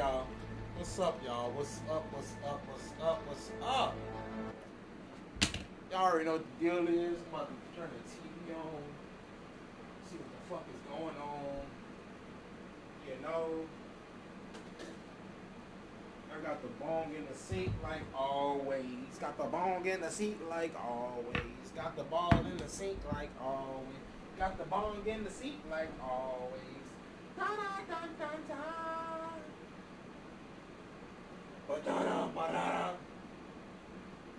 y'all? What's up, y'all? What's up? What's up? What's up? What's up? Y'all already know what the deal is. I'm about to turn the TV on, see what the fuck is going on. You know, I got the bong in the sink like always. Got the bong in the sink like always. Got the ball in the sink like always. Got the bong in the sink like always. Da da da da da. Ba da da ba da da.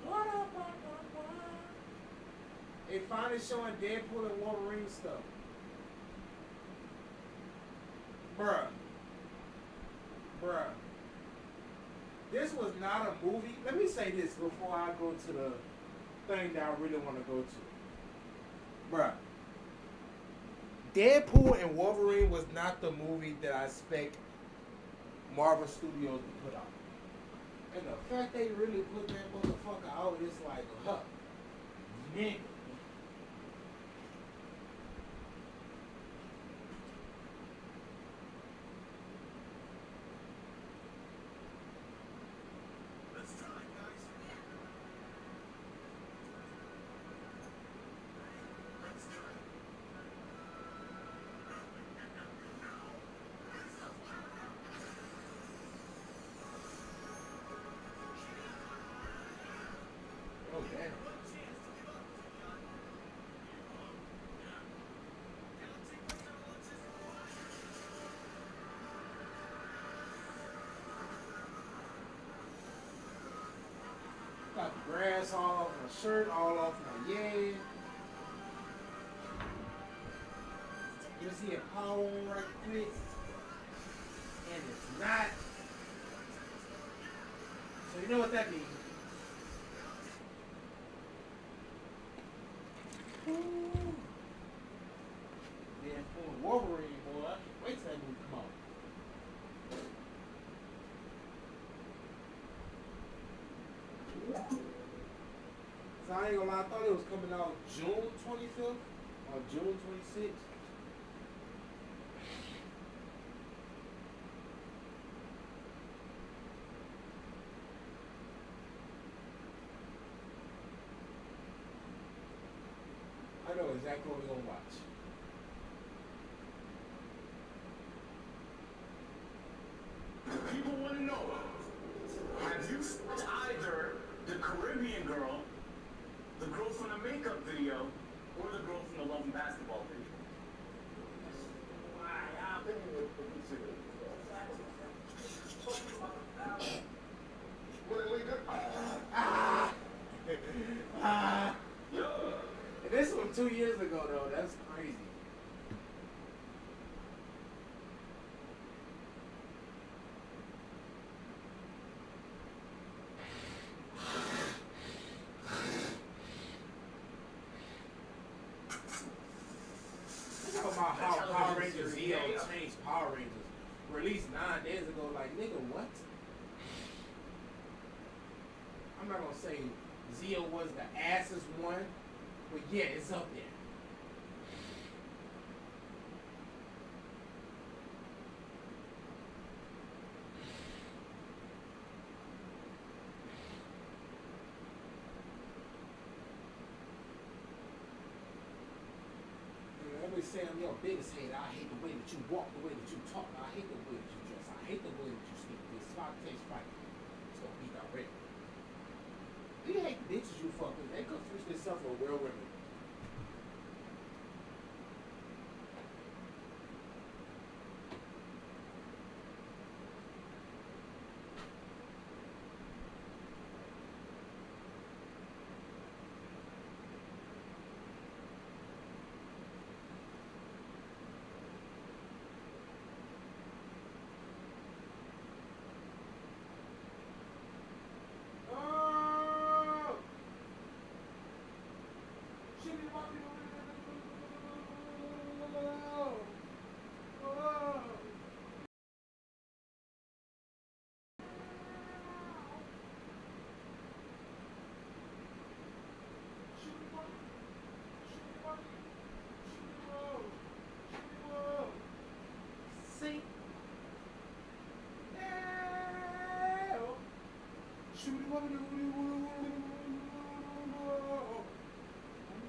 Ba da ba da ba. They finally showing Deadpool and Wolverine stuff. Bruh. This was not a movie. Let me say this before I go to the thing that I really want to go to. Bruh. Deadpool and Wolverine was not the movie that I expect Marvel Studios to put out. And the fact they really put that motherfucker out is like, huh. Nigga. Oh, damn. Got the grass all off my shirt, all off my yay. You see a power on right quick. And it's not. So you know what that means. Ooh. Then for Wolverine, boy, I can't wait till that movie come out. So I ain't gonna lie, I thought it was coming out June 25th or June 26th. I know exactly what we're gonna watch. People want to know, have you seen either the Caribbean girl, the girl from the makeup video, or the girl from the Love and Basketball video? And this one 2 years ago though, that's crazy. Talk about how Power Rangers changed Power Rangers. Released 9 days ago, like nigga, what? I'm not gonna say Zeo was the assest one, but yeah, it's up there. Everybody say I'm your biggest hater. I hate the way that you walk, the way that you talk. I hate the way that you dress. I hate the way that you speak. This spot takes fight. It's gonna be direct. Do you hate the bitches you fuck with? They could switch this up for real women.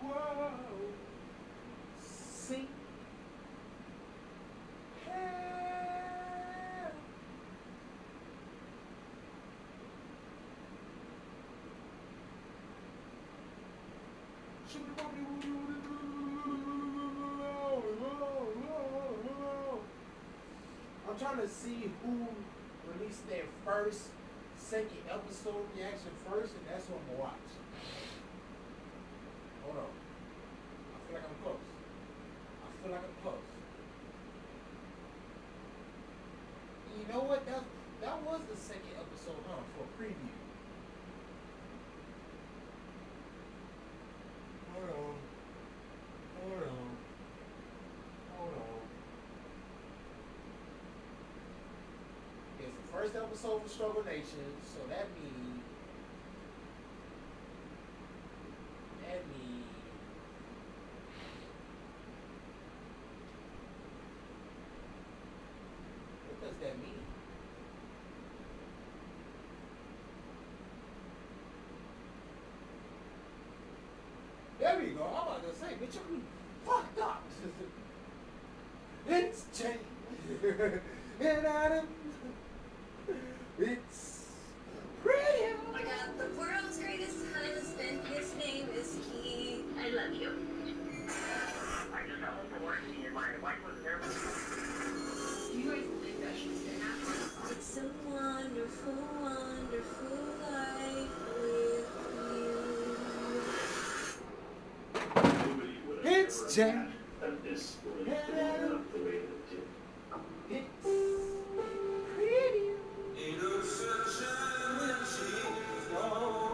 Whoa. Sing. Help. I'm trying to see who released their second episode reaction first, and that's what I'm gonna watch. Hold on. I feel like I'm close. You know what? That was the second episode, for a preview. Hold on. It's the first episode for Struggle Nation, so that means what does that mean? There we go. I'm about to say, bitch, you fucked up. It's changed. And it's pretty. I got the world's greatest husband. His name is Keith. I love you. I just got home from work and my wife was there. Do you guys believe that she's gonna happen? It's a wonderful, wonderful life with you. It's Jane. This would have blown up the way that it did. It's pretty.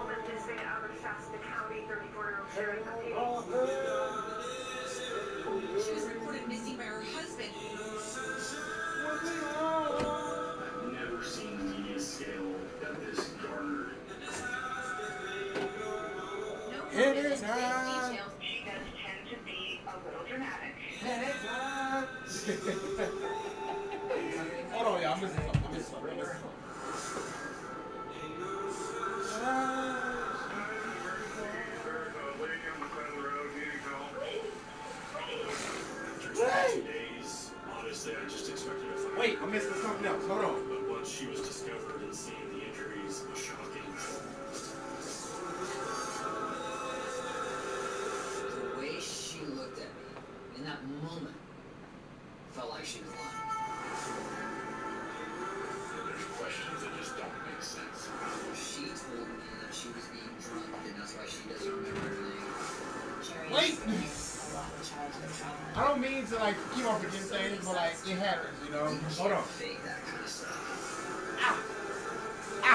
Participating out of Shasta County, 34-year-old Sharon She was reported missing by her husband. I've never seen the media scale that this garnered. No It is details. not. She does tend to be a little dramatic. Hold on, y'all. I'm missing something. After 2 days, honestly, I just expected to find Wait, I'm missing something else. Hold on. But once she was discovered and seeing the injuries, it was shocking. The way she looked at me in that moment felt like she was lying. There's questions that just don't make sense. She told me that she was being drunk and that's why she doesn't remember everything. Wait. I don't mean to keep on forgetting things, but it happens, you know. Hold on. Fake that kind of stuff. Ah. I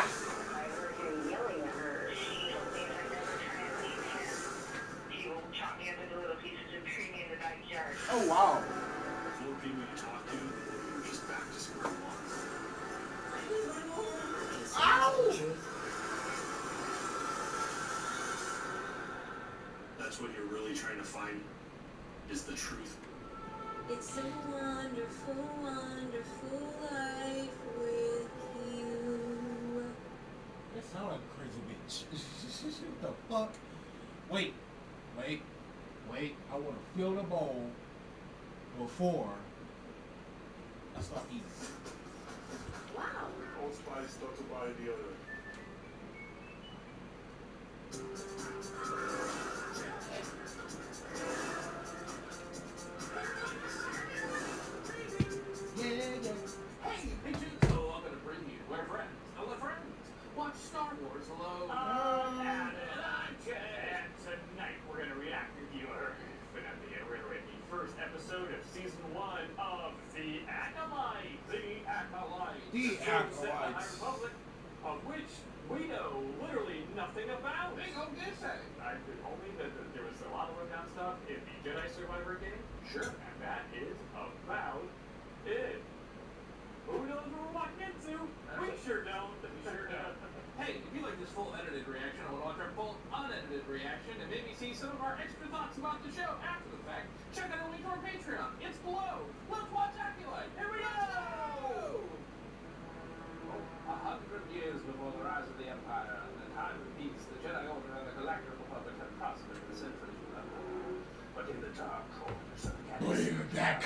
heard you yelling at her. She told me to never try and leave him. She will chop me up into little pieces and treat me in the backyard. Oh wow. The more people you talk to, the more you're just back to square one. Ow! That's what you're really trying to find, is the truth. It's a wonderful, wonderful life with you. That sound like a crazy bitch. What the fuck? Wait. I want to fill the bowl before I start eating. Wow. Old Spice stuck to buy the other. Yeah. Hey, bitches! So I'm gonna bring you where friends. Hello, friends. Watch Star Wars. Hello. And tonight we're gonna react to the first episode of season 1 of The Acolyte. The Set by the High Acolytes. Republic, of which we know literally nothing about. Big old good say. I could only that there was a lot of rundown stuff in the Jedi Survivor game. Sure. And that is about it. Who knows what we're walking into? We sure don't. Hey, if you like this full edited reaction, I want to watch our full unedited reaction and maybe see some of our extra thoughts about the show after the fact. Check out our link to our Patreon. It's below. Let's watch Acolyte. Here we go! 100 years before the rise of the Empire,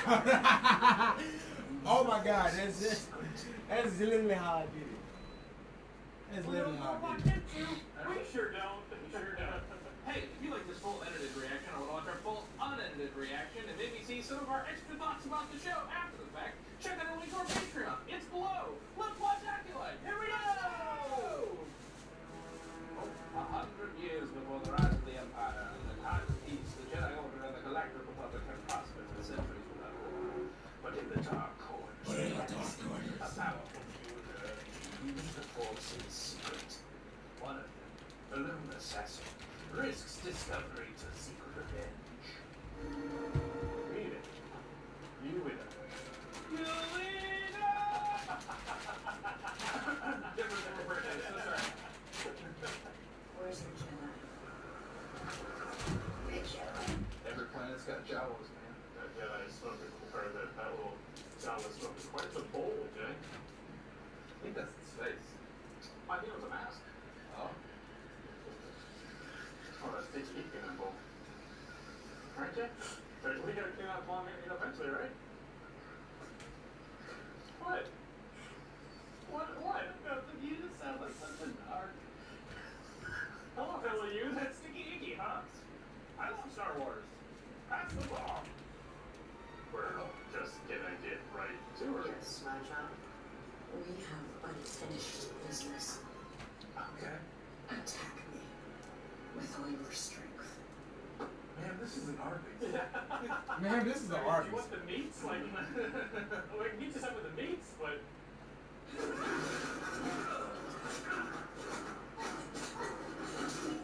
Oh my God, that's literally how I did it. That's literally how I did it. We sure don't. We sure don't. Hey, if you like this full edited reaction, I would watch our full unedited reaction and maybe see some of our extra thoughts about the show after the fact. Check out our link to our Patreon. It's below. Let's watch Acolyte. Here we go! 100 years before the rise of the Empire, in the time of peace, the Jedi Order and the Galactic Republic have prospered for centuries without war. But in the Dark Corners, a powerful ruler used the Force in secret. One of them, a lone assassin, risks discovery to seek revenge. Read it. You winner. You winner! Different birthday, so sorry. Where's your Jedi? Big Jedi. Every planet's got Jawas, man. That Jedi smoking, or that little Java smoking quite a bowl, Jay. I think that's his face. I think it was a mask. Oh. Oh, that's Dick in that bowl. Aren't you? We gotta clean out long eventually, right? What? What? You just sound like such an arc. Hello, fellow you. That's Sticky Icky, huh? I love Star Wars. That's the law. We're just gonna get right to her. Yes, my child. We have unfinished business. Okay. Attack me with all your strength. Man, this is an Arby's. Man, this is an Do Arby's. you want the meats? Like, we can meet you some with the meats, but.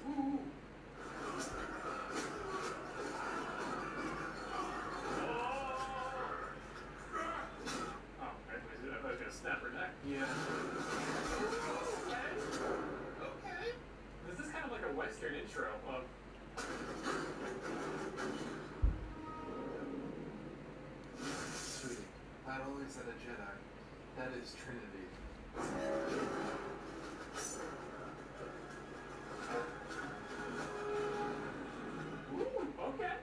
Ooh. Oh, I was gonna snap her neck. Yeah. Okay. This is kind of like a Western intro of. Sweetie, not only is that a Jedi, that is Trinity. Ooh, okay.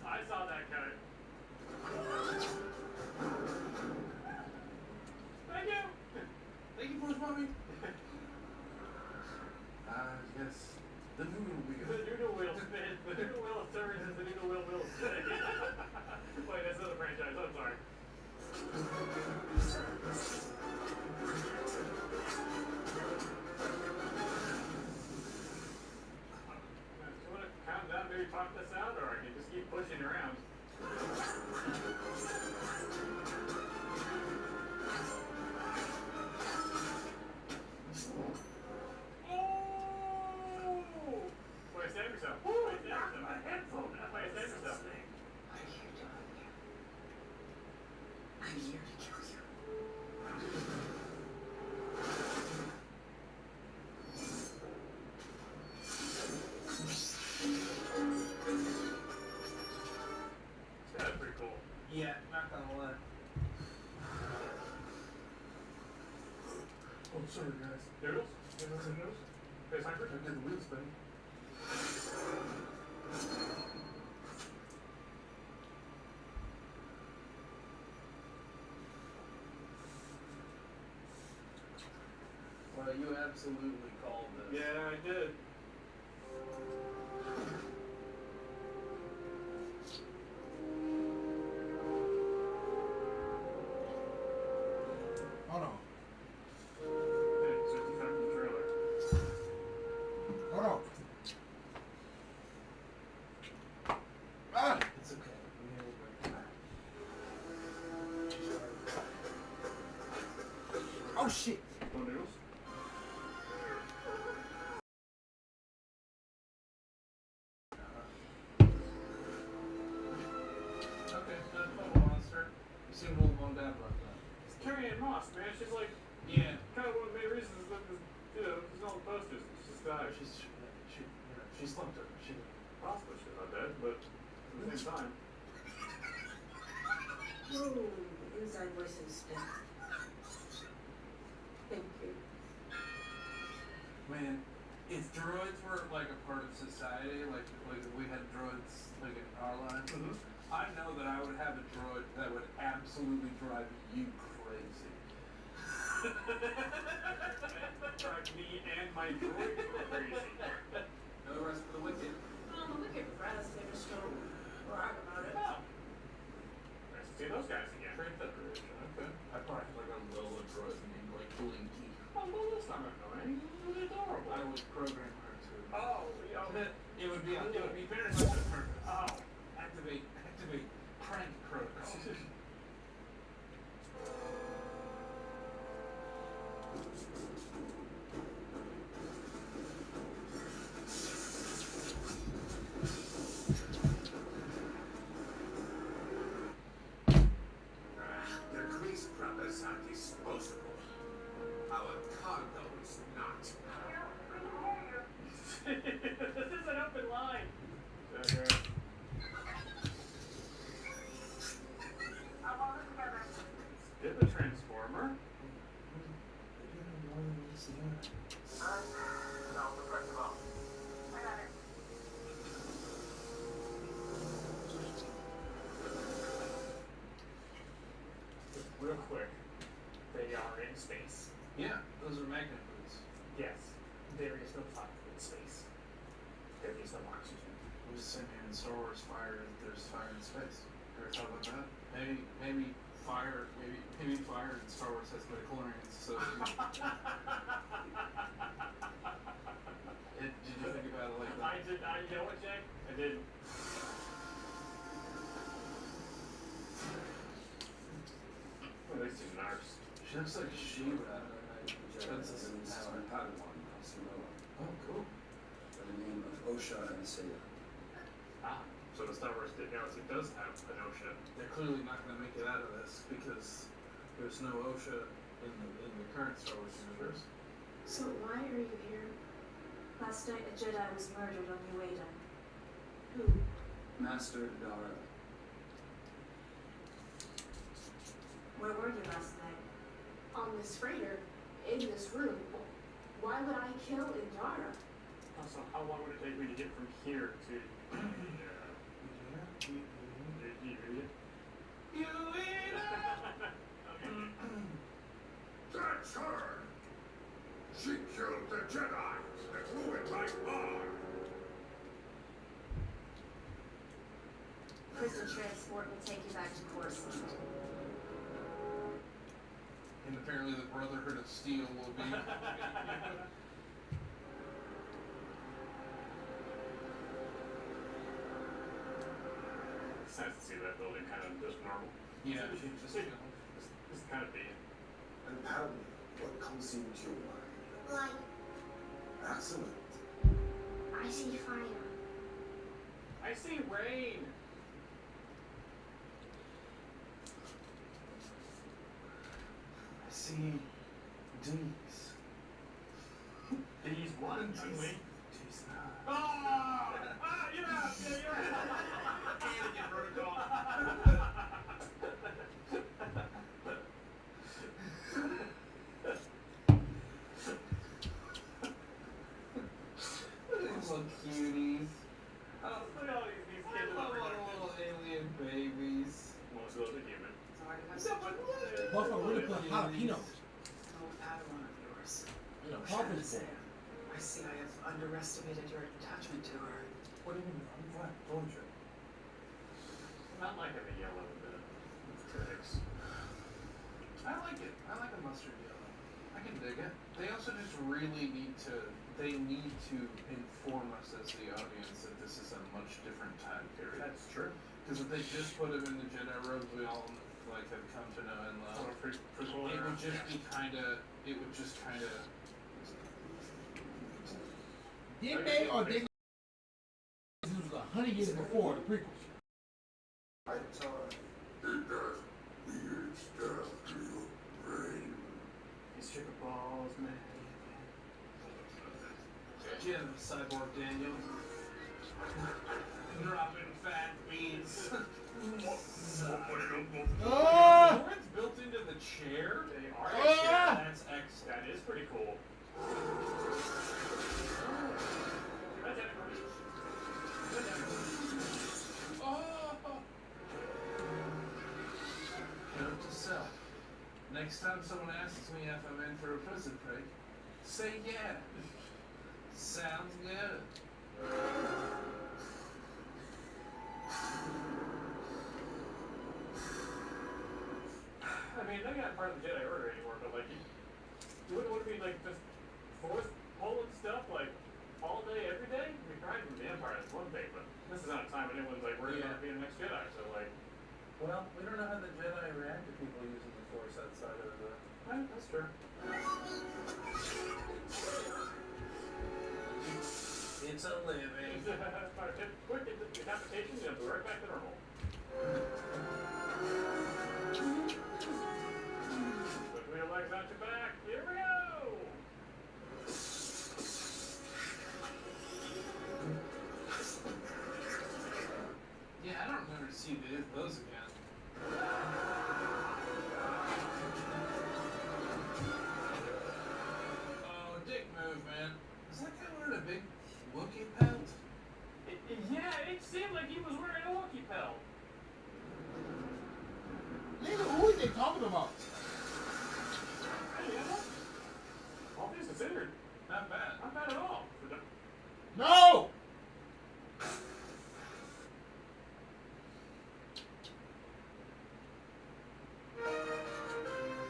I saw that guy. Thank you. Thank you for mommy. Yes. The noodle wheel. The noodle wheel spin. The noodle wheel turns as the noodle wheel will spin. Wait, that's another franchise. I'm sorry. Do you want to calm down, maybe talk this out, or I can just keep pushing around? Oh! Wait, save yourself. Wait, save yourself. My headphone. Wait, save yourself. What are you doing here? I'm here to kill you. That's pretty cool. Yeah, not gonna lie. Oh, sorry, guys. Noodles? Noodles and noodles? Hey, Cypher? I did the wheel spin. Well, you absolutely called this. Yeah, I did. Hold on. Hey, 65 from the trailer. Hold on. Ah! It's okay. We will bring it back. Oh shit! Oh, noodles? Okay, total monster. You seem a little bummed out about that. It's Carrie Ann Moss, man. She's like, Yeah. kind of one of the main reasons that this, there's all the posters. It's just, She slumped her. She. possible shit not dead, but at the same time. Ooh, inside voices spin. Thank you. Man, if droids were like a part of society, like if we had droids like in our lives, I know that I would have a droid that would absolutely drive you crazy. Drive me and my droid crazy. No rest for the wicked. The wicked rest, they just don't brag about it. Oh. Nice to see those guys again. Trade Federation, okay. I probably have like a little droid named like Blinky. Oh, well, that's not annoying. It's adorable. I would program her to. Oh, you know. It would be very much a purpose. Oh. Activate crank protocol. Their police brothers are disposable. Our cargo is not. This is an open line. Get the transformer. Real quick, they are in space. Yeah, those are magnet boots. Yes, there is no fire in space. There is no oxygen. Who's saying in Star Wars there's fire in space? Ever thought about that? Maybe fire in Star Wars has midichlorians, so did you think about it like that? I did. You know what, Jay? I did. At least in ours. She looks like She-Ra. Princess and Power. Padawan, Samoa, Oh, cool. by the name of Osha and Seiya. Ah. So the Star Wars galaxy does have an ocean. They're clearly not going to make it out of this because there's no OSHA in the current Star Wars universe. So why are you here? Last night a Jedi was murdered on your way down. Who? Master Dara. Where were you last night? On this freighter, in this room. Why would I kill Indara? Also, how long would it take me to get from here to? That's her! She killed the Jedi that ruined my bar! Prison transport will take you back to Coruscant. And apparently the Brotherhood of Steel will be. It's nice to see that building kind of just normal. Yeah, Just kind of being. And tell me what comes into your mind. Like, Excellent. I see fire. I see rain. I see D's. These one. Ugly. D's not. Oh! You're out! Yeah, you're out! Can't get protocol. Little cuties. Oh, look at all these kids. Little alien babies. Most of those are human. Buffalo really put jalapenos. Oh, Padawan of yours. In a Shadow puppet form. Sam, I see I have underestimated your attachment to her. What do you mean? I'm fine. Told you. Not like a yellow bit. Critics. I like it. I like a mustard yellow. I can dig it. They also just really need to inform us as the audience that this is a much different time period. That's true. Because if they just put him in the Jedi robes we all like have come to know and love, it would just be kind of. Did they or did this was 100 years before the prequels? I tell her, it does weird stuff to your brain. These chicken balls, man. Jim, Cyborg Daniel. Dropping fat beans. Horns built into the chair? They are. Yeah, that's excellent. That is pretty cool. Next time someone asks me if I'm in for a prison break, say yeah. Sounds good. I mean, they're not part of the Jedi Order anymore, but like, you would be like just force pulling stuff like all day, every day? I mean, trying from the Empire, that's one thing, but this is not a time when anyone's like worried about being the next Jedi, so like. Well, we don't know how the Jedi react to people using the Force outside of the... That's true. It's a living. Quick decapitation, you'll be right back to normal. Put your legs out your back. Here we go! Yeah, I don't remember to see those again. Oh, dick move, man. Is that guy wearing a big Wookiee pelt? Yeah, it seemed like he was wearing a Wookiee pelt. Nigga, who is they talking about? Hey, all things considered, Not bad. not bad at all. No!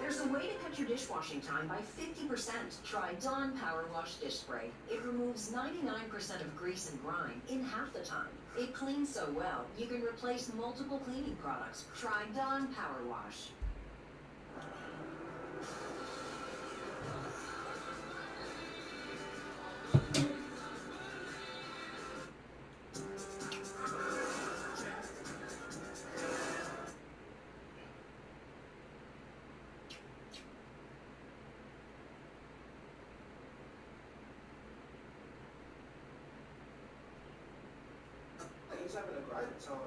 There's a way to cut your dishwashing time by 50%. Try Dawn Power Wash Dish Spray. It removes 99% of grease and grime in half the time. It cleans so well, you can replace multiple cleaning products. Try Dawn Power Wash. He's having a great time.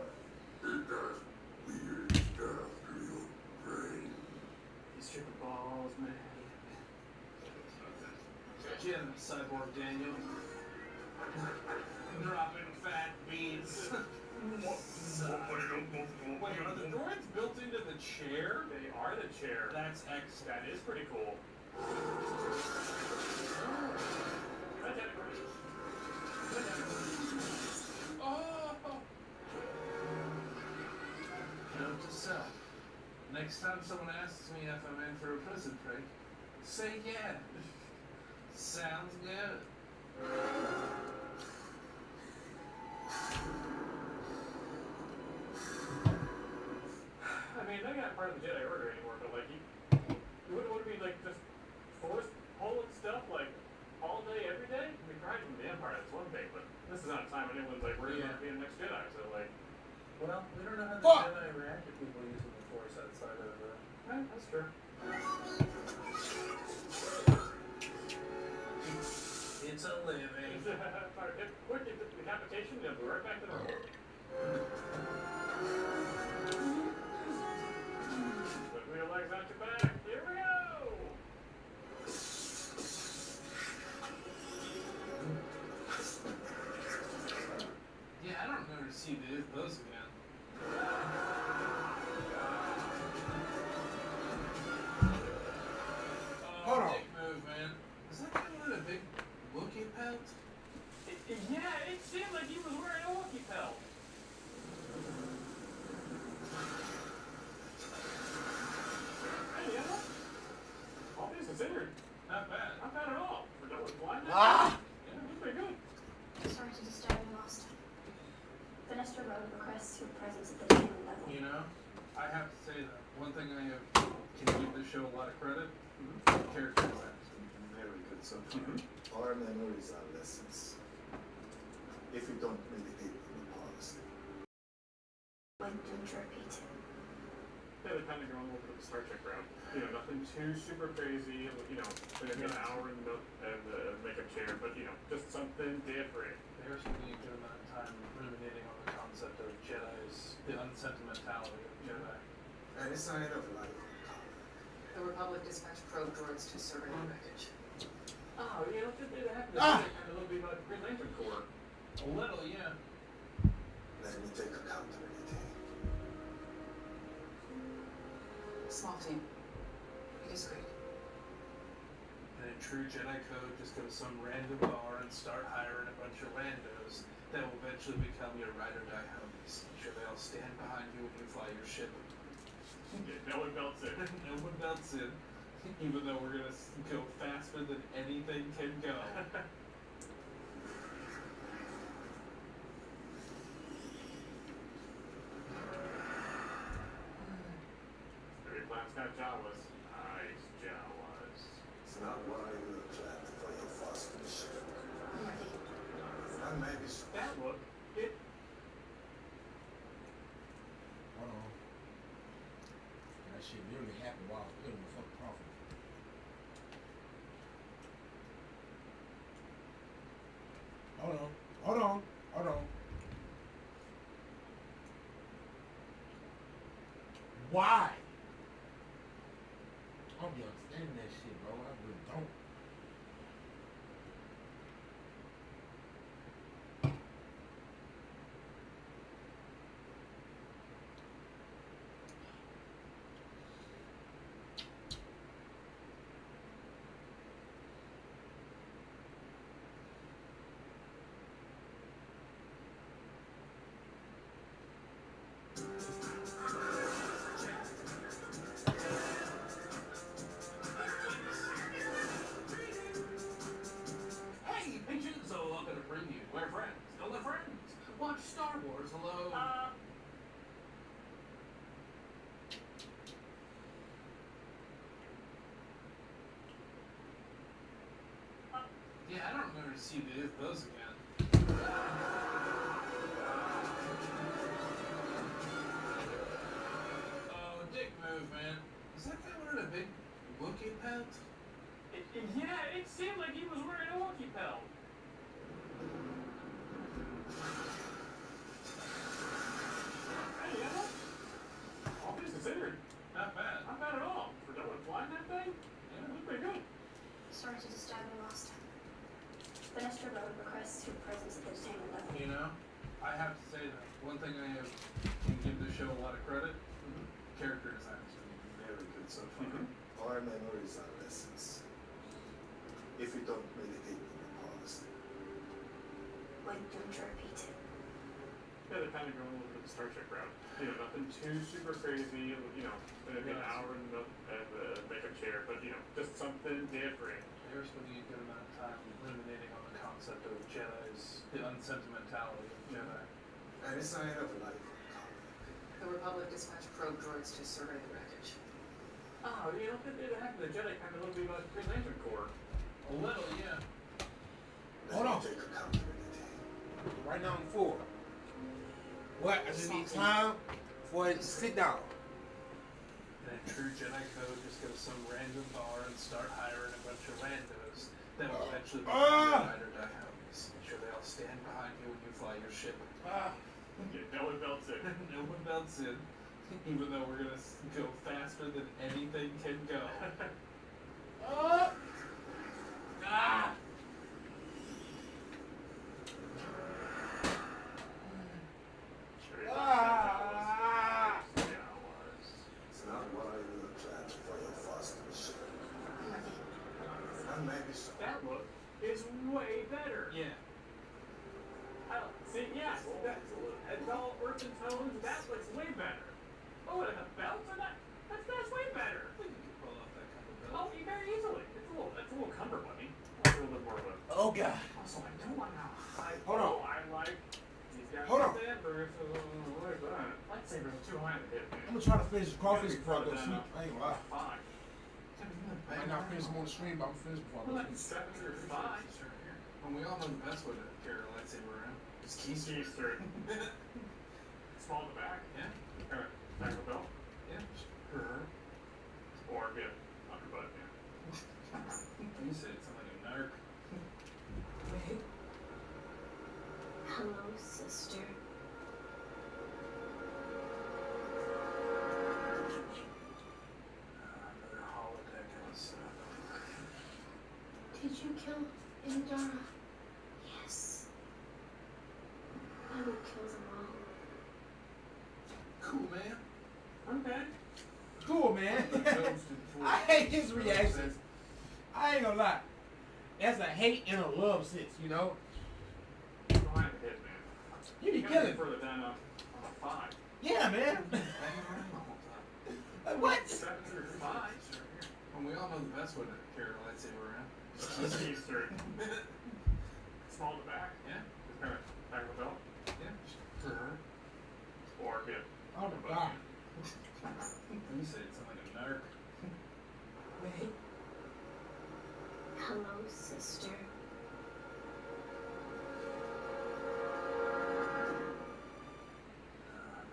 It does weird stuff to your brain. He's tripping balls, man. Jim, Cyborg Daniel. Dropping fat beans. Wait, are the droids built into the chair? They are the chair. That's excellent. That is pretty cool. Note to self. Next time someone asks me if I'm in for a prison break, say yeah. Sounds good. I mean, they're not part of the Jedi Order anymore, but like, you would be like just force pulling stuff like all day, every day? I mean, trying from the Empire, that's one thing, but this is not a time when anyone's like worried about being the next Jedi, so like. Well, we don't know how the Jedi react to people using the Force outside of the... That's true. It's a living. Quick decapitation, you'll be right back to normal. Put your legs out your back. Here we go! Yeah, I don't remember to see those again. Hold on. Dick move, man. Is that guy wearing a big Wookiee pelt? Yeah, it seemed like he was wearing a Wookiee pelt. Hey, all things considered, Not bad. not bad at all. For no one's blind. Ah! Yeah, that's pretty good. Sorry to disturb you, Master. Vanessa Road requests your presence at the table level. You know, I have to say that one thing I can give this show a lot of credit. Character design has been very good so far. Our memories are lessons. If we don't meditate on the past. When don't repeat it. Yeah, they're kind of going a little bit of the Star Trek route. You know, nothing too super crazy. You know, maybe an hour in the makeup chair, but you know, just something different. They're spending a good amount of time ruminating on the concept of Jedi's, the unsentimentality of Jedi. And it's not enough life. The Republic dispatched probe droids to survey the wreckage. Oh, you know, it happened to Ah! be kind of a little bit like the Green Lantern Corps. A little, yeah. Let me take accountability. Small team. You true Jedi code, just go to some random bar and start hiring a bunch of randos that will eventually become your ride or die homies. Sure, they all stand behind you when you fly your ship. Yeah, no one belts in. No one belts in, even though we're gonna go faster than anything can go. Every plan's got Jawas. Nice Jawas. It's not what I would have planned for your first mission. And maybe so. That look, it. Hold on. That shit literally happened while I was playing with fucking Crawford. Hold on. Hold on. Hold on. Why? I don't be understanding that shit, bro. I really don't. Hey, Pigeon! So I'm gonna bring you. We're friends. Still we're friends. Watch Star Wars alone. Yeah, I don't remember to see those again. Oh, dick move, man. Is that guy wearing a big Wookiee pelt? Yeah, it seemed like he was wearing a Wookiee belt. Hey, you know, all things considered, Not bad. not bad at all. For no one flying that thing, yeah, it looked pretty good. Sorry to disturb you last time. Vanessa Road requests your presence at the detainment level. You know, I have to say that one thing I can give this show a lot of credit. Character design has been very good so far. Our memories are lessons. If we don't meditate in the past. Why don't you repeat it? Yeah, they're kind of going a little bit the Star Trek route. You know, nothing too super crazy. You know, maybe an hour in the makeup chair, but you know, just something different. They're spending a good amount of time ruminating on the concept of Jedi's, the unsentimentality of Jedi. And it's not enough life. The Republic dispatched probe droids to survey the wreckage. Oh, you know, it happened. The Jedi kind of looked to be like Green Lantern Corps. A little, yeah. Hold on. Take accountability. Right now I'm full. What? I just need time for it to sit down. And in true Jedi code, just go to some random bar and start hiring a bunch of randos that will eventually become your ride or die homies. Sure, they all stand behind you when you fly your ship. Yeah, no one belts in. No one belts in, even though we're gonna go faster than anything can go. It's not what I would have planned for your first mission. And maybe so. That look is way better. Yeah. See, yeah, it's all earth and tones. That looks way better. Oh, and the belts are not. That's way better. I think you can pull off that kind of Oh, belt. you very easily. It's a little cummerbunny. It's a little bit more of a. Oh God. Also, I don't like how high. Hold on. I like. He's got Hold on. Lightsabers. What is that? Lightsabers are too high to hit, man. I'm gonna try to finish the coffee before I go to sleep. I ain't gonna lie. Fine. I might not finish them on the stream, but I'm finished before I Well, go I to can sleep. strap it to your thigh. And we all know the best way to carry a lightsaber around is keysters. Keister. Small in the back. Yeah. Kind of back of the belt. Yeah. Or, yeah, underbutt, yeah. You said it sounded like a narc. Hello, sister. Another holodeck episode. Did you kill Indara? Yes. I will kill them all. Cool, man. Okay. Cool, man. I hate his reactions. I ain't gonna lie. That's a hate and a love sense, you know. Behind the hit, man. You be gotta killing. get further down on a 5. Yeah, man. Like, what? 7 or 5. And we all know the best way to carry a lightsaber around. Easter. Small in the back. Yeah. Just kind of back of the belt. Yeah. For her. Or hip. Oh my God. You said it sounded like a narc. Hello, sister.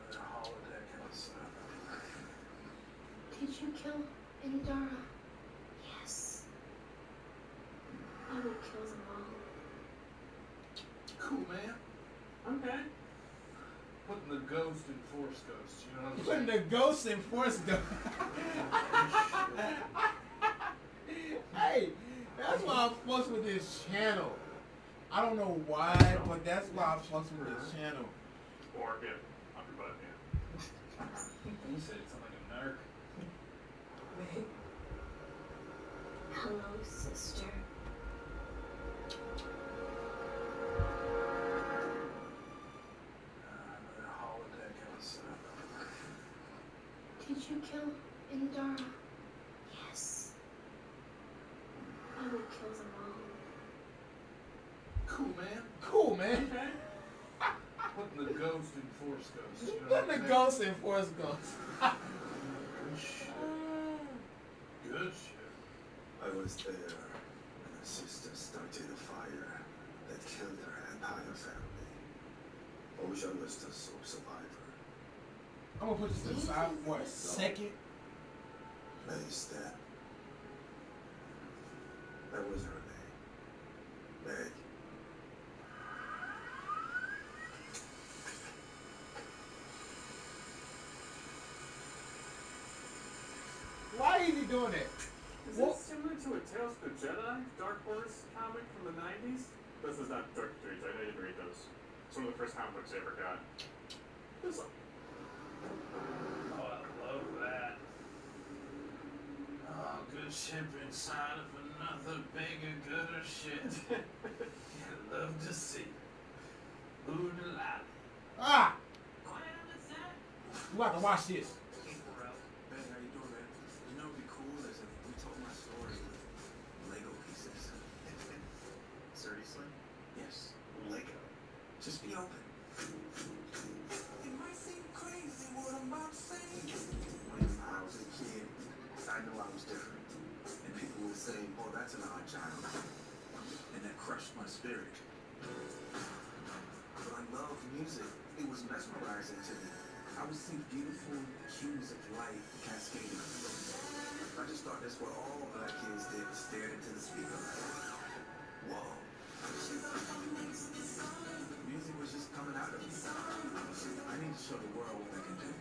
Another holodeck and a stuff. Did you kill Indara? Yes. I will kill them all. Cool, man. Okay. Putting the ghost in Force Ghost, you know what I'm Putting saying? the ghost in Force Ghost. Hey, that's why I'm fucking with this channel. I don't know why, but that's why I'm fucking with this channel. Or hip. Up your butt, man. You said it sounded like a narc. Hello, sister. Another holodeck and a stuff. Did you kill Indara? Yes. I will kill them all. Cool, man. Cool, man. Okay. Putting the ghost in Force Ghost, you know what Putting I'm the saying? ghost in Force Ghost. Good shit. Good shit. I was there when her sister started a fire that killed her entire family. Rouge was the sole survivor. I'm gonna put this to the side for a second. May's dead. That was her name. May. Why is he doing that? Is Well- this similar to a Tales of the Jedi Dark Horse comic from the 90s? This is not Dark Streets, I know you didn't read those. It's one of the first comic books I ever got. This one. Oh, I love that. Oh, good ship inside of another bigger, gooder shit. You love to see. Ooh la. Ah! You about to watch this. Ben, how you doing, man? You know, it'd be cool as if we told my story with Lego pieces. Seriously? Yes, Lego. Just be open. It might seem crazy what I'm about to say. When I was a kid, I knew I was different. And people would say, oh, that's an odd child. And that crushed my spirit. But I loved music. It was mesmerizing to me. I would see beautiful hues of light cascading. I just thought that's what all black kids did, stared into the speaker. Whoa. Music was just coming out of me. I need to show the world what I can do.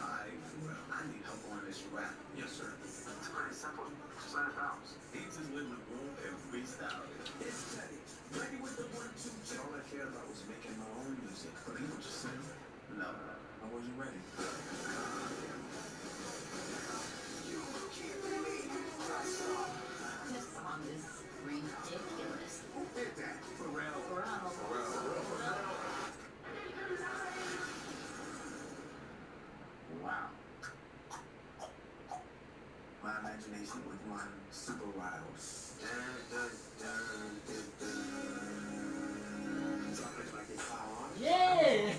I need help on this rap. Yes, sir. It's pretty simple. Just let it bounce. He just lit the room and freestyle. It's steady. Ready with the 1, 2, 3. All I cared about was making my own music. But he would just sing. No, I wasn't ready. This song is ridiculous. Who did that? Pharrell. Wow. My imagination would run super wild. Drop it like it's power. Yeah!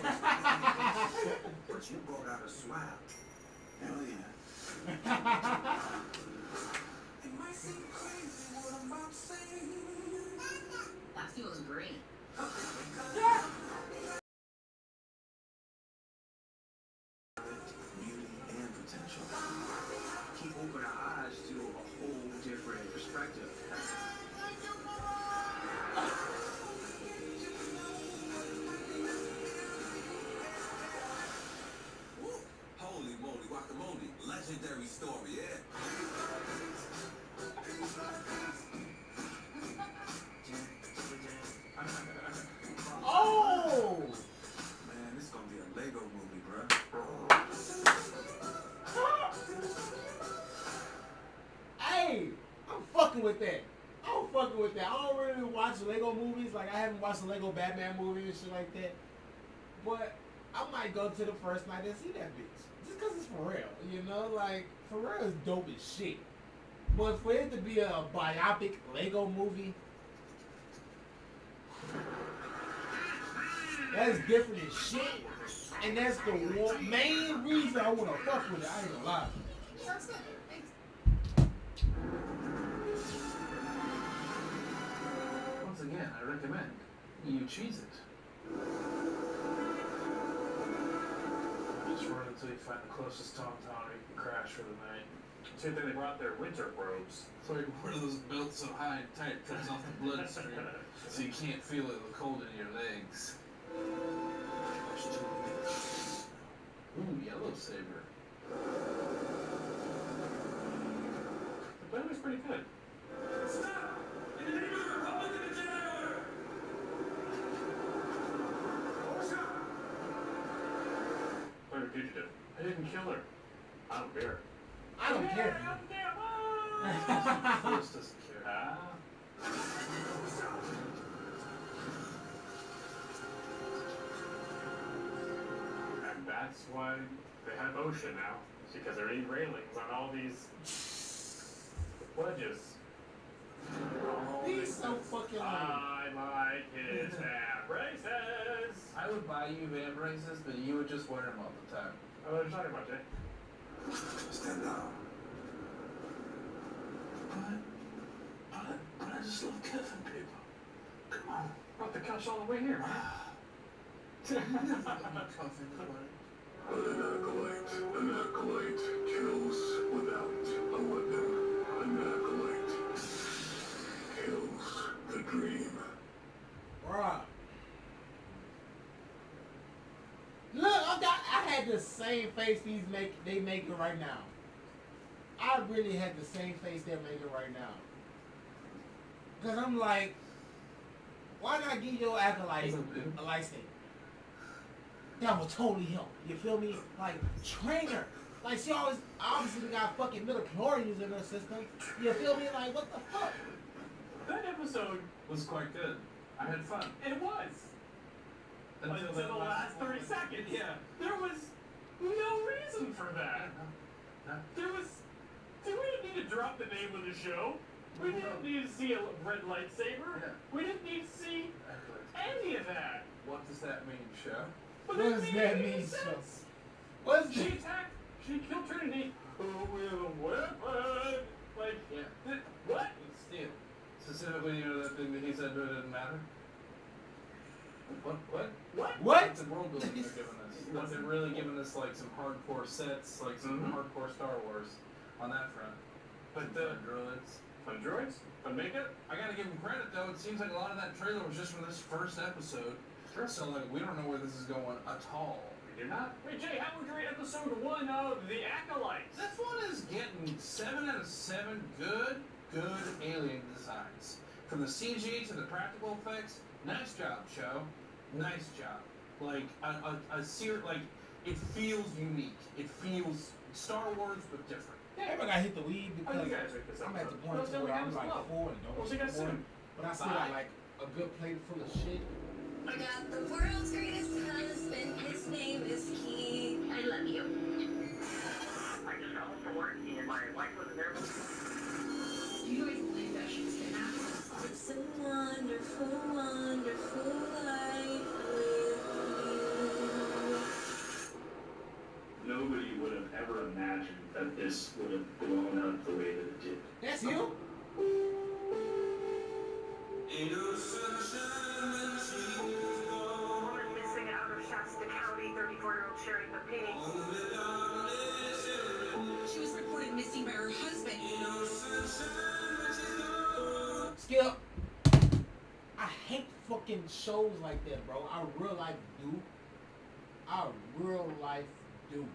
But you brought out a smile. Hell yeah. It might seem crazy what I'm about to say. That feels great. Beauty and potential. Keep open our eyes to a whole different perspective. Woo. Holy moly, guacamole. Legendary story, yeah. Oh! Man, this is gonna be a Lego movie, bruh. Hey! I'm fucking with that. I'm fucking fucking with that. I don't really watch Lego movies. Like I haven't watched a Lego Batman movie and shit like that. But I might go to the first night and see that bitch. Just cause it's for real. You know, like for real is dope as shit. But for it to be a biopic Lego movie, that's different as shit. And that's the main reason I wanna fuck with it. I ain't gonna lie. Sounds good. Thanks. Once again, I recommend you cheese it. Just run until you find the closest tauntaun or you can crash for the night. Same thing, they brought their winter robes. So you wear those belts so high and tight it cuts off the bloodstream, so you can't feel it the cold in your legs. Ooh, yellow saber. The battery's pretty good. Stop! In the name of the Republic of the Jedi Order! What's up? What did you do? I didn't kill her. I don't care. I don't care. Force doesn't care. And that's why they have ocean now. It's because there ain't railings on all these ledges. He's so fucking lame. I like his hand braces. I would buy you van braces, but you would just wear them all the time. Oh, what are you talking about, Jay? Stand down. But I just love killing people. Come on. Brought the couch all the way here, man. An acolyte kills without a weapon. An acolyte kills the dream. Bruh. Look, I had the same face they making right now. I really had the same face they're making right now. Cause I'm like, why not give your acolyte a lightsaber? That will totally help. You feel me? Like, train her. Like, she always obviously got fucking midichlorians in her system. You feel me? Like, what the fuck? That episode Was quite good. I had fun. It was. Until the last 30 seconds. Yeah. There was no reason for that. There was. See, we didn't need to drop the name of the show. We didn't need to see a red lightsaber. Yeah. We didn't need to see any of that. What does that mean, show? But What does that made any mean, sense. so? What's She it? attacked. She killed Trinity with a weapon. Like, Yeah. what? Steel. Specifically, you know that thing that he said that it didn't matter? What? What? What? The world building they're giving us. What they're really giving us, like, some hardcore sets, like some hardcore Star Wars on that front. But the droids. Fun droids? Fun makeup? I gotta give them credit, though. It seems like a lot of that trailer was just from this first episode. Sure. So, like, we don't know where this is going at all. We do not. Wait, Jay, how would you rate episode 1 of The Acolytes? This one is getting 7 out of 7 good alien designs. From the CG to the practical effects, nice job, show. Nice job. Like, it feels unique. It feels Star Wars, but different. Yeah, I gotta hit the weed How do because you guys rate this I'm at the episode? point No, where I'm down like below. 4 and We'll don't see you guys support. soon. But I still got like a good plate full of shit. I got the world's greatest husband. His name is Keith. I love you. I just got home from work and my wife wasn't there. Do you guys believe that she was kidnapped? It's a wonderful, wonderful life with you. Nobody would have ever imagined that this would have blown up the way that it did. That's you? Woman missing out of Shasta County, 34-year-old Sherry Papini. She was reported missing by her husband. Skip. I hate fucking shows like that, bro. I real life do.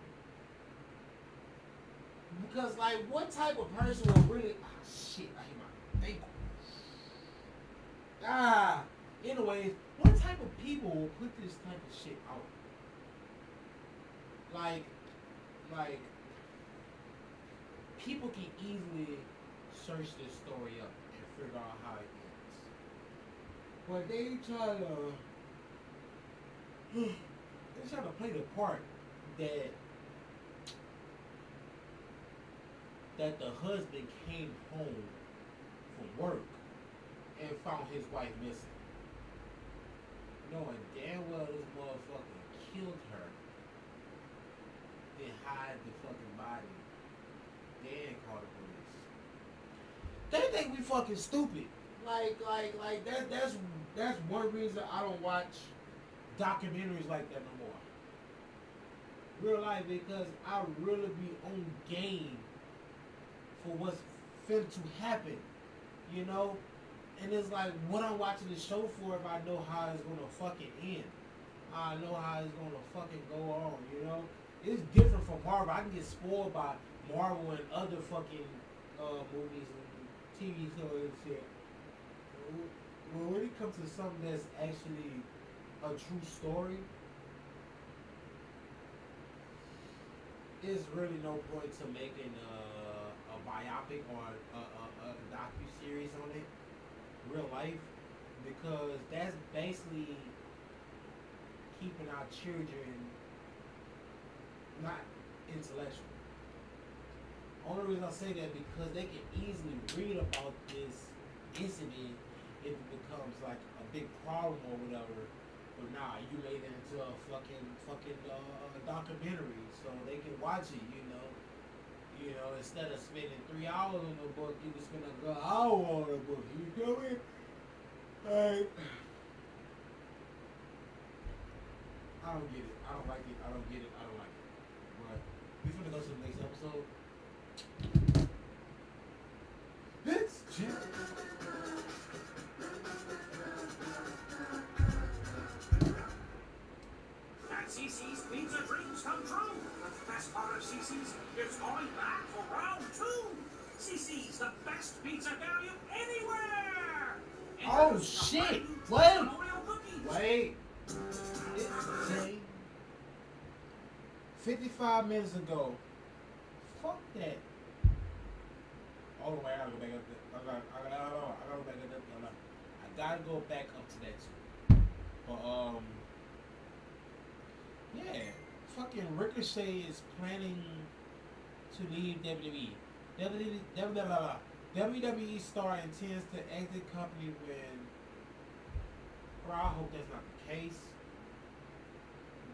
Because, like, what type of person will really... Ah, shit. I hit my ankle. Anyways, what type of people will put this type of shit out? Like, people can easily search this story up and figure out how it ends. But they try to play the part that the husband came home from work and found his wife missing, knowing damn well this motherfucker killed her, then hide the fucking body, then call the police. They think we fucking stupid. Like that's one reason I don't watch documentaries like that no more. Real life, because I really be on game for what's fin to happen, you know? And it's like, what I'm watching the show for if I know how it's gonna fucking end. I know how it's gonna fucking go on, you know? It's different from Marvel. I can get spoiled by Marvel and other fucking movies and TV shows and shit. Well, when it comes to something that's actually a true story, there's really no point to making a biopic or a docu-series on it, real life, because that's basically keeping our children not intellectual. Only reason I say that because they can easily read about this incident if it becomes like a big problem or whatever. But nah, you made it into a fucking documentary, so they can watch it. You know, instead of spending 3 hours on the book, you can spend a good hour on the book. You feel me? Like, I don't get it. I don't like it. I don't get it. I don't like it. But we finna go to the next episode. Let's check. At CC's, pizza dreams come true. The best part of CC's is going back for round 2. CC's, the best pizza value anywhere. Oh shit! Wait. It's 55 minutes ago. Fuck that. Oh wait, I gotta go back up there. I gotta go back up there. I gotta go back up to that too. But yeah, fucking Ricochet is planning to leave WWE. WWE star intends to exit company when. Well, I hope that's not the case,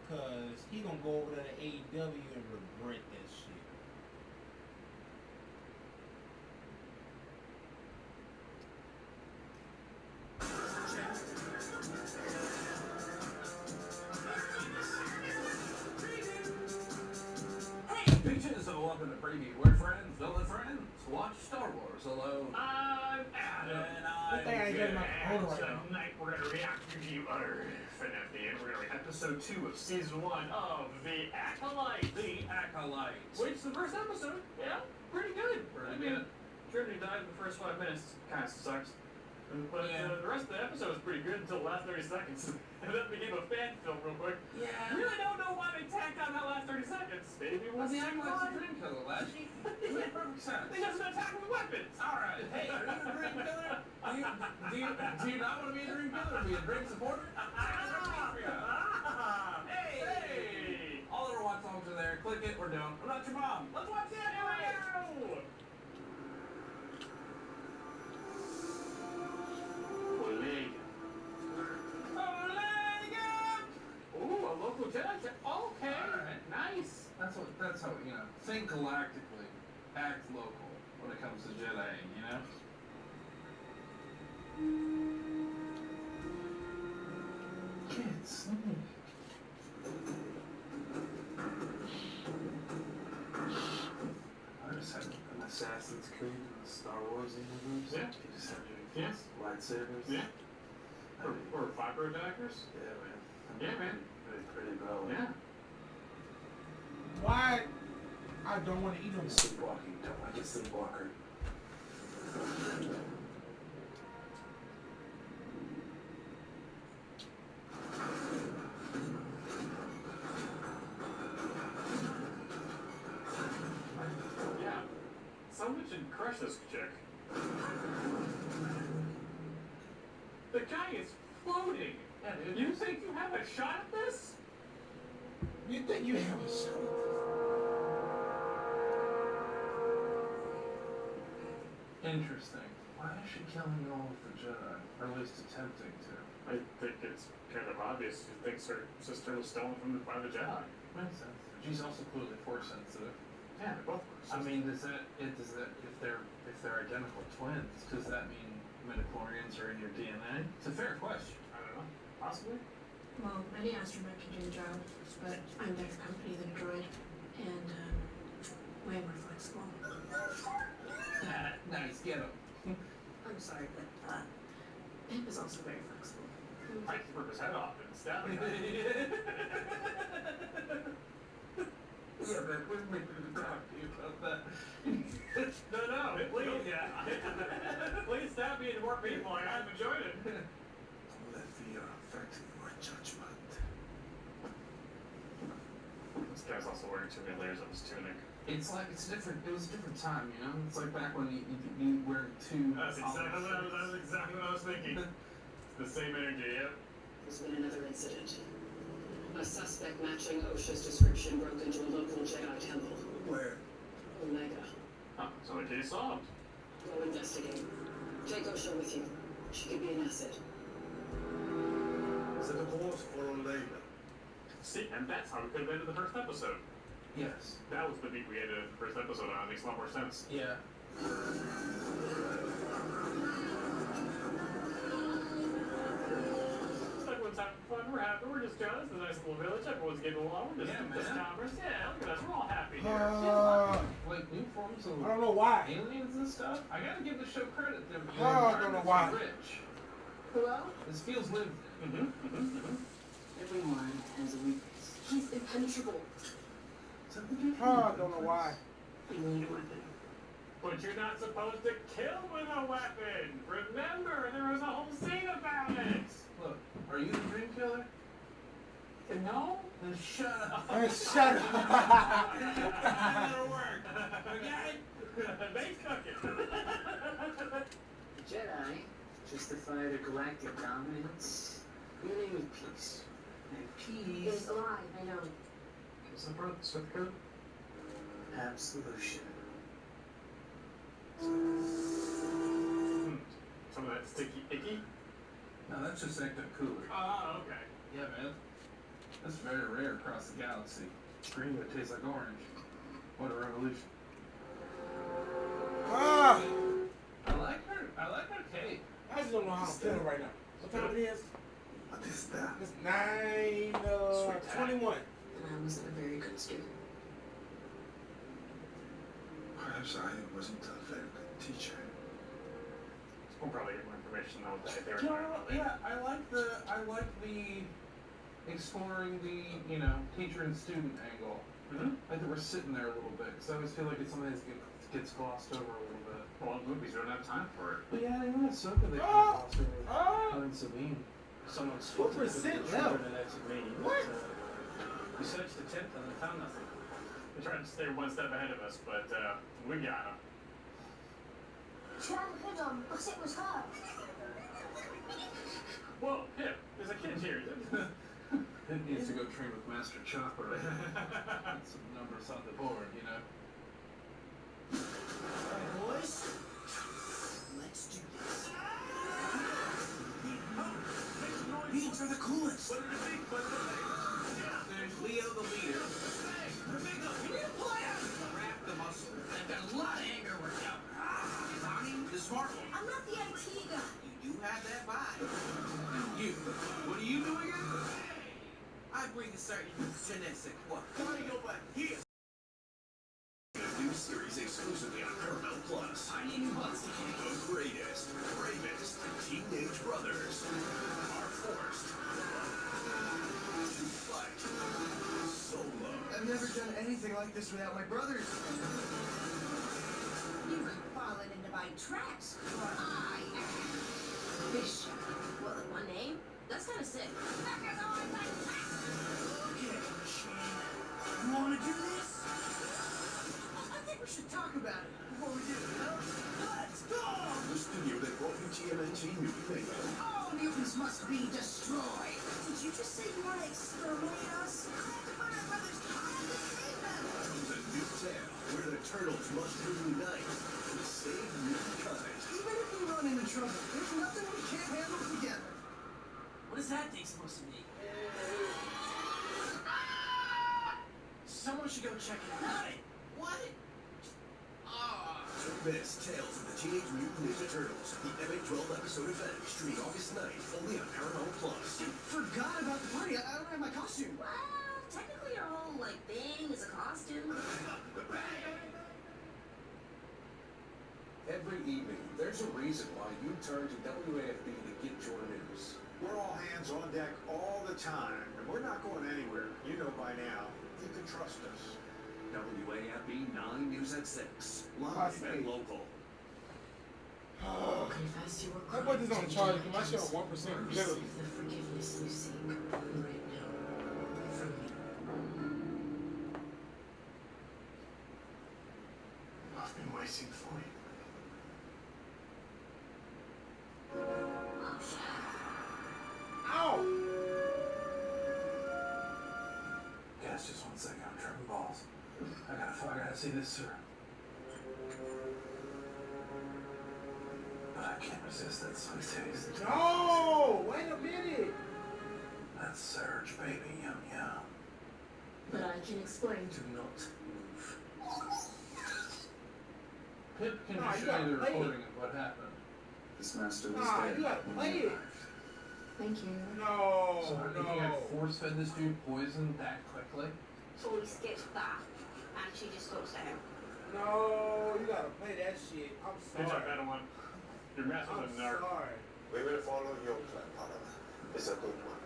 because he gonna go over to the AEW and regret that shit. Peaches, so welcome to Preview, where friends, villain friends, watch Star Wars alone. I'm Adam. And I'm Tonight we're gonna react to you utter finesse. We're gonna react episode 2 of season 1 of The Acolyte. The Acolyte. Which the first episode, yeah, pretty good. Trinity died in the first 5 minutes. Kind of sucks. But the rest of the episode was pretty good until the last 30 seconds. And then became a fan film real quick. Yeah. Really don't know why they tacked on that last 30 seconds. Maybe we'll see why. Dream Killer, Lashy. It makes perfect sense. They just attack with weapons. Alright, hey, are you a Dream Killer? Do you not want to be a Dream Killer? Be a Dream supporter? Hey! All our watch songs are there. Click it or don't. I'm not your mom. Let's watch the Acolyte! Ooh, a local Jedi. Okay. Right. Nice. That's how, think galactically, act local when it comes to Jedi, Kids. I just had an Assassin's Creed in the Star Wars universe. Yeah. You just had your lightsabers. Yeah. Or fiber attackers. Yeah, man. Yeah, man. Pretty bro. Yeah. Why? I don't want to eat them. Sleepwalking. Don't like it, sleepwalker. Yeah. Someone should crush this chick. The guy is Yeah, dude. You think you have a shot at this? You think you have a shot? Interesting. Why is she killing all of the Jedi? Or at least attempting to. I think it's kind of obvious. She thinks her sister was stolen by the Jedi. Makes sense. She's also clearly force sensitive. Yeah, they're both. I mean, does that if they're identical twins, does that mean midichlorians are in your DNA? It's a fair question. I don't know. Possibly. Well, any astromech can do the job, but I'm better company than a droid, and way more flexible. Nice, get him. I'm sorry, but Pip is also very flexible. I can rip his head off and stab him. Yeah, man, we need to talk to you about that. No, please, please stab me into more people. I've enjoyed it. Don't let fear affect your judgment. This guy's also wearing too many layers of his tunic. It's like it was a different time, you know. It's like back when you wear two. That's exactly what I was thinking. The same energy, yep. There's been another incident. A suspect matching OSHA's description broke into a local Jedi temple. Where? Omega. Oh, so the case solved. Go investigate. Take OSHA with you. She could be an asset. Is it a horse or a Omega? See, and that's how we could have ended the first episode. Yes. That was the beat we ended the first episode on. It makes a lot more sense. Yeah. Everyone's having fun, we're happy, we're just jealous, it's a nice little village, everyone's getting along, we're just commerce, yeah, look at us, we're all happy here. Like new forms of I don't know why. aliens and stuff. I gotta give the show credit. Them I don't know why. Rich. Hello? This feels lived in. Everyone has a weakness. He's impenetrable. I don't know why. We need a weapon. But you're not supposed to kill with a weapon! Remember, there was a whole scene about it! Look, are you the dream killer? No? Then shut up. Shut up. That'll work. Okay? They took it. The Jedi justify their galactic dominance in the name of peace. And It's peace a lie, I know. Is that part of the Sith code? absolution. Some of that sticky icky? No, that's just Ecto Cooler. Oh, okay. Yeah, man. That's very rare across the galaxy. Green would taste like orange. What a revolution. Ah! I like her cape. I just don't know how I'm feeling right now. What time it is? What is that? It's 9:21. And I wasn't a very good student. Perhaps I wasn't a very good teacher. We'll probably get more information on what they were No, talking about. yeah, I like the exploring the, teacher and student angle. Mm-hmm. Like that we're sitting there a little bit, because I always feel like it's something that gets glossed over a little bit. Well, movies don't have time for it. But yeah, even Ahsoka, they glossed over. And Sabine. Someone's What percent left? What? We searched the tent and found nothing. They're trying to stay one step ahead of us, but we got them. She had a hood on, but it was her. Whoa, Pip, there's a kid here. Pip needs to go train with Master Chopper. Put some numbers on the board, Alright, boys. Let's do this. Beans are the coolest. There's Leo the leader. We need a plan. Wrap the muscle. I've got a lot of anger worked out. Bonnie, the smart one. I'm not the IT guy. You do have that vibe. You, what do you do again? I bring a certain genetic. What? Bonnie, go back here. New series exclusively on Paramount Plus. I need new butts. The greatest, bravest teenage brothers are forced to fight solo. I've never done anything like this without my brothers. You've fallen into my traps, for I am Bishop. Well, in one name? That's kind of sick. Okay, machine. You want to do this? I think we should talk about it before we do it, huh? Let's go! The studio that brought you TMNT Movie Maker. Oh, All mutants must be destroyed. Did you just say you want to exterminate us? I have to find our brothers. I have to save them. Comes a new tale where the turtles must reunite to save mankind. Even if we run into trouble, there's nothing we can't handle together. What is that thing supposed to mean? Someone should go check it out. What? Don't miss Tales of the Teenage Mutant Ninja Turtles, the epic 12-episode event, streaming August 9th, only on Paramount Plus. Forgot about the party. I don't have my costume. Well, technically your whole, thing is a costume. Every evening, there's a reason why you turn to WAFB to get your news. We're all hands on deck all the time, and we're not going anywhere. You know by now. You can trust us. WAFB 9 News at 6, live and local. Confess your I put this on charge because my shit on 1%. Receive the forgiveness you seek right now from me. I've been waiting for you. Ow! Guys, just 1 second. I'm tripping balls. I gotta see this, sir. But I can't resist that sweet taste. No! Wait a minute! That's Surge, baby. Yum, yum. But I can explain. Do not move. Pip can Nah, you show gotta you the play it. recording of what happened. This master was Nah, dead. you gotta play it. Thank you. No, So I think you no. got force-fed this dude poison that quickly? So he skips that, and she just goes to him. No, you gotta play that shit. I'm Good job, sorry. Baton. Your master's I'm a nerd. sorry. We will follow your plan, Padma. It's a good one.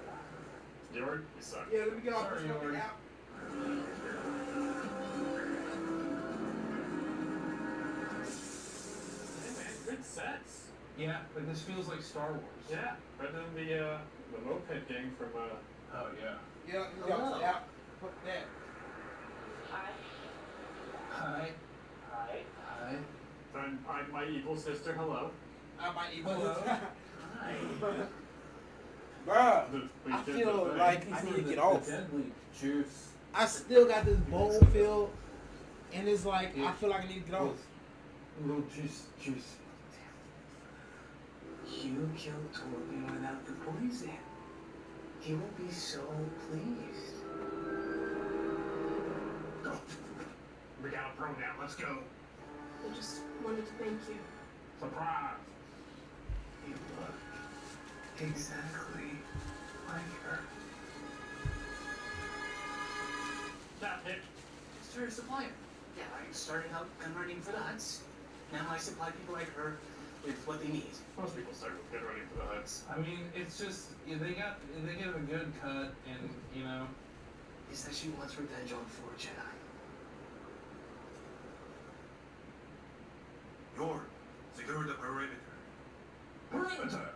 York, you suck. Yeah, let me get off Sorry, this fucking York. app. Hey man, good sets. Yeah, but this feels like Star Wars. Yeah, better than the moped gang from Oh, yeah. Yeah, let me get off this app. Fuck that. Hi. Hi. Hi. Hi. I'm my evil sister. Hello. I might even. Hi. Bruh, We I did feel the thing. like I need to get off. The deadly juice. I still got this bowl filled, and it's like I feel like I need to get off. Little juice. You killed Torben without the poison. He will be so pleased. We got a pro now. Let's go. I just wanted to thank you. Surprise. You look exactly like her. Stop it. Just her supplier. Yeah, I started out gun running for the huts. Now I supply people like her with what they need. Most people start with good running for the huts. I mean, it's just they get a good cut, and you know. Is that she wants revenge on 4 Jedi. York, secure the perimeter. Perimeter.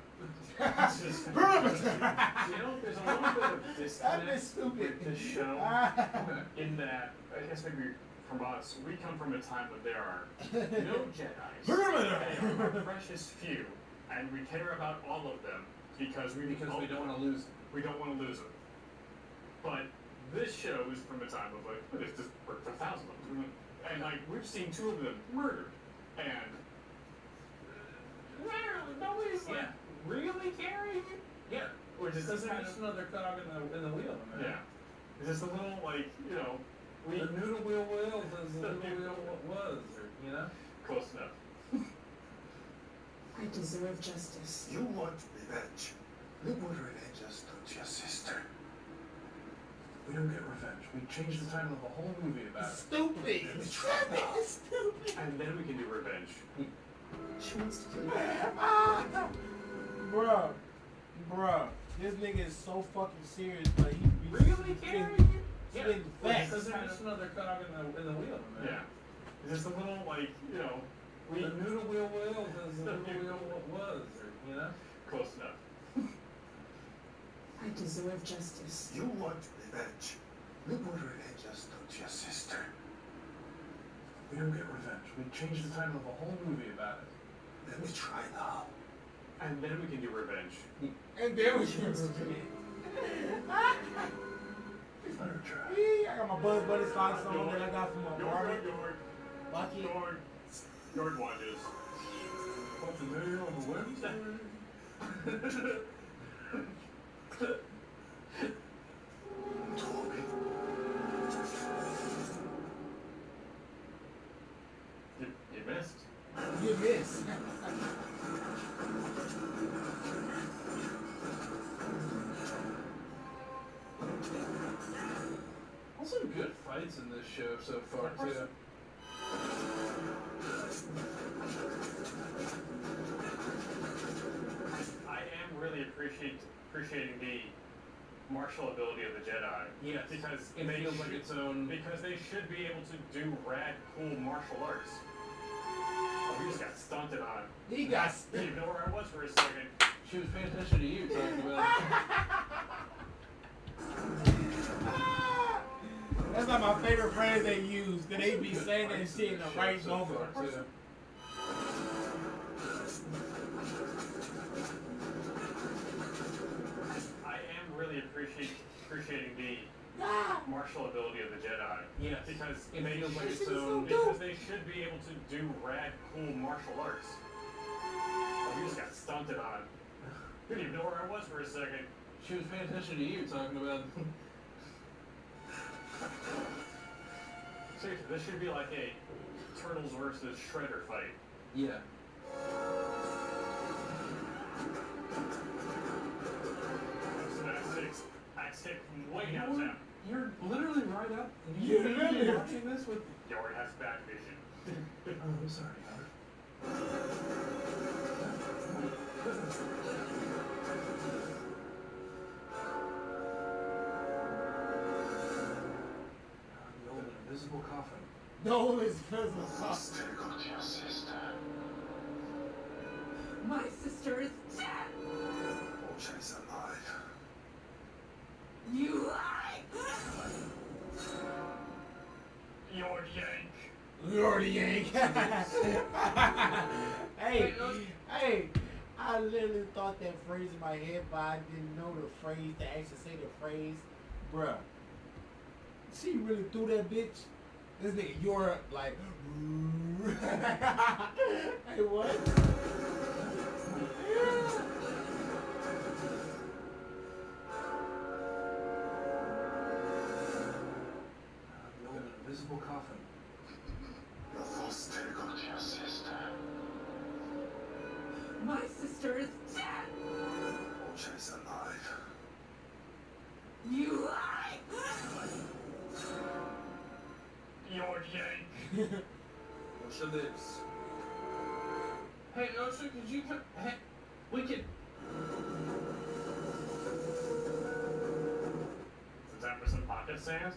Perimeter. You know, there's a little bit of disconnect That is stupid. with this show in that, I guess maybe from us, we come from a time when there are no Jedis. Perimeter. They are our precious few, and we care about all of them because we we don't want to lose them. We don't want to lose them. But this show is from a time of like, there's just for thousands of them, and like we've seen 2 of them murdered, and literally nobody's like really caring. Yeah. Or just doesn't It's just another cog in the wheel, man. Yeah. It's just a little like, you know, we The noodle wheel wheels as the noodle wheel was, or, you know? close enough. I deserve justice. You want revenge. We would revenge us, don't you, sister? We don't get revenge. We change the title of a whole movie about it. Stupid. Stupid. And then we can do revenge. She wants to kill you. Bruh, this nigga is so fucking serious, but he Really caring? Yeah. Because there's just another cog in the wheel, man. Yeah. It's just a little like, you know, we The noodle wheel wheels as the noodle wheel was, or, you know? close enough. I deserve justice. You want revenge. We would revenge us, don't you, sister? We don't get revenge. We change the title of a whole movie about it. Let me try now. And then we can do revenge. And then we can do revenge. I got my Buzz Buddy socks on that I got from my barber. Bucky. George watches. What's the day on the Wednesday? You missed. You missed. Also good fights in this show so far too. I am really appreciating the martial ability of the Jedi. Yes, because it feels like its own. Because they should be able to do rad, cool martial arts. Oh, we just got stunted on. He got. You didn't know where I was for a second. She was paying attention to you talking about. That's like my favorite phrase they use. Cause they be saying that shit in the right moment. I am really appreciating the martial ability of the Jedi. Yes, because it feels like its own. own. Because they should be able to do rad, cool martial arts. Oh, we just got stunted on. You didn't even know where I was for a second. She was paying attention to you talking about. Seriously, this should be like a Turtles versus Shredder fight. Yeah. Axe kick from way downtown. You're literally right up. You're literally watching this with. Yori has bad vision. Oh, I'm sorry, Howard. The old invisible coffin. No, it's invisible coffin. Your sister. My sister is dead. She's alive. You lie. You're Yank. You're the Yank. Hey, I literally thought that phrase in my head, but I didn't know the phrase to actually say the phrase. Bruh. She really threw that bitch. This nigga, you're like, hey, what? The old invisible coffin. The Force still got your sister. My sister is dead. She's alive. You lie. You're Yank. Osha lives. Hey, Osha, could you come? Hey, we can. Is that for some pocket sand?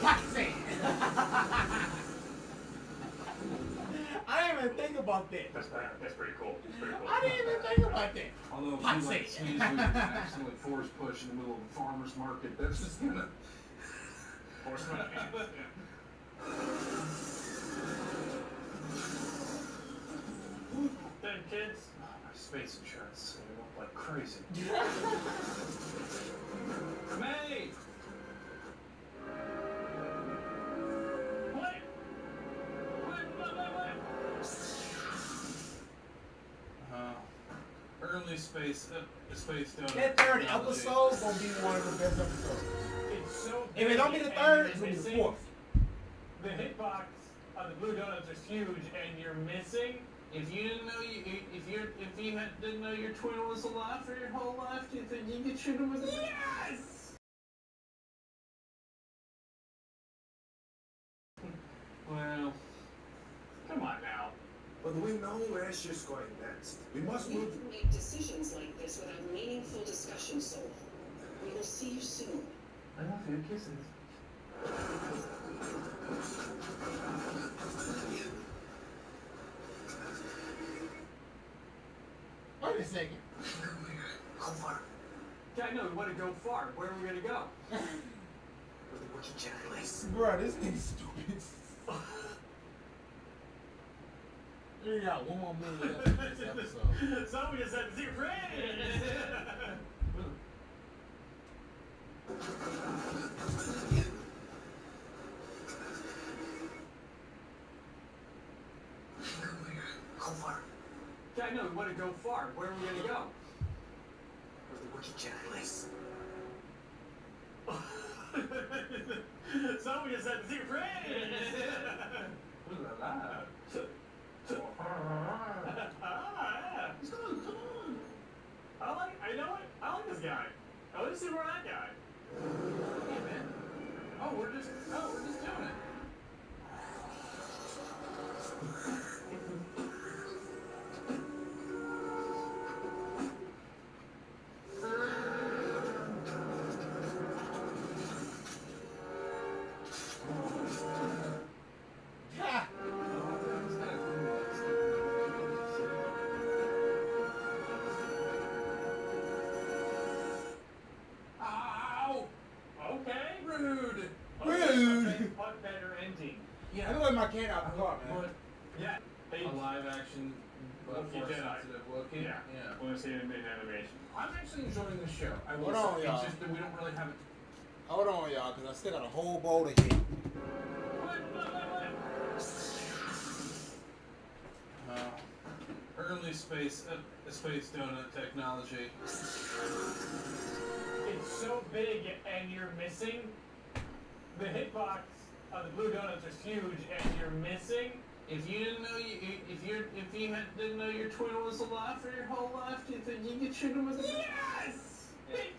Pocket sand. I didn't even think about that. That's pretty cool. That's pretty cool. I didn't even think about that. Although if you like sneeze with an accidentally force push in the middle of a farmer's market, that's just gonna. Force my hands. Then kids. Oh, my space insurance is going up like crazy. May! What? Early space donor. That third episode gonna be one of the best episodes. It's so If it don't be the third, it's gonna be the fourth. The hitbox of the blue donuts is huge, and you're missing. If you didn't know didn't know your twin was alive for your whole life, do you think you could shoot him with a Yes! Well, come on now. But we know where she's going next. We must We move. can make decisions like this without meaningful discussion, Soul. We will see you soon. I love your kisses. Wait a second. Go far. Yeah, I know. We want to go far. Where are we going to go? Where the working Jedi lays. Bruh, this nigga's stupid. We got one more minute left in this episode. Somebody just said zero praise. Go far. Yeah, I know. We want to go far. Where are we going to go? Where the wicked Jedi lives. Somebody just said zero praise. Ooh la la. He's going, come on. I know what? I like this guy. I want to see more of that guy. Hey man. We're just doing it. Yeah. Ow! Okay. Rude. Rude. What better ending? Yeah. I let my cat out the car, man. But Yeah. a live action Wookiee force Jedi. sensitive Wookiee. Yeah. Yeah. Want to see it in animation? I'm actually enjoying the show. I will Hold on, say, y'all. it's just that we don't really have it. Hold on, y'all, because I still got a whole bowl to hit. Early space donut technology. It's so big and you're missing. The hitbox of the blue donuts is huge and you're missing. If you didn't know didn't know your twin was alive for your whole life, do you think you could shoot him with a Yes!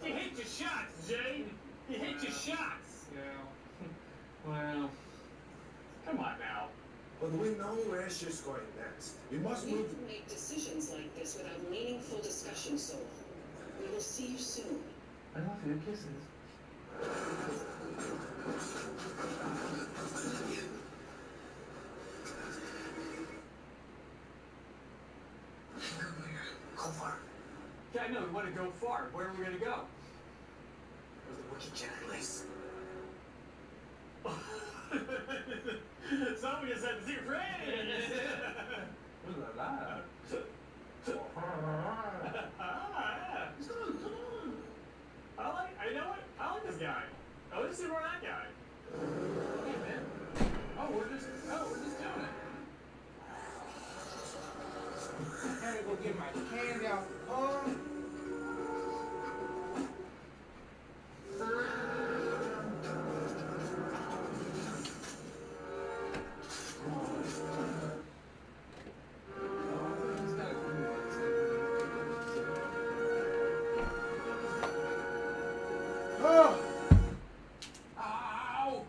You hit your shots, Jay. You hit your shots. Yeah. Well, come on now. But we know where she's going next. We must We move. can make decisions like this without meaningful discussion, Soul. We will see you soon. I love your kisses. Go far. Yeah, I know. We want to go far. Where are we going to go? Where the wicked Jedi lives. Somebody just said zero praise. Ooh la la. He's going, come on. I know what? I like this guy. I want to see more of that guy. Hey man. We're just doing it. I gotta go get my candy out the car. Oh! Ow!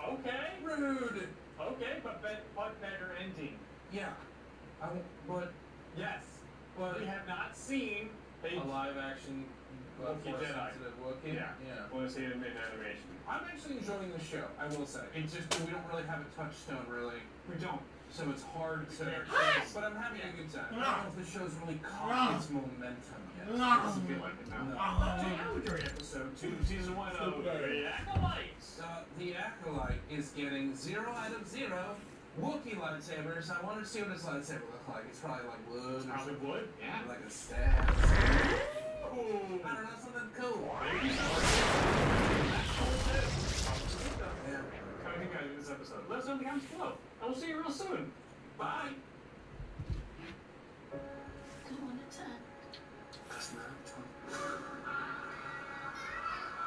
Okay. Rude. Okay, but what better ending? Yeah. But Yes. But we have not seen a live action Wookiee force Jedi. sensitive Wookiee. Yeah. Want to see it in animation? I'm actually enjoying the show. I will say. It's just that we don't really have a touchstone, really. We don't. So it's hard to. But I'm having a good time. I don't know if the show's really caught its momentum yet. It doesn't feel like it now. No. How would you rate episode 2, season 1 of The Acolytes? The Acolyte is getting 0 out of 0 Wookiee lightsabers. I wanted to see what his lightsaber looked like. It's probably like wood. Or Probably wood, yeah. like a staff. Ooh. I don't know, something cool. Maybe so. Yeah. How do you guys in this episode? Let us know in the comments below. And we'll see you real soon. Bye. Good one to 10. That's not a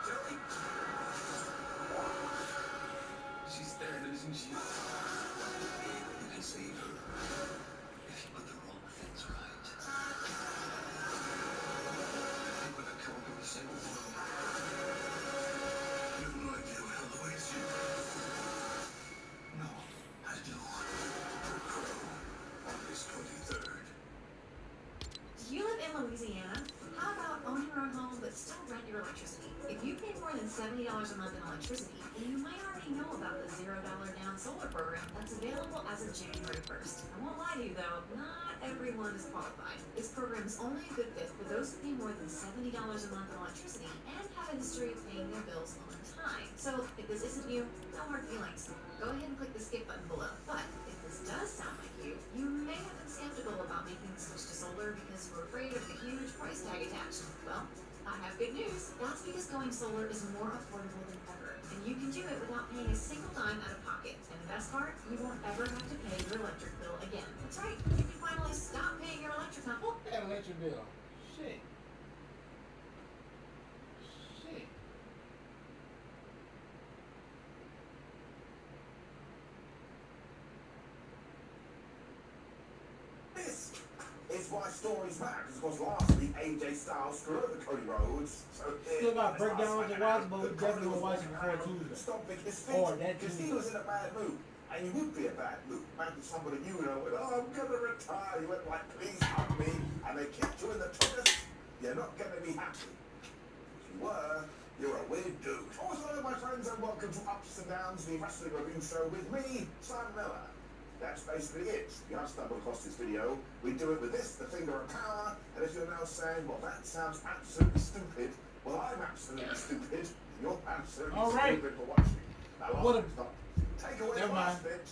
Joey? She's there, isn't she? You can save her if you put the wrong things right. People that come up with the same world. You have no idea what hell awaits you. No, I do. August 23rd. Do you live in Louisiana? How about own your own home but still rent your electricity? If you pay more than $70 a month in electricity, then you might already know about the $0 down solar program that's available as of January 1st. I won't lie to you though, not everyone is qualified. This program is only a good fit for those who pay more than $70 a month in electricity and have a history of paying their bills on time. So if this isn't you, no hard feelings. Go ahead and click the skip button below. But if this does sound like you, you may have been making the switch to solar because we're afraid of the huge price tag attached. Well, I have good news. That's because going solar is more affordable than ever. And you can do it without paying a single dime out of pocket. And the best part, you won't ever have to pay your electric bill again. That's right. You can finally stop paying your electric bill. That electric bill. Shit. Shit. This is why stories matter, because of course last week AJ Styles screwed over Cody Rhodes. So Still got breakdowns to watch, but we definitely will watch it before Tuesday. Stomping his feet, Or that because he Tuesday. was in a bad mood. And you would be a bad mood. Imagine somebody you know went, oh, I'm gonna retire. You went like, please hug me. And they kicked you in the toilet. You're not gonna be happy. If you were, you're a weird dude. Also, hello, my friends, and welcome to Ups and Downs, the wrestling review show with me, Simon Miller. That's basically it. If you have stumbled across this video, we do it with this, the finger of power, and if you're now saying, well, that sounds absolutely stupid, well, I'm absolutely stupid, and you're absolutely stupid for watching. Now, What a- stop. Take away Never the last mind. bit.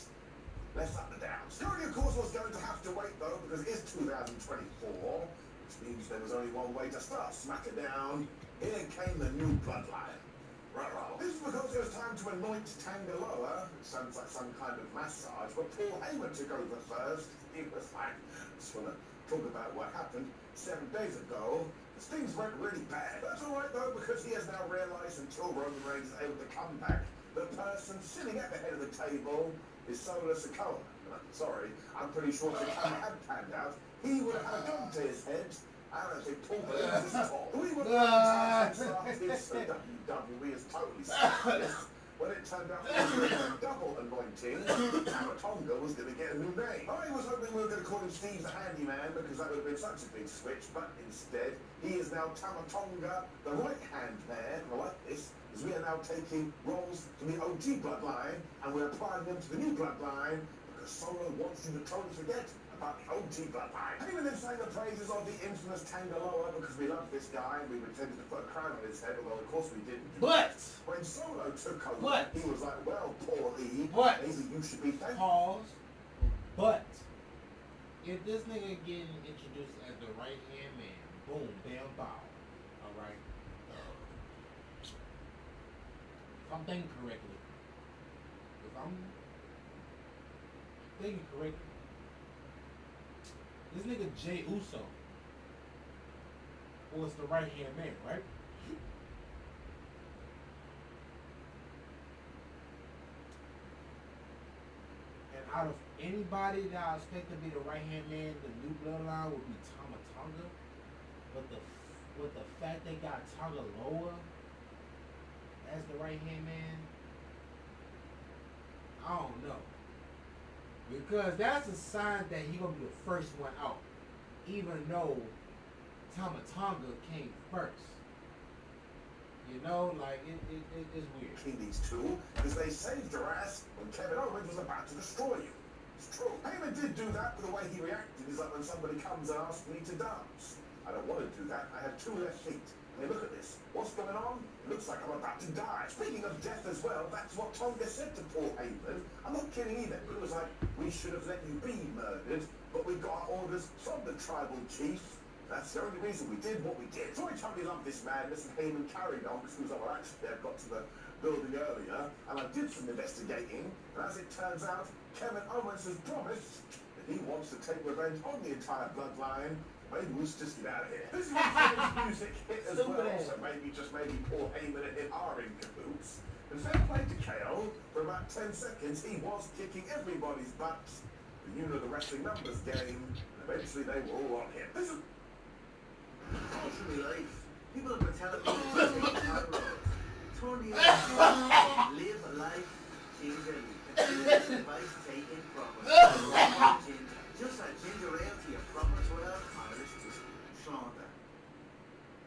Let's up and down. Story, of course, was going to have to wait, though, because it is 2024, which means there was only one way to start. Smack it down. Here came the new bloodline. This is because it was time to anoint Tangaloa, which sounds like some kind of massage, but Paul Heyman took over first. He was like, just want to talk about what happened 7 days ago. Because things went really bad. That's alright though, because he has now realised until Roman Reigns is able to come back, the person sitting at the head of the table is Solo Sikoa. Sorry, I'm pretty sure if the camera had panned out, he would have had a gun to his head. I don't think Paul Heyman is tall. We were started, so WWE is totally serious. When it turned out that he was a double anointing, Tamatonga was going to get a new name. I was hoping we were going to call him Steve the Handyman because that would have been such a big switch, but instead, he is now Tamatonga, the right-hand man. And I like this, as we are now taking roles from the OG bloodline, and we're applying them to the new bloodline, because Solo wants you to totally forget about the OG bloodline. Heyman then sang the praises of the infamous Tangaloa because we love this guy and we pretended to put a crown on his head, although of course we didn't. But When Solo took over, he was like, well, Paul E, But maybe you should be thankful. Pause. But if this nigga getting introduced as the right hand man, boom, bam, bow. Alright. If I'm thinking correctly. This nigga Jay Uso was the right hand man, right? And out of anybody that I expect to be the right hand man, the new bloodline would be Tamatonga. But with the fact they got Tangaloa as the right hand man, I don't know. Because that's a sign that he gonna be the first one out. Even though Tamatonga came first. You know, like it's weird. Between these two, because they saved your ass when Kevin Owens was about to destroy you. It's true. Heyman did do that, but the way he reacted is like when somebody comes and asks me to dance. I don't want to do that. I have 2 left feet. I mean, look at this. What's going on? It looks like I'm about to die. Speaking of death as well, that's what Tonga said to Paul Heyman. I'm not kidding either. He was like, we should have let you be murdered, but we got our orders from the tribal chief. That's the only reason we did what we did. So I totally love this madness, and Heyman carried on because he was like, well, actually, I got to the building earlier, and I did some investigating, and as it turns out, Kevin Owens has promised that he wants to take revenge on the entire bloodline. Maybe we should just get out of here. This is the music hit as well, so maybe Paul Heyman and him are in cahoots. And fair play to KO, for about 10 seconds he was kicking everybody's butts. And you know the wrestling numbers game, and eventually they were all on him. This is all through my life. People have been telling me to take hard road. Turn the other live a life, change your life. Advice taken from us. Just like ginger ale to your proper 12 Irish whiskey. Shonda.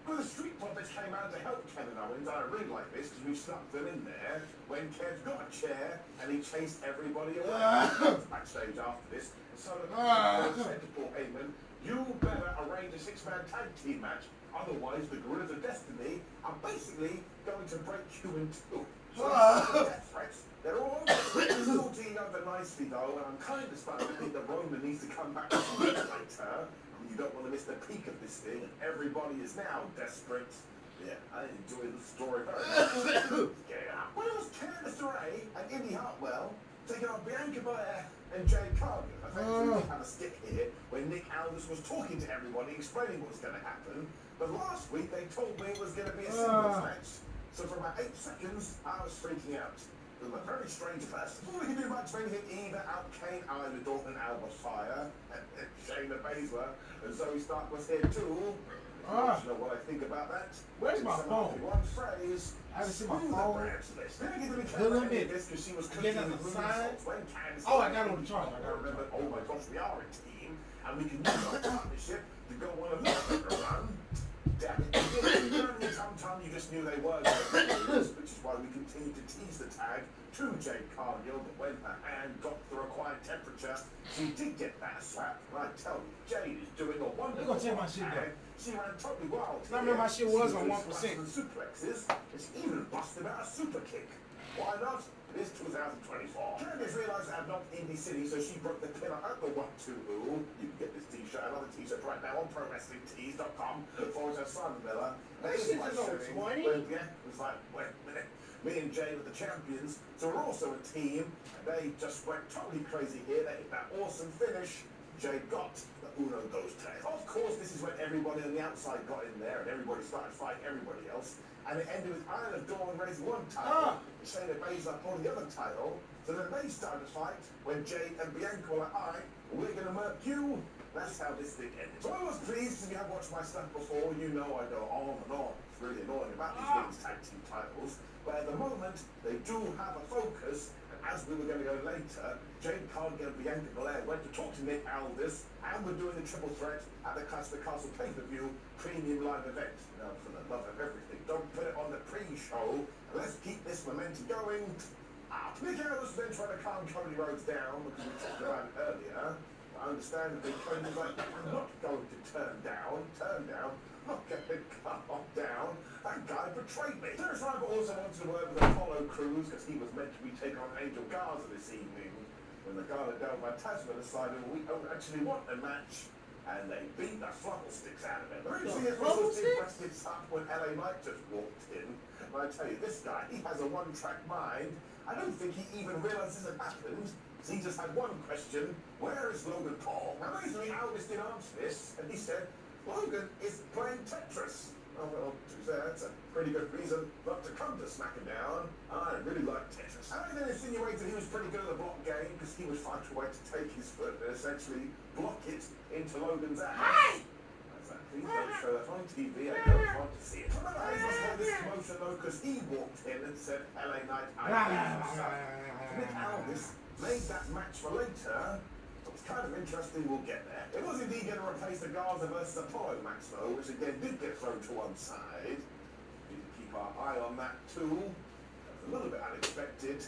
Well, the Street Profits came out to help Kevin Owens. I really like this because we stuck them in there when Kev got a chair and he chased everybody away. Backstage after this, so said to Paul Heyman, You better arrange a 6-man tag team match. Otherwise, the Gorillas of Destiny are basically going to break you in two. So death threats, they're all over. It's all teamed over nicely though, and I'm kind of starting to think that Roman needs to come back to some later. You don't want to miss the peak of this thing, and everybody is now desperate. Yeah, I enjoy the story very much. Yeah. Well, it was Candice LeRae and Indy Hartwell taking on Bianca Belair and Jade Cargill. I think we have a skit here where Nick Aldis was talking to everybody, explaining what was going to happen. But last week they told me it was going to be a singles match. So for about 8 seconds, I was freaking out. I'm a very strange person. Before we can do much of anything, Eva out Kane, Isla Dalton, Alba Fire, and Shayna Baszler, and Zoe Stark was here too. You know what I think about that? Where's my phone? One phrase. I haven't seen my phone. Little bit. Because she was cooking the side. Oh, I got it on the charge. I remember. Oh my gosh, we are a team, and we can use our partnership to go on a little run. Damn it! Sometimes you just knew they were going to lose, which is why we continued to tease the tag to Jade Cargill. But when her hand got the required temperature, she did get that slap. And I tell you, Jade is doing a wonderful job. She ran totally wild. I remember my shit was on 1%. Suplexes. It's even busted out a super kick. Why not? It is 2024. Candice realised I had not Indy City, so she broke the pin at the 1-2. You can get this t-shirt, another t-shirt right now on ProWrestlingTees.com/Simon Miller. That shit is on 20? Yeah, it was like, wait a minute. Me and Jay were the champions, so we're also a team. And they just went totally crazy here. They hit that awesome finish. Jay got the Uno Dos Tres. Of course, this is when everybody on the outside got in there and everybody started fighting everybody else. And it ended with Isla Dawn raising one title, Shayna Baszler holding the other title. So then they started to fight when Jade and Bianca were like, all right, we're going to murk you. That's how this thing ended. So I was pleased, if you have watched my stuff before, you know I go on and on. It's really annoying about these women's tag team titles. But at the moment, they do have a focus. As we were going to go later, Jade Cargill and Bianca Belair went to talk to Nick Aldis, and we're doing the triple threat at the Clash of the Castle pay-per-view premium live event. Now, for the love of everything, don't put it on the pre-show. Let's keep this momentum going. Nick Aldis then trying to calm Cody Rhodes down because we talked about it earlier. I understand that Cody was like, I'm not going to turn down, I'm not going to calm down. That guy betrayed me. Terrence Ryder also wanted to work with Apollo Crews because he was meant to be taking on Angel Garza this evening. When the Garza down by Tasman decided we don't actually want a match, and they beat the flubble sticks out of him. The reason it was rested up when LA Knight just walked in. And I tell you, this guy, he has a one-track mind. I don't think he even realizes it happened. He just had one question: where is Logan Paul? Now, amazingly, Aldis did answer this, and he said, Logan is playing Tetris. Oh, well, to be fair, that's a pretty good reason not to come to SmackDown. I really like Tetris. I then insinuated he was pretty good at the block game because he would find a way to take his foot and essentially block it into Logan's ass. Hey! Please don't show that on TV. I don't want to see it. I was had this commotion though because he walked in and said, LA Knight, I need some stuff. Nick Aldis made that match for later. It's kind of interesting, we'll get there. It was indeed going to replace the Garza versus Apollo match though, which again did get thrown to one side. We need to keep our eye on that too. That's a little bit unexpected.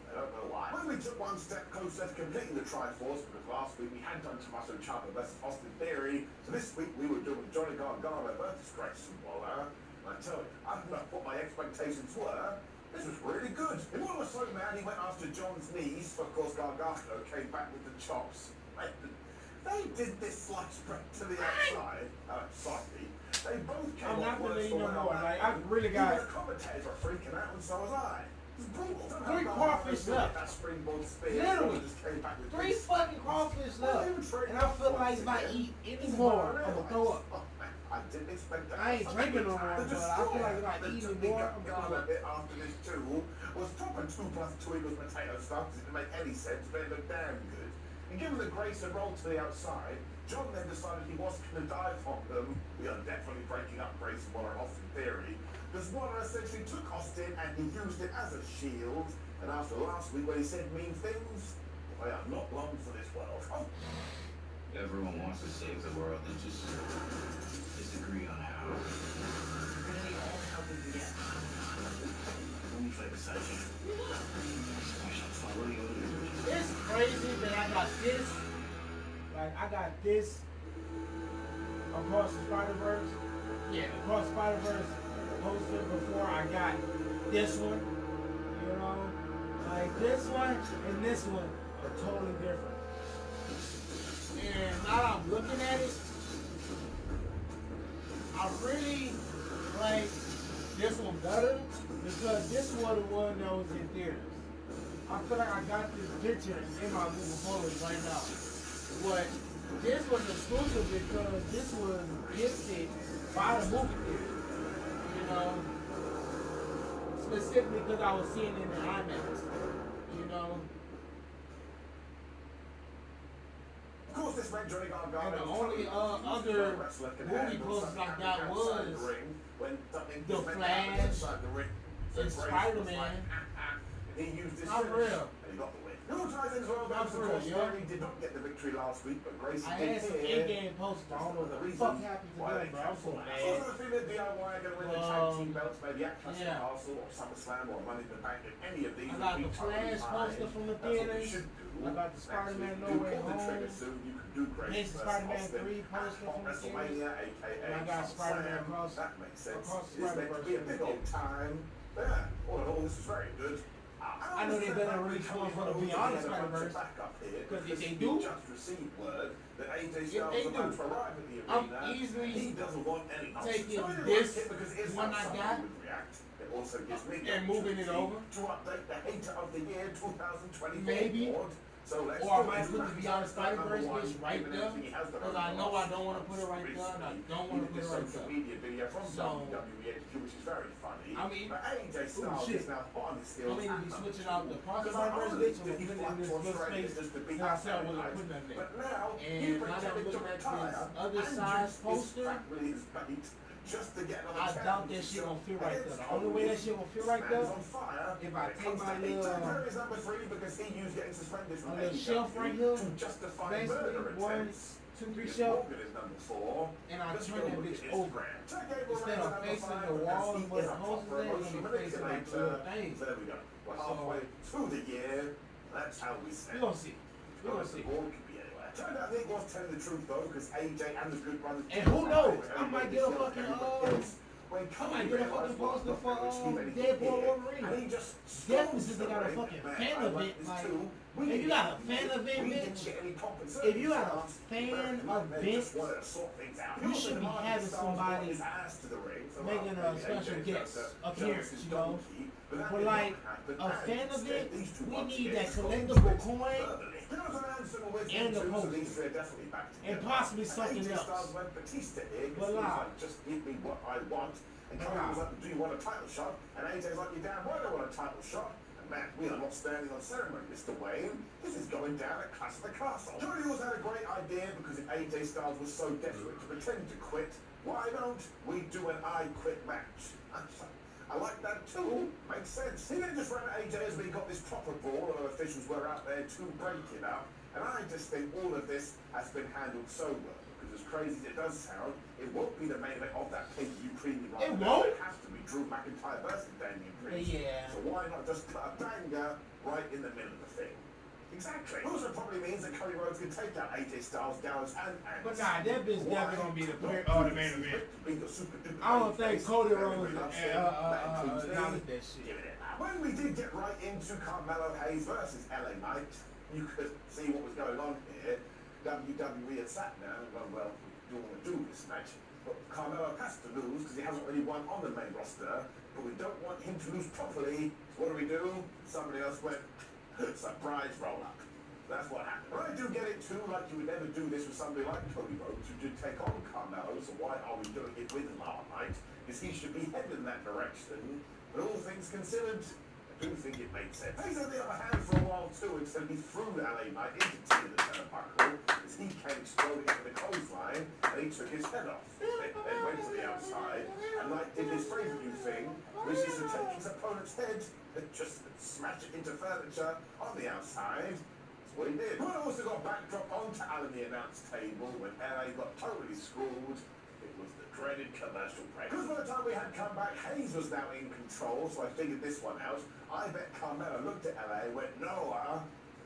I don't know why. When we took one step closer to completing the Triforce, because last week we had done Tommaso Ciampa versus Austin Theory, so this week we were doing Johnny Gargano versus Grayson Waller. And I tell you, I don't know what my expectations were. This was really good. If one was so mad he went after John's knees, but of course Gargano came back with the chops. They did this slice break to the outside. Sorry. They both came I'm not off gonna worse eat no for more. wear. Like, I really got Even the commentators were freaking out, and so was I. It's brutal. 3 crawfish left. That springboard spear. Literally. Just came back with 3 fucking crawfish left. And I feel like if I eat any more, I'm gonna throw up. I didn't expect that. I ain't drinking no more, but I feel like if I eat any more, I'm gonna throw up. After this too was proper 2 plus 2 equals potato stuff. It didn't make any sense, but it looked damn good. And given the Grayson roll to the outside, John then decided he wasn't going to dive on them. We are definitely breaking up Grayson Waller and Austin Theory. Because Waller essentially took Austin and he used it as a shield. And after last week when he said mean things, I am not long for this world. Oh. Everyone wants to save the world. They just disagree on how. We're gonna need all the help we can get. Let me fight beside you. I shall follow your lead. It's crazy that I got this. Like, I got this Across the Spider-Verse. Yeah, Across the Spider-Verse poster before I got this one. You know, like this one and this one are totally different. And now that I'm looking at it, I really like this one better because this was the one that was in theaters. I feel like I got this picture in my Google Photos right now. But this was exclusive because this was gifted by the movie theater. You know, specifically because I was seeing it in the IMAX. You know. Of course, this meant Johnny Gargano. And the only other movie posters like that was The Flash and Spider-Man. He used this Not finish, real. and he got the win. Who ties in as well? Not Of real, course, yo. Theory did not get the victory last week, but Gracie I did had some here. in-game posters. I don't know what the fuck happened to them, bro. I'm so mad. Also, the feeling DIY are going to win the tag team belts, maybe at Clash of Castle or SummerSlam or Money in the Bank. If any of these I got the Flash poster from the theaters. I got the Spider-Man No Way Home. There's the Spider-Man 3 poster from the theaters. And I got Spider-Man across the Spider-Verse. Be a big old time. Yeah, all in all, this is very good. I know they better release one for the Beyond Spider-Verse. Because if they do, I'm easily taking this one I got and moving it over. Maybe. Or I might put the Beyond Spider-Verse bitch right there. Because I know I don't want to put it right there. And I don't want to put it right there. So, I mean, oh shit. I mean, to be switching out the Spider-Verse bitch and putting it in this little space that I said I wasn't putting that there. And now that I'm looking at this other size poster, I doubt that shit gonna fit right there. The only way that shit gonna fit right there, if I take my little shelf right here, basically 1, 2, 3 shelf, and I turn that bitch over. Instead of facing the walls where the hoses are, it's gonna be facing like the little things. We're halfway through the year. That's how we stand. We gonna see. We gonna see. Turned out Nick was telling the truth though, because AJ and the Good Brothers. And who knows? I might get a fucking poster for Deadpool Wolverine. Definitely since they got a fucking fan event. Like, if you got a fan event, bitch. If you got a fan event, you should be having somebody making a special guest appearance, you know. But like a fan event, we need that collectible coin. And the poster. And possibly something else. But like, just give me what I want. And Cody was like, do you want a title shot? And AJ's like, you damn right I want a title shot. And man, we are not standing on ceremony, Mr. Wayne. This is going down at Clash of the Castle. Cody also had a great idea because if AJ Styles was so desperate to pretend to quit, why don't we do an I Quit match? I like that too. Makes sense. He didn't just run at AJ as we got this proper brawl, and officials were out there to break it up. And I just think all of this has been handled so well. Because as crazy as it does sound, it won't be the main event of that pay-per-view premium. It won't? It has to be Drew McIntyre versus Damian Priest. Yeah. So why not just put a banger right in the middle of the thing? Exactly. Also probably means that Cody Rhodes can take out AJ Styles, Gallows, and but nah, that bitch definitely gonna be the main event. I don't think Cody Rhodes acknowledge that shit. When we did get right into Carmelo Hayes versus LA Knight, you could see what was going on here. WWE had sat down and gone, well, we don't want to do this match, but Carmelo has to lose because he hasn't really won on the main roster, but we don't want him to lose properly. So what do? Somebody else went, surprise roll up. That's what happened. But I do get it too, like you would never do this with somebody like Cody Rhodes who did take on Carmelo, so why are we doing it with LA Knight? Because he should be headed in that direction. But all things considered, I do think it makes sense. He's on the other hand for a while too, until he threw LA Knight into the turnbuckle as he came exploding into the clothesline and he took his head off. Then went to the outside and Knight did his favourite new thing, which is to take his opponent's head and just smash it into furniture on the outside. That's what he did. But also got backdrop onto Alan the announce table when LA got totally screwed. It was the dreaded commercial break. Because by the time we had come back, Hayes was now in control, so I figured this one out. I bet Carmelo looked at LA and went, no,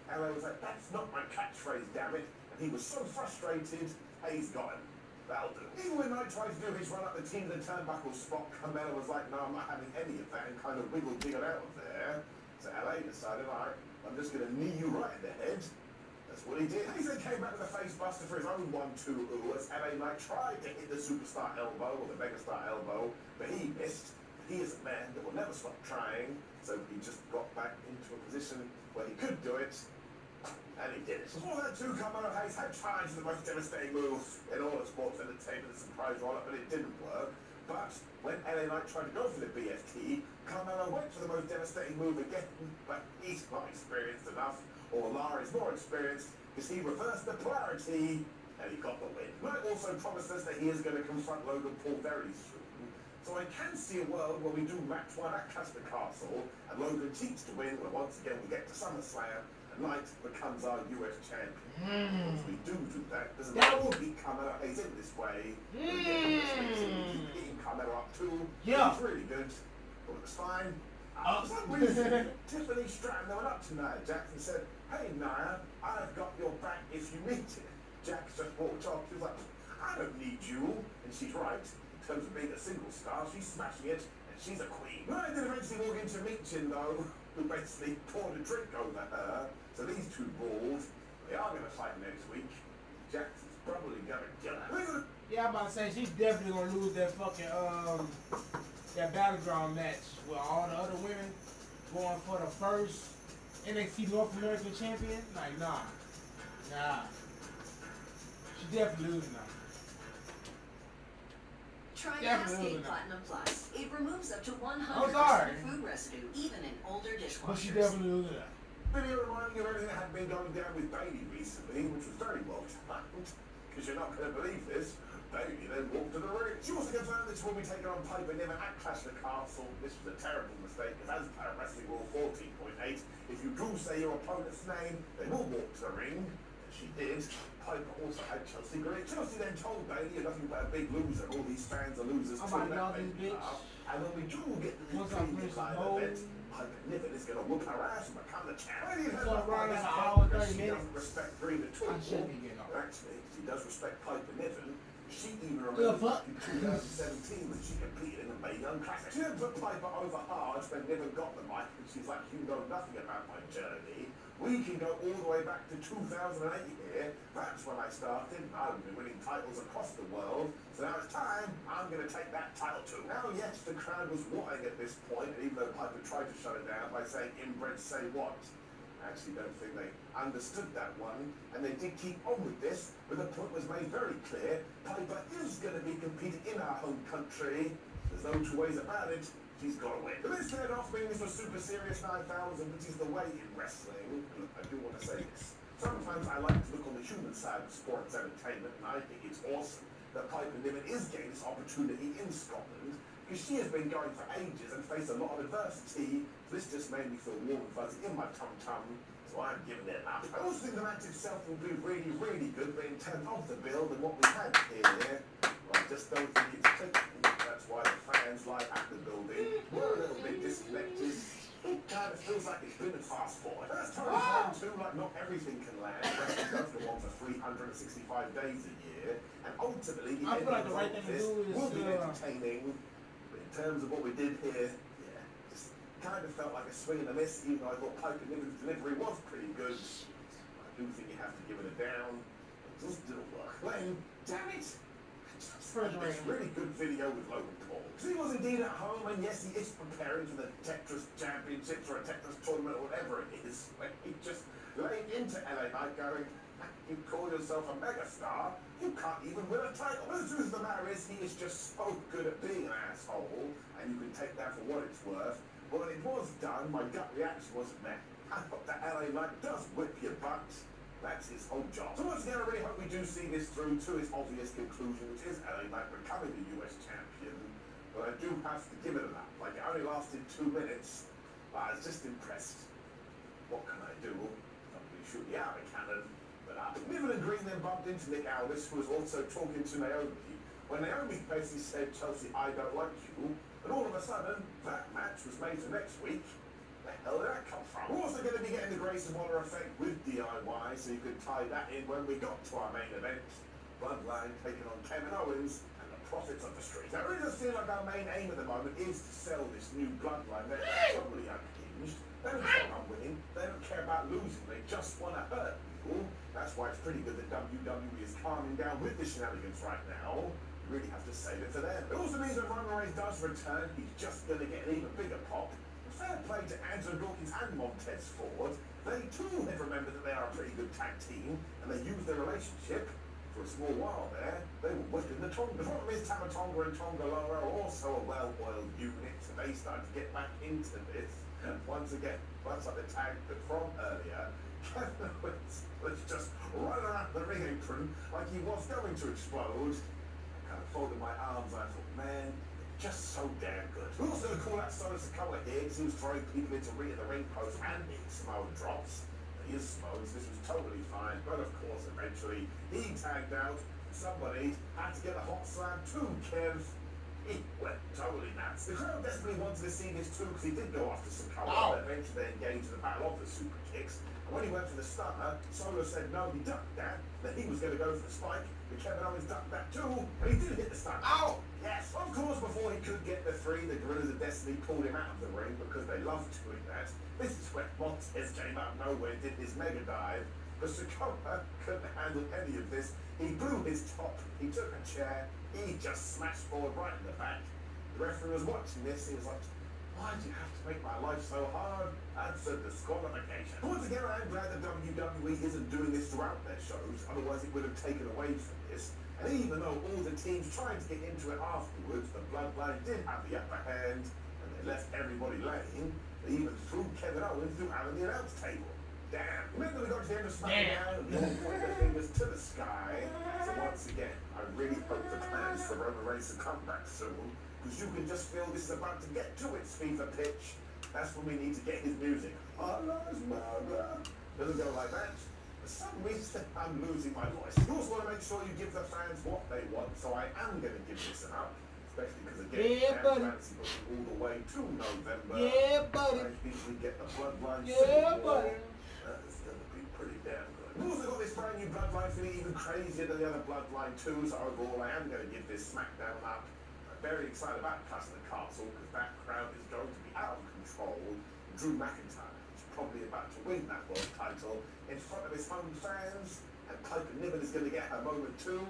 LA was like, that's not my catchphrase, damn it. And he was so frustrated, Hayes got him. That'll do. Even when Knight tried to do his run up the team of the turnbuckle spot, Carmella was like, no, I'm not having any of that, and kind of jiggled out of there. So LA decided, alright, I'm just going to knee you right in the head. That's what he did. He then came back with a face buster for his own 1-2 as LA Knight tried to hit the superstar elbow or the megastar elbow, but he missed. He is a man that will never stop trying, so he just got back into a position where he could do it, and he did it. Before that too, Carmelo Hayes had tried the most devastating move in all of sports entertainment, the surprise roll-up, but it didn't work. But when LA Knight tried to go for the BFT, Carmelo went for the most devastating move again, but he's not experienced enough, or Lara's more experienced, because he reversed the polarity, and he got the win. Knight also promised us that he is going to confront Logan Paul very soon. So I can see a world where we do match 1 at Castle Castle, and Logan cheats to win, where once again we get to SummerSlam, and Knight becomes our US champion. Once we do that, doesn't matter who beat Carmelo Hayes in this way, we keep beating Carmelo up too. Yeah. It's really good, but it's fine. For some reason, Tiffany Stratton, they went up to Nia Jax and said, hey Nia, I've got your back if you need it. Jax just walked off. She was like, I don't need you. And she's right. In terms of being a single star, she's smashing it, and she's a queen. Nia did eventually walk into Michin, though, who basically poured a drink over her. So these two brawls, they are going to fight next week. Jax is probably going to kill her. Yeah, I'm about to say, she's definitely going to lose that fucking, that battleground match with all the other women going for the first NXT North American champion. Like, nah. She definitely losing now. Try Definitely Cascade Platinum Plus. It removes up to 100% sorry. of food residue, even in older dishwashers. But she definitely losing that. Video reminding you of everything that had been going down with Bailey recently, which was very well timed, because you're not going to believe this. Bailey then walked to the ring. She also confirmed that she will be taking on Piper Niven at Clash of the Castle. This was a terrible mistake, because as per Wrestling Rule 14.8, if you do say your opponent's name, they will walk to the ring. And she did. Piper also had Chelsea Gray. Chelsea then told Bailey, you're nothing but a big loser. All these fans are losers too. That made me laugh. And when we do get to the previous live event, Piper Niven is going to whoop her ass and become the champion. She doesn't respect Green at all. Actually, she does respect Piper Niven. She even remembers in 2017 when she competed in the Mae Young Classic. She then put Piper over hard when Niven got the mic, and she's like, you know nothing about my journey. We can go all the way back to 2008 here. That's when I started. I've been winning titles across the world. So now it's time. I'm going to take that title too. Now, yes, the crowd was rotting at this point, even though Piper tried to shut it down by saying, inbred, say what? I actually don't think they understood that one, and they did keep on with this, but the point was made very clear. Piper is going to be competing in our home country. There's no two ways about it. She's got to win. But this started off being this was Super Serious 9000, which is the way in wrestling. And I do want to say this. Sometimes I like to look on the human side of sports entertainment, and I think it's awesome that Piper Niven is getting this opportunity in Scotland, because she has been going for ages and faced a lot of adversity. So this just made me feel warm and fuzzy in my tum-tum, so I'm giving it up. I also think the match itself will be really, really good, but in terms of the build and what we had here, I just don't think it's clicking. That's why the fans live at the building were a little bit disconnected. It kind of feels like it's been a fast forward. That's totally fine too, like not everything can land. Wrestling does go on for 365 days a year, and ultimately the end like the right of thing to this do is will be entertaining. But in terms of what we did here, yeah, just kind of felt like a swing and a miss, even though I thought Piper Niven's delivery was pretty good. I do think you have to give it a down. It just didn't work. Then, damn it! This really good video with Logan Paul. Because he was indeed at home, and yes, he is preparing for the Tetris Championships or a Tetris tournament or whatever it is. When he just laid into LA Knight going, you call yourself a megastar, you can't even win a title. But the truth of the matter is, he is just so good at being an asshole, and you can take that for what it's worth. But when it was done, my gut reaction was, man, I hope that LA Knight does whip your butt. That's his whole job. So once again, I really hope we do see this through to its obvious conclusion, which is LA Knight becoming the US champion. But I do have to give it an up. Like, it only lasted 2 minutes. I was just impressed. What can I do? Somebody shoot me out of a cannon. But Niven and Green then bumped into Nick Aldis, who was also talking to Naomi. When Naomi basically said, Chelsea, I don't like you. And all of a sudden, that match was made for next week. Where the hell did that come from? We're also going to be getting the Grace of Honor effect with DIY, so you could tie that in when we got to our main event. Bloodline taking on Kevin Owens and the Profits of the Street. Now, it does seem like our main aim at the moment is to sell this new Bloodline. They're totally unhinged. They don't care about winning. They don't care about losing. They just want to hurt people. That's why it's pretty good that WWE is calming down with the shenanigans right now. You really have to save it for them. It also means when Roman Reigns does return, he's just going to get an even bigger pop. Fair play to Angelo Dawkins and Montez Ford. They too have remembered that they are a pretty good tag team, and they used their relationship for a small while there. They were whipping the Tonga. The problem is Tama Tonga and Tonga Loa are also a well-oiled unit, so they started to get back into this. And once again, much like the tag from earlier, Kevin Owens was just running around the ring apron like he was going to explode. I kind of folded my arms and I thought, man, just so damn good. We're also going to call out Solo Sikoa here because he was throwing people into the ring post and hitting Samoan drops. He is Samoan, so this was totally fine. But of course, eventually, he tagged out. Somebody had to get a hot slam too, Kev. He went totally nuts. The crowd desperately wanted to see this too because he did go after Sikoa, but eventually they engaged in the battle of the super kicks. And when he went for the stunner, Solo said no, he ducked that. Then he was going to go for the spike, but Kevin Owens ducked that too, and he did hit the stunner. Ow! Yes, of course, before he could get the three, the Gorillas of Destiny pulled him out of the ring because they love doing that. This is where Montez came out of nowhere and did his mega dive. But Sikoa couldn't handle any of this. He blew his top, he took a chair, he just smashed forward right in the back. The referee was watching this, he was like, why do you have to make my life so hard? That's a disqualification. Once again, I'm glad that WWE isn't doing this throughout their shows, otherwise it would have taken away from this. And even though all the teams tried to get into it afterwards, the Bloodline did have the upper hand, and they left everybody laying. They even threw Kevin Owens through out of the announce table. Damn. Remember we got to the end of SmackDown, and all point their fingers to the sky. So once again, I really hope the plans for Roman Reigns to come back soon, because you can just feel this is about to get to its fever pitch. That's when we need to get his music. Allah's murder. Doesn't go like that. For some reason, I'm losing my voice. You also want to make sure you give the fans what they want, so I am going to give this an up. Especially because again, fancy booking all the way to November. Yeah, buddy. I think we get the Bloodline. Yeah, buddy. That's going to be pretty damn good. We've also got this brand new Bloodline feeling even crazier than the other Bloodline 2, so overall I am going to give this SmackDown up. I'm very excited about Clash of the Castle because that crowd is going to be out of control. Drew McIntyre is probably about to win that world title in front of his home fans, and Piper Niven is going to get her moment too.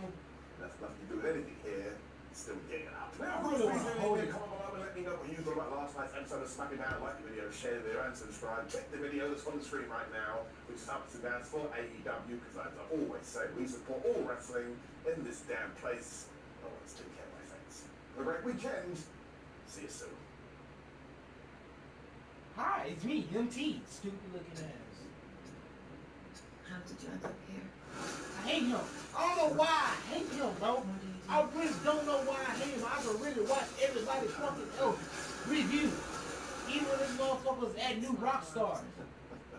That's nothing to do with anything here. Still getting up. Now, of course, please do comment below and let me know what you thought about last night's episode of SmackDown. Like the video, share the video, and subscribe. Check the video that's on the screen right now, which is ups and downs for AEW, because as I always say, we support all wrestling in this damn place. I want to take care of my friends. Have a great weekend. See you soon. Hi, it's me, MT. Stupid looking ass. How did you end up here? I hate him. I don't know why I hate him, bro. I really don't know why I hate him. I can really watch everybody fucking else review. Even when this motherfucker's at New Rockstar.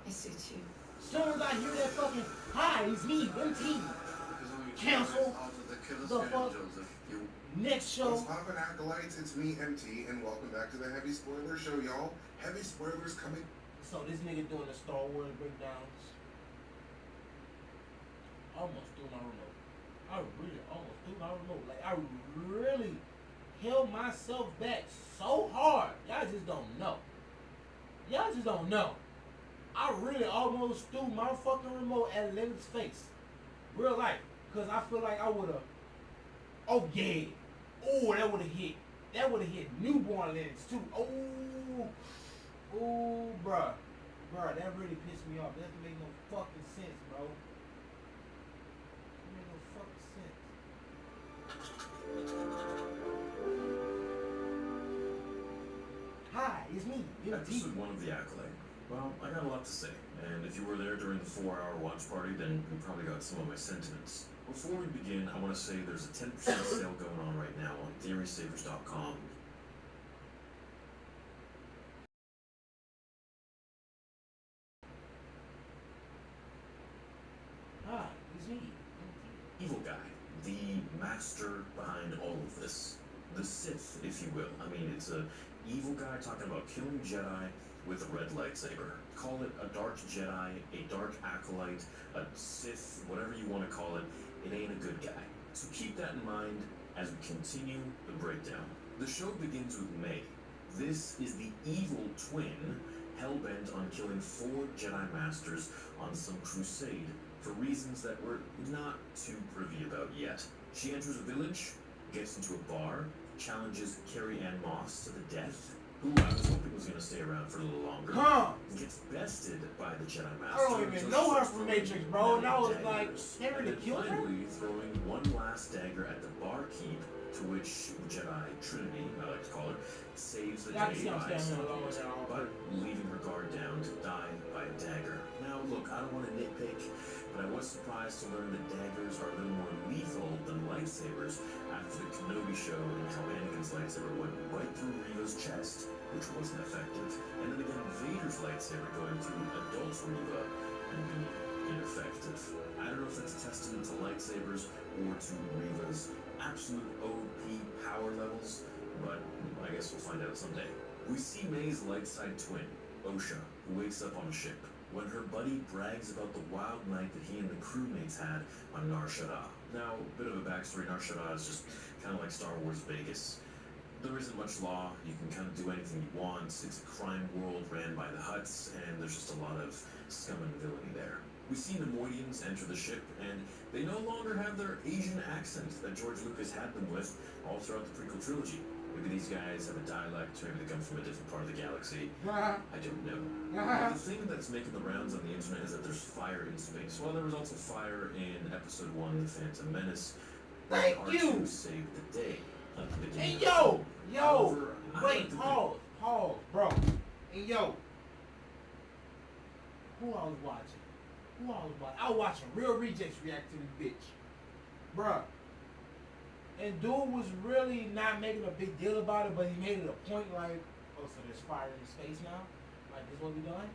I see too. As soon as I hear that fucking, hi, it's me, MT. Cancel. The fuck. Next show. What's poppin', acolytes? It's me, MT, and welcome back to the Heavy Spoiler Show, y'all. Heavy spoilers coming. So this nigga doing the Star Wars breakdowns. Almost threw my remote. I really almost threw my remote. Like, I really held myself back so hard. Y'all just don't know. Y'all just don't know. I really almost threw my fucking remote at Leonard's face. Real life. Because I feel like I would have. Oh, yeah. Oh, that would have hit. That would have hit newborn Lennox, too. Oh. Oh, bruh. Bruh, that really pissed me off. That doesn't make no fucking sense, bro. Hi, it's me. Episode 1 of The Acolyte. Well, I got a lot to say, and if you were there during the 4-hour watch party, then you probably got some of my sentiments. Before we begin, I want to say there's a 10% sale going on right now on TheorySavers.com. Hi, it's me. Evil guy. The master behind all of this. The Sith, if you will. I mean, it's a evil guy talking about killing Jedi with a red lightsaber. Call it a dark Jedi, a dark acolyte, a Sith, whatever you want to call it. It ain't a good guy. So keep that in mind as we continue the breakdown. The show begins with May. This is the evil twin, hell-bent on killing 4 Jedi Masters on some crusade for reasons that we're not too privy about yet. She enters a village, gets into a bar, challenges Carrie-Anne Moss to the death, who I was hoping was going to stay around for a little longer, gets bested by the Jedi Master. I don't even know her from Matrix, bro, and I was like, Harry to kill her? Finally throwing one last dagger at the barkeep, to which Jedi Trinity, I like to call her, saves the day by stopping it, but leaving her guard down to die by a dagger. Now, look, I don't want to nitpick, but I was surprised to learn that daggers are a little more lethal than lightsabers after the Kenobi show and how Anakin's lightsaber went right through Reva's chest, which wasn't effective, and then again Vader's lightsaber going through adult Reva and being ineffective. I don't know if that's a testament to lightsabers or to Reva's absolute OP power levels, but I guess we'll find out someday. We see May's light side twin, Osha, who wakes up on a ship when her buddy brags about the wild night that he and the crewmates had on Nar Shaddaa. Now, a bit of a backstory, Nar Shaddaa is just kind of like Star Wars Vegas. There isn't much law, you can kind of do anything you want, it's a crime world ran by the Hutts, and there's just a lot of scum and villainy there. We see Nemoidians enter the ship, and they no longer have their Asian accent that George Lucas had them with all throughout the prequel trilogy. Maybe these guys have a dialect, maybe they come from a different part of the galaxy. I don't know. But the thing that's making the rounds on the internet is that there's fire in space. Well, there was also fire in Episode 1, The Phantom Menace. Thank you! R2 saved the day at the beginning. Hey, yo! Wait, pause, bro. Hey, yo. Who I was watching? I was watching Real Rejects react to this bitch. Bruh. And dude was really not making a big deal about it, but he made it a point like, oh, so there's fire in space now? Like, this what we doing?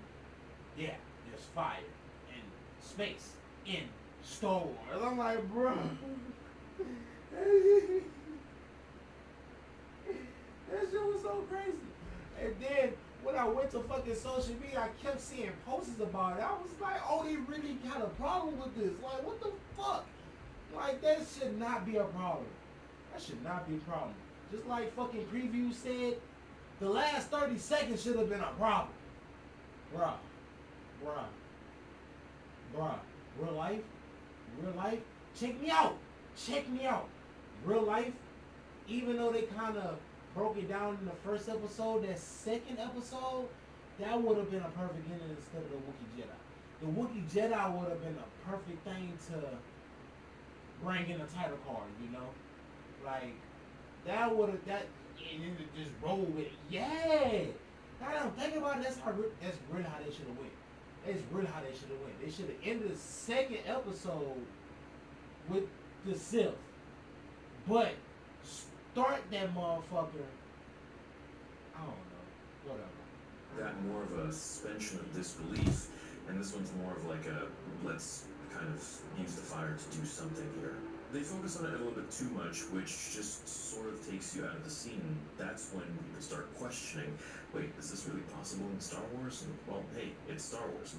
Yeah, there's fire in space in Star Wars. I'm like, bro. That shit was so crazy. And then when I went to fucking social media, I kept seeing posts about it. I was like, oh, they really got a problem with this. Like, what the fuck? Like, that should not be a problem. That should not be a problem. Just like fucking Preview said, the last 30 seconds should have been a problem. Bruh. Real life, check me out. Real life, even though they kind of broke it down in the first episode, that second episode, that would have been a perfect ending instead of the Wookiee Jedi. The Wookiee Jedi would have been a perfect thing to bring in a title card, you know? Like, that would have, and then to just roll with it. Yeah! Now that I'm thinking about it, that's really how they should have went. They should have ended the second episode with the Sith. But start that motherfucker, I don't know, whatever. Got more of a suspension of disbelief, and this one's more of like a, let's kind of use the fire to do something here. They focus on it a little bit too much, which just sort of takes you out of the scene. That's when you can start questioning, wait, is this really possible in Star Wars? And, well, hey, it's Star Wars.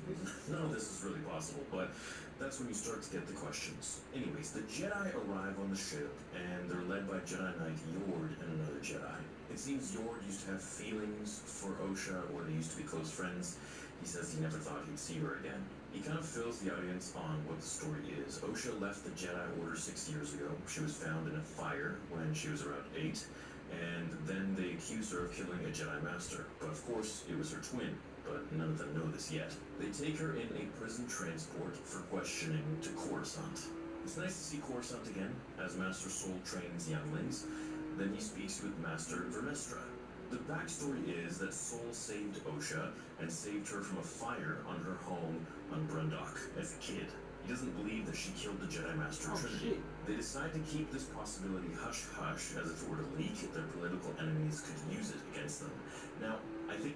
None of this is really possible, but that's when you start to get the questions. Anyways, the Jedi arrive on the ship, and they're led by Jedi Knight Yord and another Jedi. It seems Yord used to have feelings for Osha, or they used to be close friends. He says he never thought he'd see her again. He kind of fills the audience on what the story is. Osha left the Jedi Order 6 years ago. She was found in a fire when she was around 8, and then they accused her of killing a Jedi Master. But of course, it was her twin, but none of them know this yet. They take her in a prison transport for questioning to Coruscant. It's nice to see Coruscant again, as Master Soul trains younglings. Then he speaks with Master Vernestra. The backstory is that Soul saved Osha and saved her from a fire on her home on Brundok as a kid. He doesn't believe that she killed the Jedi Master Trinity. Shit. They decide to keep this possibility hush-hush, as if it were to leak, their political enemies could use it against them. Now, I think...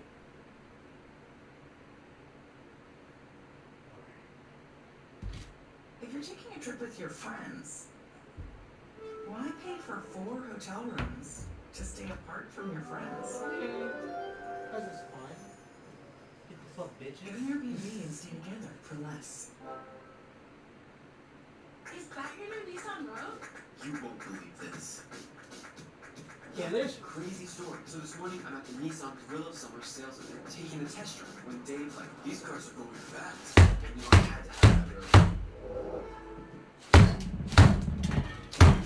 If you're taking a trip with your friends, why pay for 4 hotel rooms to stay apart from your friends? Because it's fun. Get the fuck bitches. Get an Airbnb and stay together for less. Is that your new lease on Rogue? You won't believe this. Yeah, listen. Crazy story. So this morning, I'm at the Nissan Thrill of Summer sales event, taking a test drive when Dave's like, these cars are going fast. And you know, I had to have that.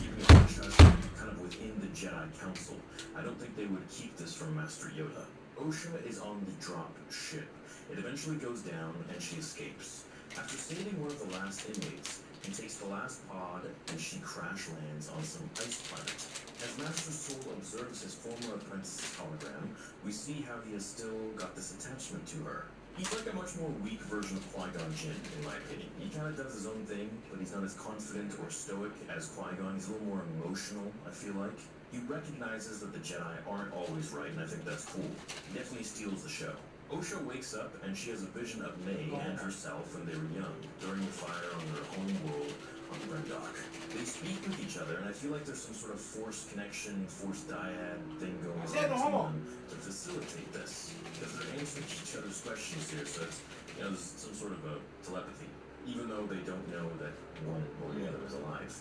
Keeping it hush-hush, kind of within the Jedi Council, I don't think they would keep this from Master Yoda. Osha is on the drop ship. It eventually goes down and she escapes. After saving one of the last inmates, he takes the last pod and she crash lands on some ice planet. As Master Soul observes his former apprentice's hologram, we see how he has still got this attachment to her. He's like a much more weak version of Qui-Gon Jinn, in my opinion. He kind of does his own thing, but he's not as confident or stoic as Qui-Gon. He's a little more emotional, I feel like. He recognizes that the Jedi aren't always right, and I think that's cool. He definitely steals the show. Osha wakes up, and she has a vision of May and herself when they were young, during the fire on their home world on Brendok. They speak with each other, and I feel like there's some sort of forced connection, forced dyad thing going on between them to facilitate this. Because they're answering each other's questions here, so it's, you know, there's some sort of a telepathy. Even though they don't know that one or the other is alive.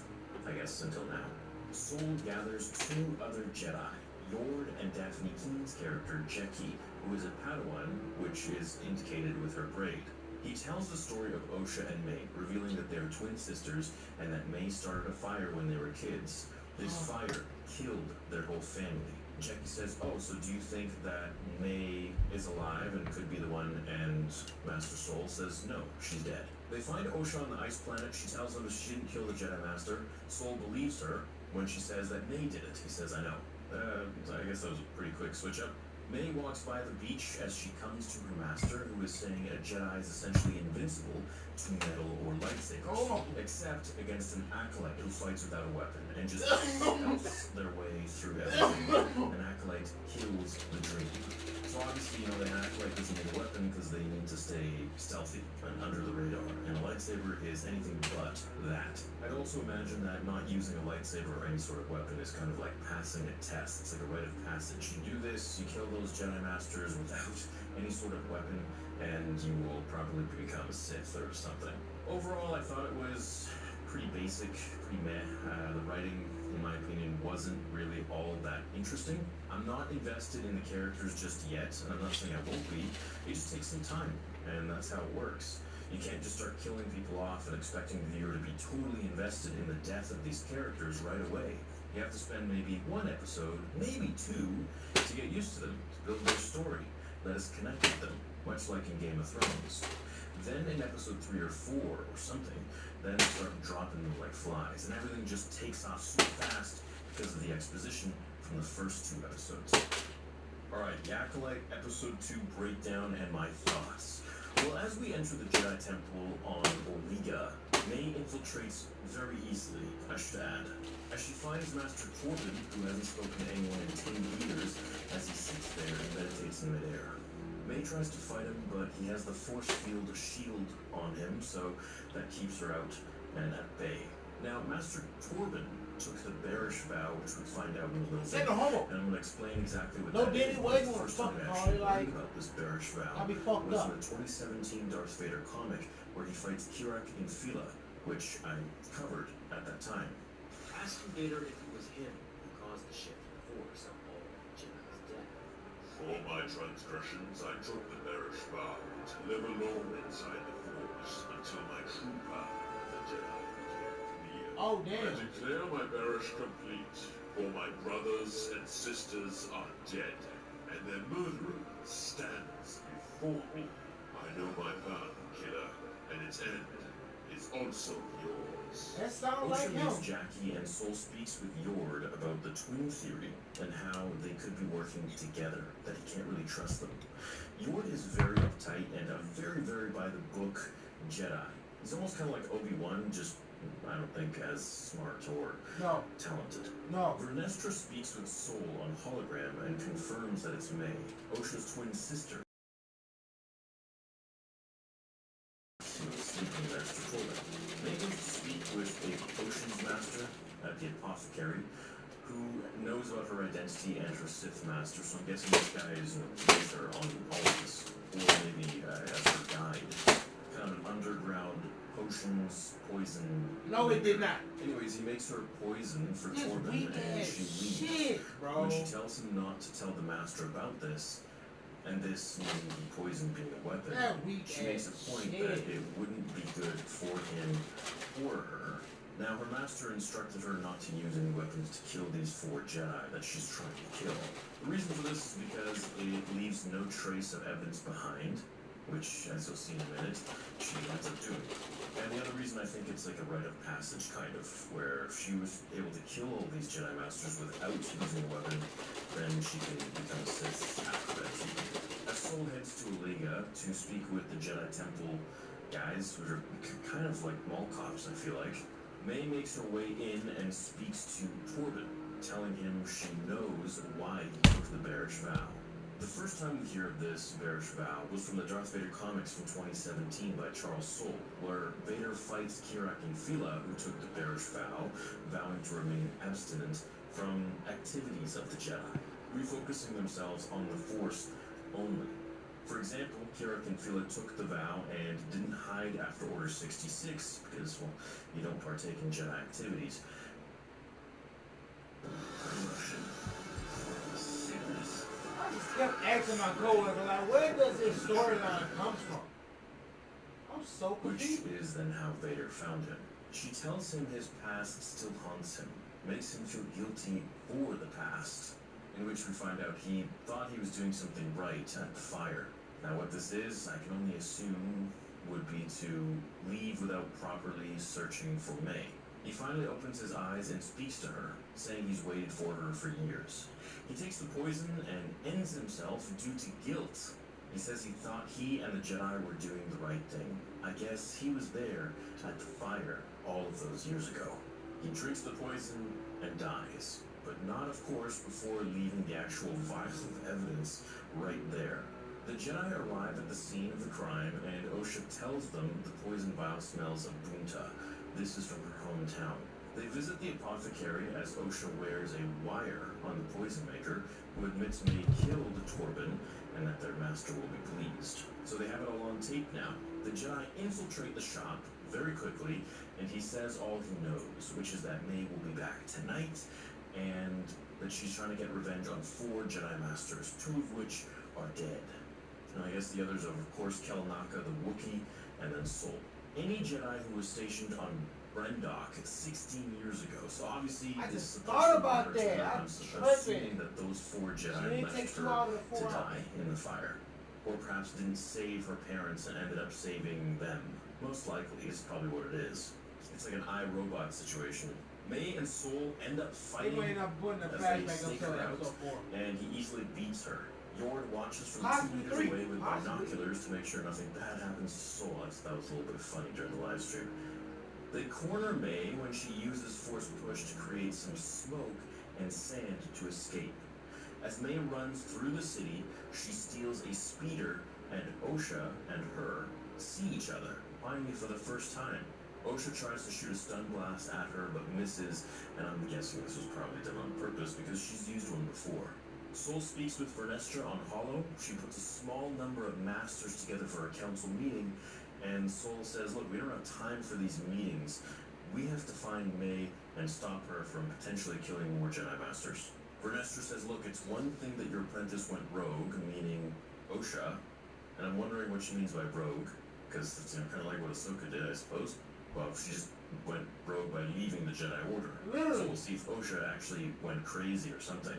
I guess, until now. Soul gathers two other Jedi, Yord and Daphne Keen's character, Jeki, who is a Padawan, which is indicated with her braid. He tells the story of Osha and May, revealing that they are twin sisters and that May started a fire when they were kids. This fire killed their whole family. Jeki says, oh, so do you think that May is alive and could be the one? And Master Soul says, no, she's dead. They find Osha on the ice planet. She tells them that she didn't kill the Jedi Master. Soul believes her when she says that May did it. He says, I know. I guess that was a pretty quick switch up. May walks by the beach as she comes to her master, who is saying a Jedi is essentially invincible to metal or lightsabers, except against an acolyte who fights without a weapon and just helps their way through everything. An acolyte kills the dream. So obviously, you know, the acolyte doesn't need a weapon because they need to stay stealthy and under the radar, and a lightsaber is anything but that. I'd also imagine that not using a lightsaber or any sort of weapon is kind of like passing a test. It's like a rite of passage. You do this, you kill those Jedi Masters without any sort of weapon, and you will probably become a Sith or something. Overall, I thought it was pretty basic, pretty meh. The writing, in my opinion, wasn't really all that interesting. I'm not invested in the characters just yet, and I'm not saying I won't be. It just takes some time, and that's how it works. You can't just start killing people off and expecting the viewer to be totally invested in the death of these characters right away. You have to spend maybe one episode, maybe two, to get used to them, to build their story, let us connect with them, much like in Game of Thrones. Then in episode 3 or 4 or something, then start dropping them like flies, and everything just takes off so fast because of the exposition from the first 2 episodes. Alright, the Acolyte episode 2 breakdown and my thoughts. Well, as we enter the Jedi Temple on Omega, May infiltrates very easily, I should add, as she finds Master Corbin, who hasn't spoken to anyone in 10 years, as he sits there and meditates in midair. May tries to fight him, but he has the force field shield on him, so that keeps her out and at bay. Now, Master Corbin took the bearish vow, which we'll find out in a little bit, and I'm going to explain exactly what that is. The first time I actually learned about this bearish vow was in the 2017 Darth Vader comic, where he fights Kirak in Fila, which I covered at that time. Ask Vader if it was him who caused the shift in the Force of all Jedi's death. For my transgressions, I took the bearish vow to live alone inside the Force until my true power, the Jedi, became clear. Oh, damn. I declare my bearish complete, for my brothers and sisters are dead, and their murderer stands before me. I know my path, killer, and its end is also yours. That sounds like him. Meets Jackie and Soul speaks with Yord about the twin theory and how they could be working together, that he can't really trust them. Yord is very uptight and a very, very by-the-book Jedi. He's almost kind of like Obi-Wan, just, I don't think, as smart or talented. Vernestra speaks with Soul on hologram and confirms that it's May, Osha's twin sister. Sleeping Master Corbin. May goes to speak with a potions master at the apothecary who knows about her identity and her Sith master, so I'm guessing this guy is with her on all of this, or maybe as her guide. Kind of an underground potions, poison. No, it did not. Anyways, he makes her poison for This Torben, weak and ass she leaves. shit, bro. When she tells him not to tell the master about this, and this meaning the poison being a weapon, she makes a point that it wouldn't be good for him or her. Now, her master instructed her not to use any weapons to kill these 4 Jedi that she's trying to kill. The reason for this is because it leaves no trace of evidence behind, which, as you'll see in a minute, she ends up doing. And the other reason I think it's like a rite of passage, kind of, where if she was able to kill all these Jedi Masters without using a weapon, then she can become a Sith after that too. As Sol heads to Olega to speak with the Jedi Temple guys, who are kind of like mall cops, I feel like, May makes her way in and speaks to Torben, telling him she knows why he took the bearish vow. The first time we hear of this bearish vow was from the Darth Vader comics from 2017 by Charles Soule, where Vader fights Kirak and Phila, who took the bearish vow, vowing to remain abstinent from activities of the Jedi, refocusing themselves on the Force only. For example, Kirak and Phila took the vow and didn't hide after Order 66 because, well, you don't partake in Jedi activities. I just kept asking my coworker, like, where does this storyline come from? I'm so confused. Which is then how Vader found him. She tells him his past still haunts him, makes him feel guilty for the past, in which we find out he thought he was doing something right at the fire. Now what this is, I can only assume, would be to leave without properly searching for May. He finally opens his eyes and speaks to her, saying he's waited for her for years. He takes the poison and ends himself due to guilt. He says he thought he and the Jedi were doing the right thing. I guess he was there at the fire all of those years ago. He drinks the poison and dies, but not, of course, before leaving the actual vial of evidence right there. The Jedi arrive at the scene of the crime, and Osha tells them the poison vial smells of Bunta. This is from her hometown. They visit the apothecary as Osha wears a wire on the poison maker, who admits May killed Torben and that their master will be pleased. So they have it all on tape now. The Jedi infiltrate the shop very quickly, and he says all he knows, which is that May will be back tonight, and that she's trying to get revenge on 4 Jedi Masters, 2 of which are dead. And I guess the others are, of course, Kelnaka, the Wookiee, and then Sol. Any Jedi who was stationed on Brendok 16 years ago. So obviously, I this just is thought about that. I'm I'm assuming that those 4 She Jedi didn't left take 2 her out of the to 4 die in the fire. Or perhaps didn't save her parents and ended up saving them. Most likely is probably what it is. It's like an iRobot situation. May and Sol end up fighting They up putting the as flashback they stake until her out, episode 4. and he easily beats her. Yorn watches from Possibly 2 3. meters away with Possibly. binoculars to make sure nothing bad happens to Sol. That was a little bit funny during the live stream. They corner May when she uses force push to create some smoke and sand to escape. As May runs through the city, she steals a speeder, and Osha and her see each other, finally for the first time. Osha tries to shoot a stun blast at her, but misses, and I'm guessing this was probably done on purpose because she's used one before. Sol speaks with Vernestra on Hollow. She puts a small number of masters together for a council meeting, and Sol says, look, we don't have time for these meetings. We have to find May and stop her from potentially killing more Jedi Masters. Vernestra says, look, it's one thing that your apprentice went rogue, meaning Osha, and I'm wondering what she means by rogue, because it's kind of like what Ahsoka did, I suppose. Well, she just went rogue by leaving the Jedi Order. Literally. So we'll see if Osha actually went crazy or something.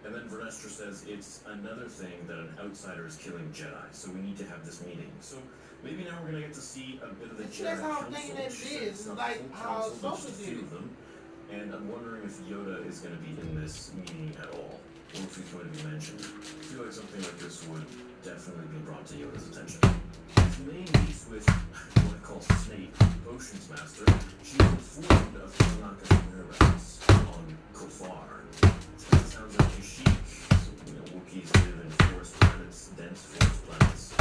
And then Vernestra says it's another thing that an outsider is killing Jedi, so we need to have this meeting. So maybe now we're gonna get to see a bit of the Jedi That's how I'm Council. thinking it She said is. it's not Like full how council, but just a Ahsoka few did. of them. And I'm wondering if Yoda is gonna be in this meeting at all, or if he's going to be mentioned. I feel like something like this would definitely be brought to Yoda's attention. As May meets with what I call Snape, Potions Master, she is informed of Kelnaka's whereabouts on Kofar. That sounds like a chic. Wookiees live in forest planets, dense forest planets,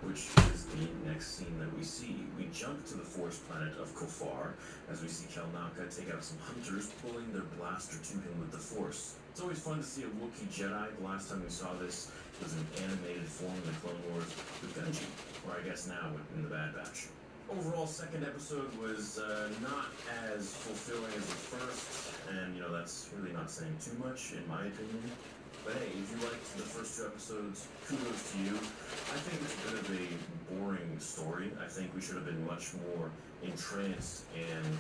which is the next scene that we see. We jump to the forest planet of Kofar as we see Kelnaka take out some hunters, pulling their blaster to him with the Force. It's always fun to see a Wookiee Jedi. The last time we saw this was in animated form in the Clone Wars with Gunji, or I guess now in the Bad Batch. Overall, second episode was not as fulfilling as the first, and that's really not saying too much in my opinion. But hey, if you liked the first two episodes, kudos to you. I think it's a bit of a boring story. I think we should have been much more entranced and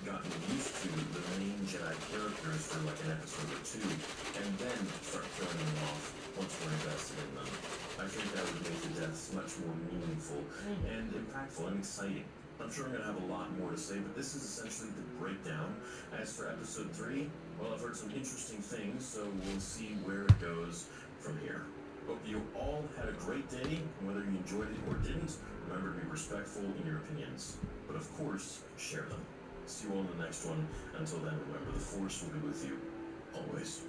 gotten used to the main Jedi characters for like an episode or two, and then start killing them off once we're invested in them. I think that would make the deaths much more meaningful and impactful and exciting. I'm sure I'm going to have a lot more to say, but this is essentially the breakdown. As for episode 3, well, I've heard some interesting things, so we'll see where it goes from here. Hope you all had a great day, whether you enjoyed it or didn't. Remember to be respectful in your opinions, but of course, share them. See you all in the next one. Until then, remember, the Force will be with you, always.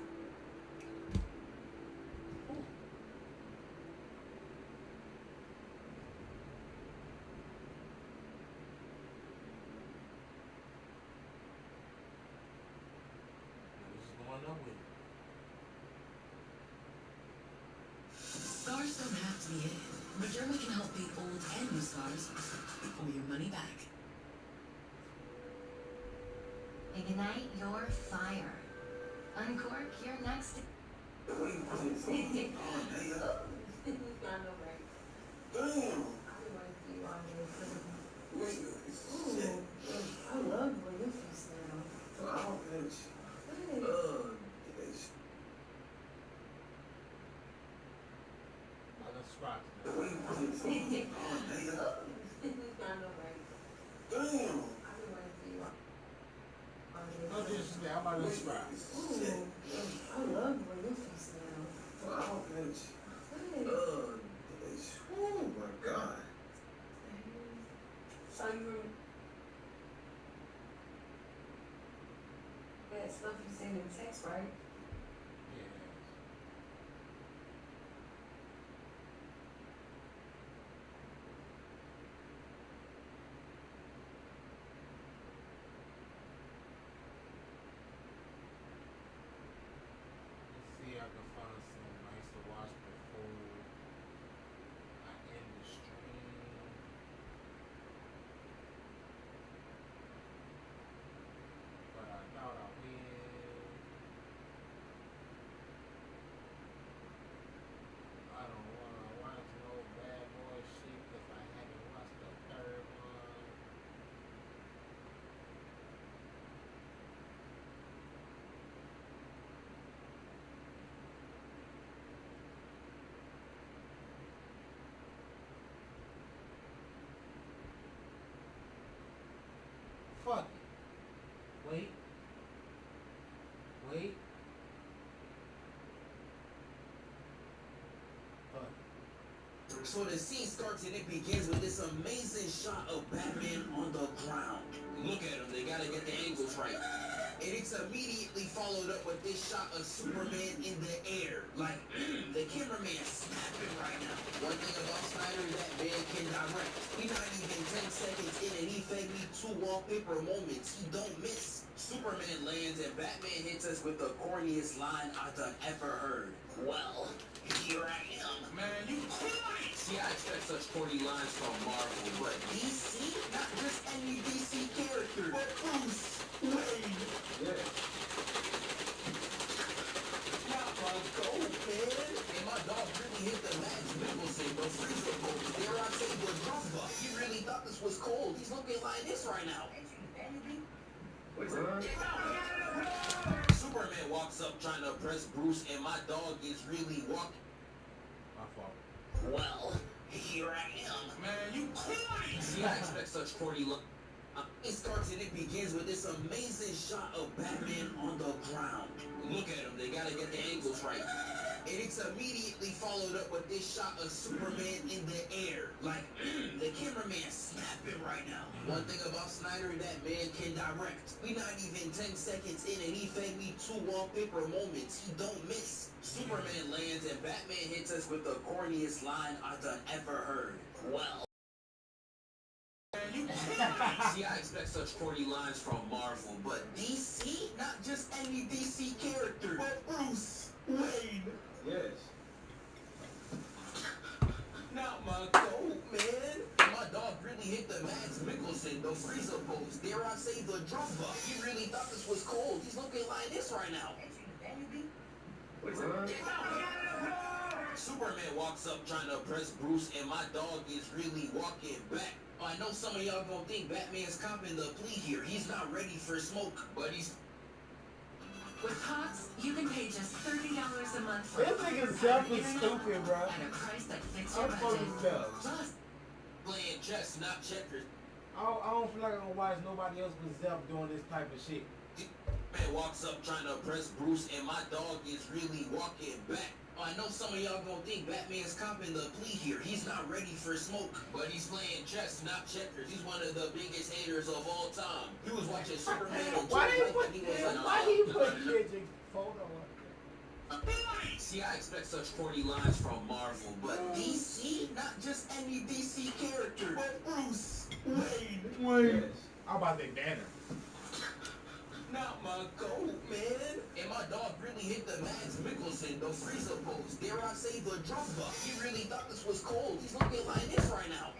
Scars don't have to be hidden. Moderna can help beat old and new scars or your money back. Ignite your fire. Uncork your next. I love the way your face now. Oh, No disrespect, I'm about to subscribe. I love the way your face now. Oh, my God. So you that stuff you send in text, right? See, I can find some nice to watch before I end the stream. But I doubt I will. I don't want to watch no bad boy shit because I haven't watched the third one. Fuck it. Wait. Wait. So the scene starts and it begins with this amazing shot of Batman on the ground. Look at him, they gotta get the angles right. And it's immediately followed up with this shot of Superman in the air. Like, the cameraman snapping right now. One thing about Snyder, that man can direct. He's not even 10 seconds in and he fed me 2 wallpaper moments. He don't miss. Superman lands and Batman hits us with the corniest line I done ever heard. Well, here I am. Man, you corny! See, I expect such corny lines from Marvel, but DC? Not just any DC character, but Bruce Wayne. Yeah. Not my goal, man. And my dog really hit the Max Mickelson, the freezer boat. Dare I say the Drumba. He really thought this was cold. He's looking like this right now. Superman walks up trying to press Bruce, and my dog is really walking. My fault. Well, here I am. Man, you corny! See, I expect such corny look. It starts and it begins with this amazing shot of Batman on the ground. Look at him, they gotta get the angles right. And it's immediately followed up with this shot of Superman in the air. Like, the cameraman snapping right now. One thing about Snyder, that man can direct. We not even 10 seconds in and he fed me 2 wallpaper moments. He don't miss. Superman lands and Batman hits us with the corniest line I done ever heard. Well. See, I expect such corny lines from Marvel, but DC? Not just any DC character, but Bruce Wayne. Yes. Not my goat, man. My dog really really hit the Mads Mikkelsen, the freezer pose. Dare I say the drummer? He really thought this was cold. He's looking like this right now. Superman walks up trying to press Bruce, and my dog is really walking back. Oh, I know some of y'all gonna think Batman's copping the plea here. He's not ready for smoke, but he's... With Cox, you can pay just $30 a month for This nigga's self is stupid, bro. at a price that fits your I'm budget. fucking dumb. Plus, playing chess, not checkers. I don't feel like I'm gonna watch nobody else but Zelf doing this type of shit. Man walks up trying to press Bruce, and my dog is really walking back. Oh, I know some of y'all gonna think Batman's copping the plea here. He's not ready for smoke, but he's playing chess, not checkers. He's one of the biggest haters of all time. He was watching Superman and Why Joe he White, put and he was like, why he put Kendrick's photo up there? See, I expect such corny lines from Marvel, but DC? Not just any DC character, but Bruce Wayne. I'm about to say Banner. Not my goat, man. And my dog really hit the Mads Mikkelsen, the freezer pose. Dare I say the drummer? He really thought this was cold. He's looking like this right now.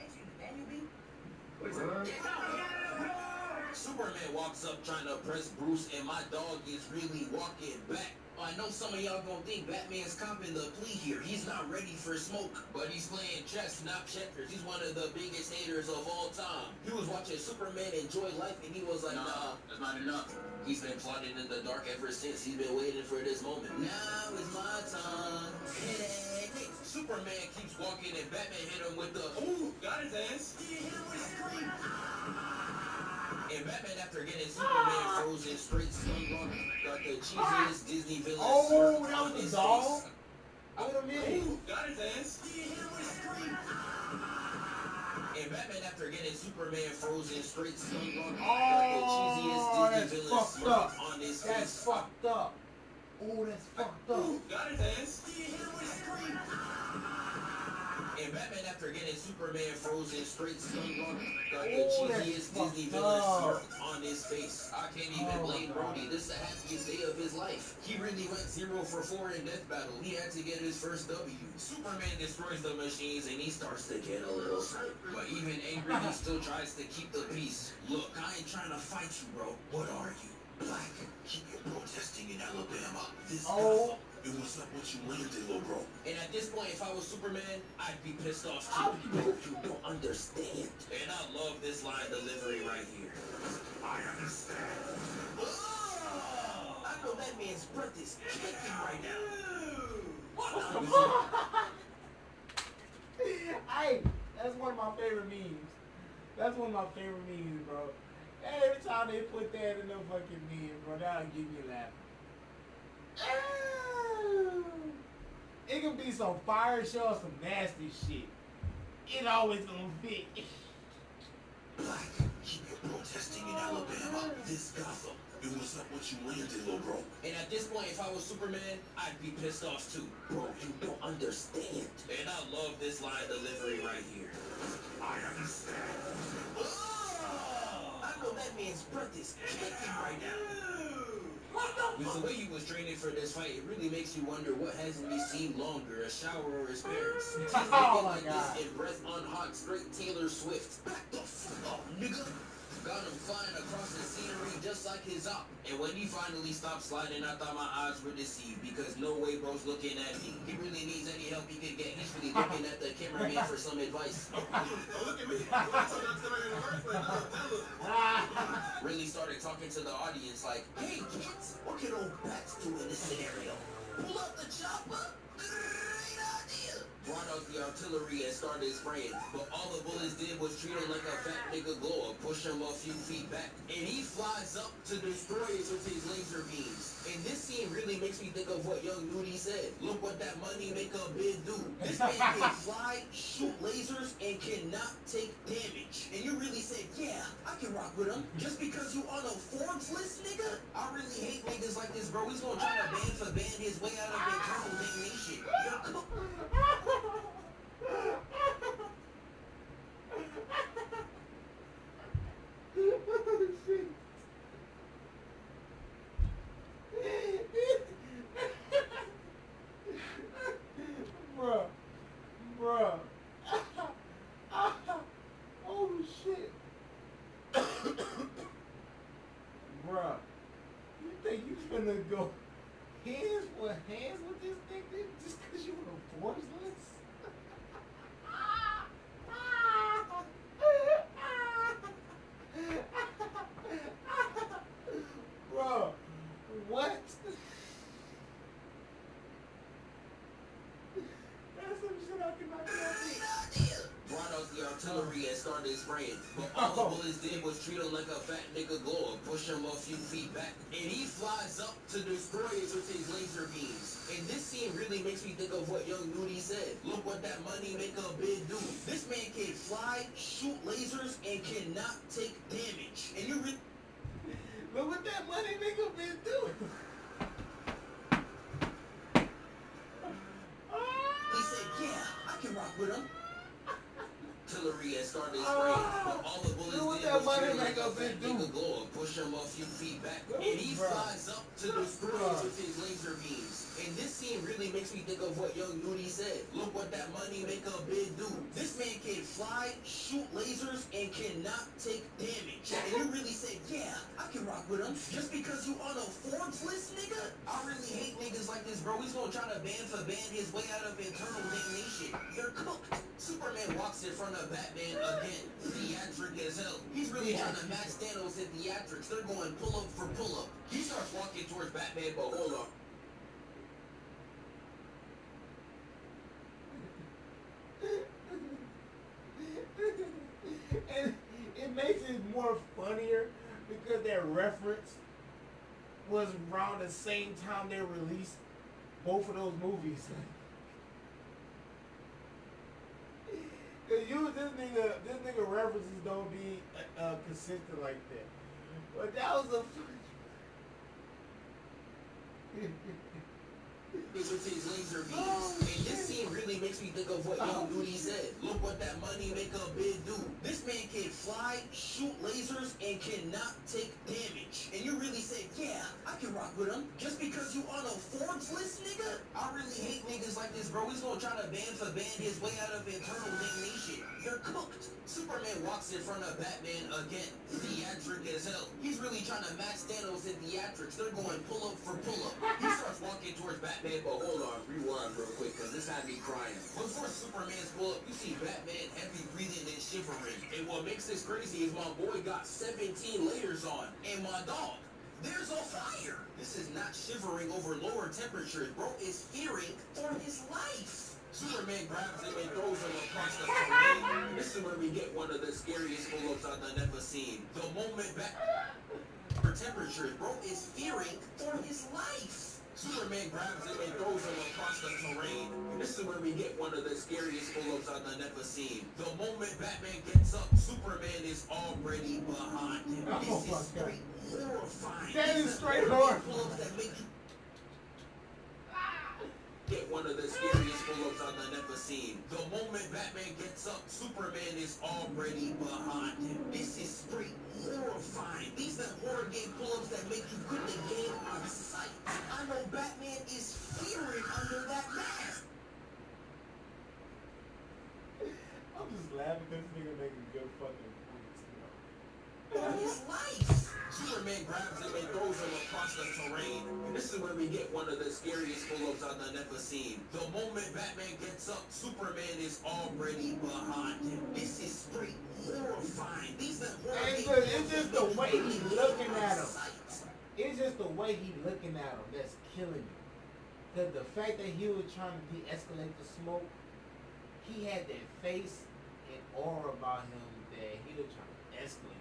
Superman walks up trying to press Bruce, and my dog is really walking back. Oh, I know some of y'all gonna think Batman's copping the plea here. He's not ready for smoke, but he's playing chess, not checkers. He's one of the biggest haters of all time. He was watching Superman enjoy life, and he was like, nah, that's not enough. He's been plotting in the dark ever since. He's been waiting for this moment. Now is my time. Hey, Superman keeps walking, and Batman hit him with the, ooh, got his ass. He hit him with a scream. And Batman, after getting Superman frozen straight stun got the cheesiest Disney villain Oh, that on was his a dog? face. Wait a minute. Ooh, got his ass. He hit him with a scream. And Batman, after getting Superman frozen straight stun got the cheesiest Disney villain smirk on his face. That's fucked up. Oh, that's fucked up. Ooh, got his ass. He hit him with a scream. And Batman, after getting Superman frozen straight stun got the cheesiest Disney villain smirk on his face. I can't even blame Brody. This is the happiest day of his life. He really went 0 for 4 in Death Battle. He had to get his first W. Superman destroys the machines, and he starts to get a little sad. But even angry, he still tries to keep the peace. Look, I ain't trying to fight you, bro. What are you? Black. Keep protesting in Alabama. This Gotham. It was up what you landed, little bro. And at this point, if I was Superman, I'd be pissed off too. You don't understand. And I love this line delivery right here. I understand. Oh, I know that man's breath is kicking right now. Hey, that's one of my favorite memes. That's one of my favorite memes, bro. Every time they put that in the fucking meme, bro, that'll give me a laugh. It can be some fire show or some nasty shit. It always gonna fit. Black, keep protesting in Alabama. This Gotham. It was up what you landed, little bro. And at this point, if I was Superman, I'd be pissed off too. Bro, you don't understand. And I love this line delivery right here. I understand. Oh, I know that man's breath is kicking right now. With the way he was training for this fight, it really makes you wonder what hasn't he seen longer, a shower or his parents. He's looking like this in breath on hot, straight Taylor Swift. Back the fuck up, nigga. Got him flying across the scenery just like his op. And when he finally stopped sliding, I thought my eyes were deceived because no way bro's looking at me. He really needs any help he can get. He's really looking at the cameraman for some advice. Look at me. Really started talking to the audience like, hey kids, what can old bats do in this scenario? Pull up the chopper. Great idea. Brought out the artillery and started spraying, but all the bullets did was treat him like a fat nigga glower, push him a few feet back, and he flies up to destroy it with his laser beams. And this scene really makes me think of what Young Nudie said. Look what that money make a bid do. This man can fly, shoot lasers, and cannot take damage. And you really said, yeah, I can rock with him. Just because you on a Forbes list, nigga? I really hate niggas like this, bro. He's gonna try to ban for ban his way out of internal damnation. Bruh. Oh shit. finna go hands with this nigga just because you were voiceless? Bro, what? That's some shit I cannot do. Brought out the artillery and started spraying. But all the bullets did was treat him like a fat nigga glow, push him a few feet back. And he flies up to destroy it with his laser beams. And this scene really makes me think of what Young Nudie said. Look what that money make a big do. This man can fly, shoot lasers, and cannot take damage. And you really... Look what that money make a big do. He said, yeah, I can rock with him. Artillery and started spraying, but all the bullets did was treat him like a fat nigga glow, push him a few feet back, and he flies up to destroy it with his laser beams. And this scene really makes me think of what Young Nudie said. Look what that money make a big do. This man can fly, shoot lasers, and cannot take damage. And you really said, yeah, I can rock with him. Just because you on a Forbes list, nigga? I really hate niggas like this, bro. He's gonna try to ban for ban his way out of internal damnation. You're cooked. Superman walks in front of Batman again. Theatric as hell. He's really trying to match Thanos in theatrics. They're going pull up for pull up. He starts walking towards Batman, but hold up. And it makes it more funnier because that reference was around the same time they released both of those movies. Cause this nigga references don't be consistent like that. But that was a with his laser beams. And this scene really makes me think of what Young Nudie said. Look what that money make a big do. This man can fly, shoot lasers, and cannot take damage. And you really said, yeah, I can rock with him. Just because you on a Forbes list, nigga? I really hate niggas like this, bro. He's gonna try to ban for ban his way out of internal damnation. You're cooked. Superman walks in front of Batman again. Theatric as hell. He's really trying to match Thanos in theatrics. They're going pull up for pull up. He starts walking towards Batman, but hold on, rewind real quick, cause this had me crying. Before Superman's pull up, you see Batman heavy breathing and shivering. And what makes this crazy is my boy got 17 layers on. And my dog, there's a fire. This is not shivering over lower temperatures, bro. It's fearing for his life. Superman grabs him and throws him across the terrain. This is where we get one of the scariest pull-ups I've ever seen. The moment back for temperatures, bro, is fearing for his life. Superman grabs him and throws him across the terrain. This is where we get one of the scariest pull-ups I've ever seen. The moment Batman gets up, Superman is already behind him. This is straight horrifying. That is straight horrifying. Pull-ups that make you get one of the scariest pull-ups I've ever seen. The moment Batman gets up, Superman is already behind him. This is straight horrifying. These are horror game pull-ups that make you put the game out of sight. I know Batman is fearing under that mask. I'm just laughing because this nigga making good fucking points, you know. For his life. Superman grabs him and throws him across the terrain. This is where we get one of the scariest pull-ups I've ever seen. The moment Batman gets up, Superman is already behind him. This is straight horrifying. These are horror It's just the way he's looking at him. It's just the way he's looking at him that's killing me. Because the fact that he was trying to de-escalate the smoke, he had that face and aura about him that he was trying to escalate.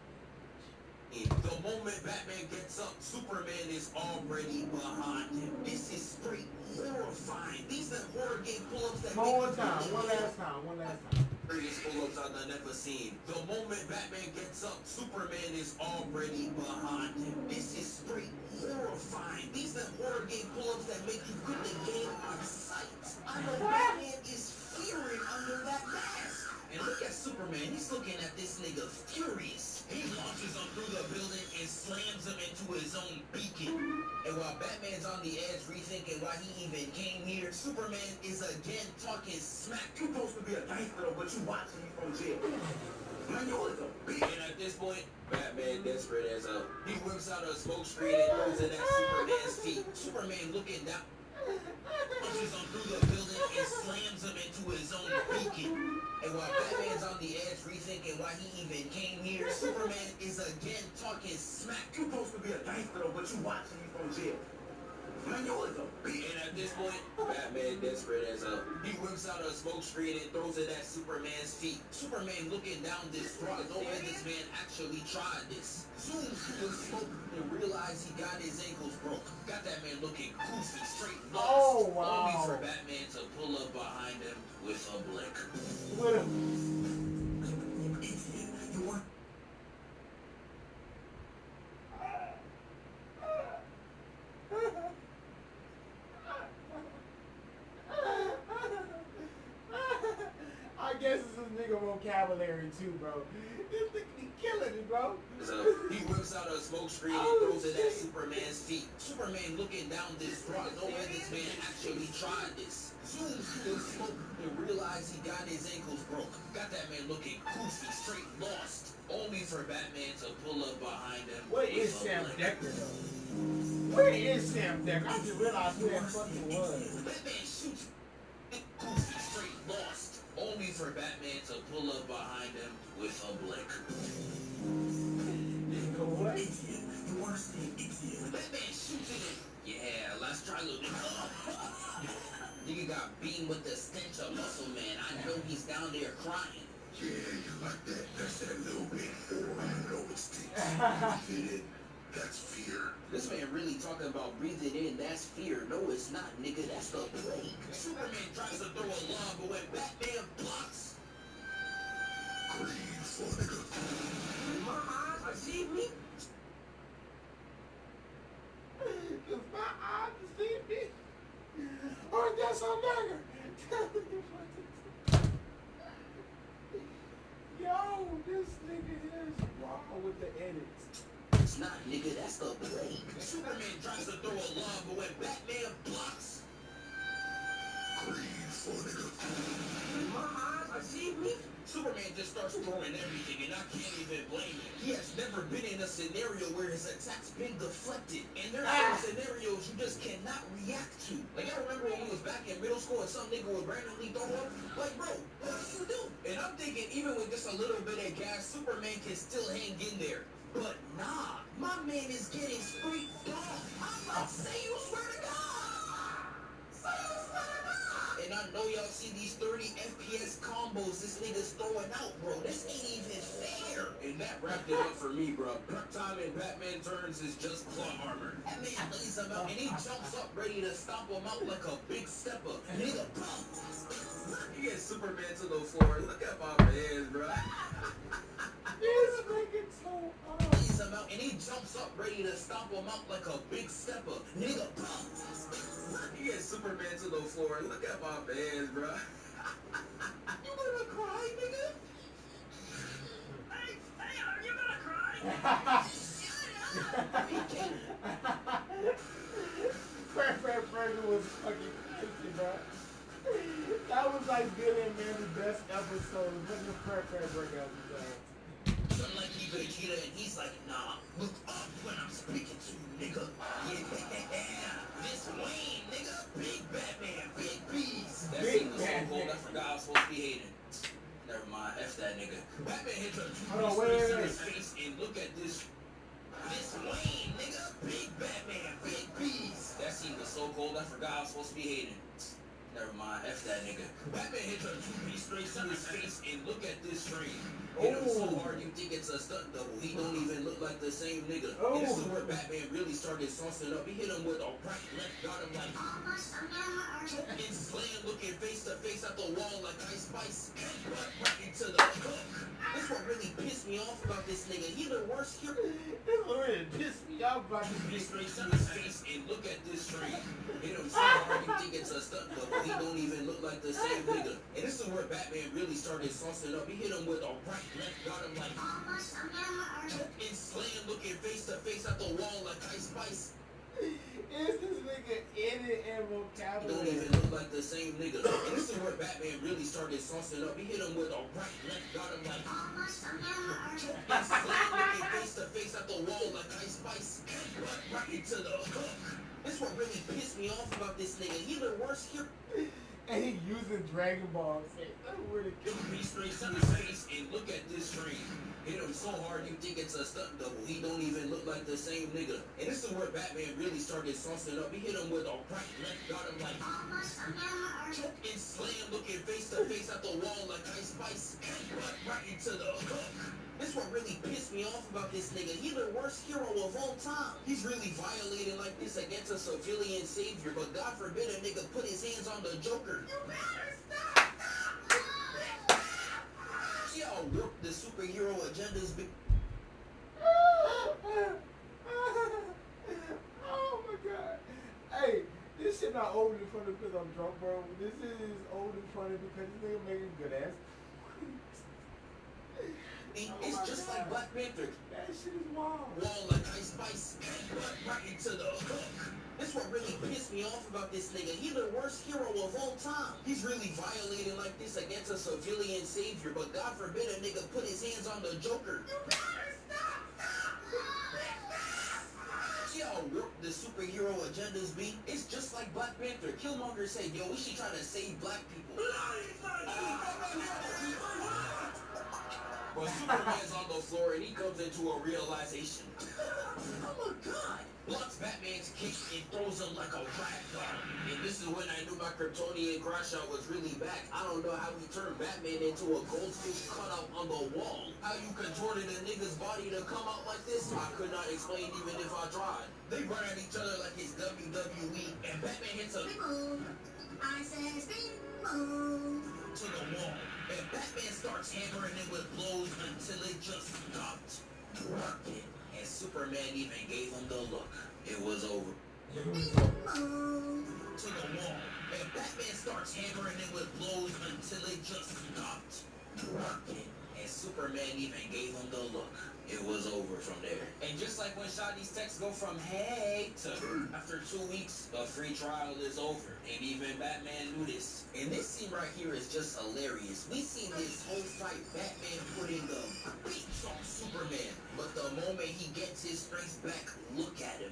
The moment Batman gets up, Superman is already behind him. This is straight horrifying. These are horror game pull-ups that One last time. Greatest pull-ups I've ever seen. The moment Batman gets up, Superman is already behind him. This is straight horrifying. These are horror game pull-ups that make you put the game out of sight. I know Batman is fearing under that mask. And look at Superman, he's looking at this nigga furious. He launches him through the building and slams him into his own beacon. And while Batman's on the edge rethinking why he even came here, Superman is again talking smack. You're supposed to be a nice little, but you watching me from jail. Man, you like a bitch. And at this point, Batman desperate as hell. He whips out a smoke screen and throws it at Superman's feet. Superman looking down, pushes him through the building and slams him into his own beacon. And while Batman's on the edge rethinking why he even came here, Superman is again talking smack. You supposed to be a gangster though, but you watching me from jail. Man, you like a bitch. And at this point, Batman desperate as hell. He whips out a smoke screen and throws it at Superman's feet. Superman looking down distraught, knowing this man actually tried this. Zooms through the smoke and realized he got his ankles broke. Got that man looking goofy, straight lost. Oh, wow. Only for Batman to pull up behind him with a blink. What a... You want? I guess it's this nigga vocabulary too, bro. This nigga be killing it, bro. So he whips out a smoke screen and throws it at Superman's feet. Superman looking down distraught, knowing this man actually tried this. Zooms through the smoke and realized he got his ankles broke. Got that man looking goofy, straight lost. Only for Batman to pull up behind him. Where is Sam Decker though? Where is Sam Decker? I just realized who that fucking was. Batman shoots goofy, straight lost. Only for Batman to pull up behind him with a blink. What? You wanna see an idiot? Batman shoots it. Yeah, let's try looking. Nigga got beamed with the stench of Muscle Man. I know he's down there crying. Yeah, you like that? That's that little bit. Oh, I know it stinks. Breathe it in. That's fear. This man really talking about breathe it in, that's fear. No, it's not, nigga, that's the plague. Superman tries to throw a lob, but when Batman blocks. Breathe for nigga. In my eyes, I see me. Cause my eyes see me. Or that's a nigga. Yo, this nigga is wrong with the edits. It's not, nigga, that's the plague. Superman tries to throw a lob, but when Batman blocks. Breathe for nigga. In my eyes, I see me. Superman just starts throwing everything, and I can't even blame him. He has never been in a scenario where his attack's been deflected. And there's some scenarios you just cannot react to. Like, I remember when we was back in middle school and some nigga would randomly throw up. Like, bro, what do you do? And I'm thinking, even with just a little bit of gas, Superman can still hang in there. But nah, my man is getting straight off. I'm like, say you swear to God. Say you swear to God. And I know y'all see these 30 FPS combos this nigga's throwing out, bro. This ain't even fair. And that wrapped it up for me, bro. Prep time and Batman turns is just claw armor. That man lays him out and he jumps up ready to stomp him out like a big stepper. Nigga, he gets Superman to the floor. Look at my man, bro. This nigga so Lays him out and he jumps up ready to stomp him out like a big stepper. Nigga, he gets Superman to the floor. Look at my man, bro. You gonna cry, nigga? Hey, are you gonna cry? Burger was fucking crazy, bro. That was like Billy and Man's best episode. When the Burger episode. Like he Vegeta and he's like, nah, look up when I'm speaking to you, nigga. Yeah, this Wayne, nigga. Big Batman, big beast. That scene was so cold, I forgot I was supposed to be hating. Never mind, F that nigga. Batman hits a two-piece in his face and look at this. This Wayne, nigga. Big Batman, big beast. That scene was so cold, I forgot I was supposed to be hating. Never mind, F that nigga. Batman hits a two-piece straight to his face and look at this stream. Hit him so hard you think it's a stunt double. He don't even look like the same nigga. And this is where Batman really started saucing up. He hit him with a right left, got him like and slam looking face to face at the wall like Ice Spice. Right into the cook. This what really pissed me off about this nigga. He the worst hero. This really pissed me off about this nigga. Straight to his face and look at this stream. Hit him so hard you think it's a stunt double. He don't even look like the same nigga. And this is where Batman really started saucing up. He hit him with a right left, got him like and slam looking face to face at the wall like Ice Spice. Is this nigga edit and vocabulary? Don't even look like the same nigga. And this is where Batman really started saucing up. He hit him with a right left, got him like out the wall like Ice Spice. Headbutt right into the hook. This what really pissed me off about this nigga. He the worst here. And he using Dragon Ball Z. That's really Give me straight to his face and look at this frame. Hit him so hard you think it's a stunt double. He don't even look like the same nigga. And this is where Batman really started saucing up. He hit him with a right left, got him like choke and slam, looking face to face at the wall like Ice Spice. Headbutt right into the hook. This what really pissed me off about this nigga. He the worst hero of all time. He's really violating like this against a civilian savior, but God forbid a nigga put his hands on the Joker. You better stop! See how warped the superhero agenda's been? Oh my god. Hey, this shit not old and funny because I'm drunk, bro. This is old and funny because this nigga making good ass. It's just like Black Panther. That shit is wild. Wall like Ice Spice, headbutt right into the hook. This what really pissed me off about this nigga. He the worst hero of all time. He's really violating like this against a civilian savior, but God forbid a nigga put his hands on the Joker. You better stop! See how warped the superhero agendas be? It's just like Black Panther. Killmonger said, yo, we should try to save black people. But Superman's on the floor and he comes into a realization. Oh my god! Blocks Batman's kick and throws him like a rag doll. And this is when I knew my Kryptonian crash out was really back. I don't know how he turned Batman into a goldfish cutout on the wall. How you contorted a nigga's body to come out like this, I could not explain even if I tried. They run at each other like it's WWE, and Batman hits a I says bingo to the wall. And Batman starts hammering it with blows until it just stopped working. And Superman even gave him the look. It was over. To the wall. And Batman starts hammering it with blows until it just stopped working. And Superman even gave him the look. It was over from there. And just like when Shadi's texts go from hey to after 2 weeks, the free trial is over. And even Batman knew this. And this scene right here is just hilarious. We seen this whole fight, Batman putting the beats on Superman. But the moment he gets his strength back, look at him.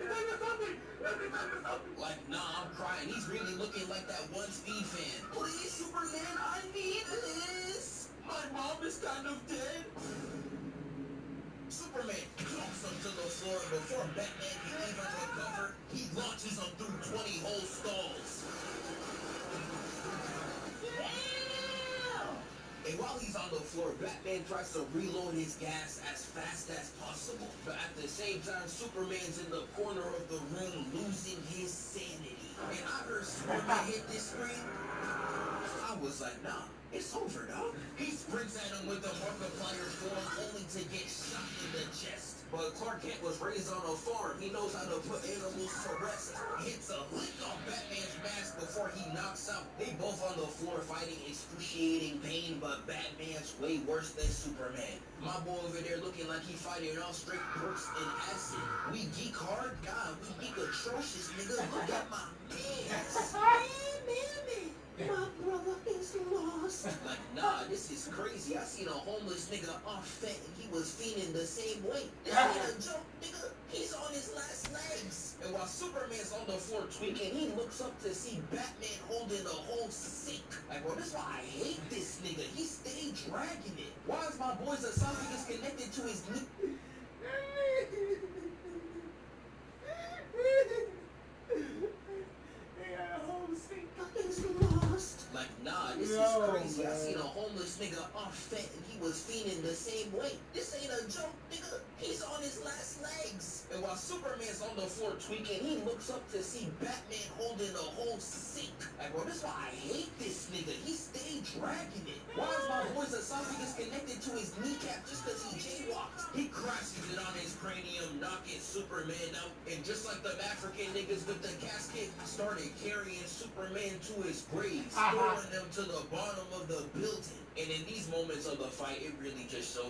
Like, nah, I'm crying. He's really looking like that one Speed fan. Please, Superman, I need this. My mom is kind of dead. Superman knocks him to the floor, and before Batman can even recover, he launches him through 20 whole stalls. And while he's on the floor, Batman tries to reload his gas as fast as possible. But at the same time, Superman's in the corner of the room losing his sanity. And I heard Superman hit this screen. I was like, nah, it's over, dog. He sprints at him with the Markiplier form only to get shot in the chest. But Clark Kent was raised on a farm. He knows how to put animals to rest. Hits a lick on Batman's mask before he knocks out. They both on the floor fighting excruciating pain, but Batman's way worse than Superman. My boy over there looking like he fighting off straight perks and acid. We geek hard? God, we geek atrocious, nigga. Look at my pants. My brother is lost. Like, nah, this is crazy. I seen a homeless nigga off fat and he was fiending the same way. This ain't a joke, nigga. He's on his last legs. And while Superman's on the floor tweaking, he looks up to see Batman holding the whole sink. Like, bro, that's why I hate this nigga. He stayed dragging it. Why is my boy's esophagus connected to his knee? Like, nah, this is crazy. I seen a homeless nigga off fat and he was fiending the same way. This ain't a joke, nigga. He's on his last legs. And while Superman's on the floor tweaking, he looks up to see Batman holding the whole sink. Like, bro, that's why I hate this nigga. He stayed dragging it. Why is my boy's esophagus connected to his kneecap just because he jaywalked? He crashes it on his cranium, knocking Superman out. And just like the African niggas with the casket, started carrying Superman to his grave, throwing them to the bottom of the building. And in these moments of the fight, it really just shows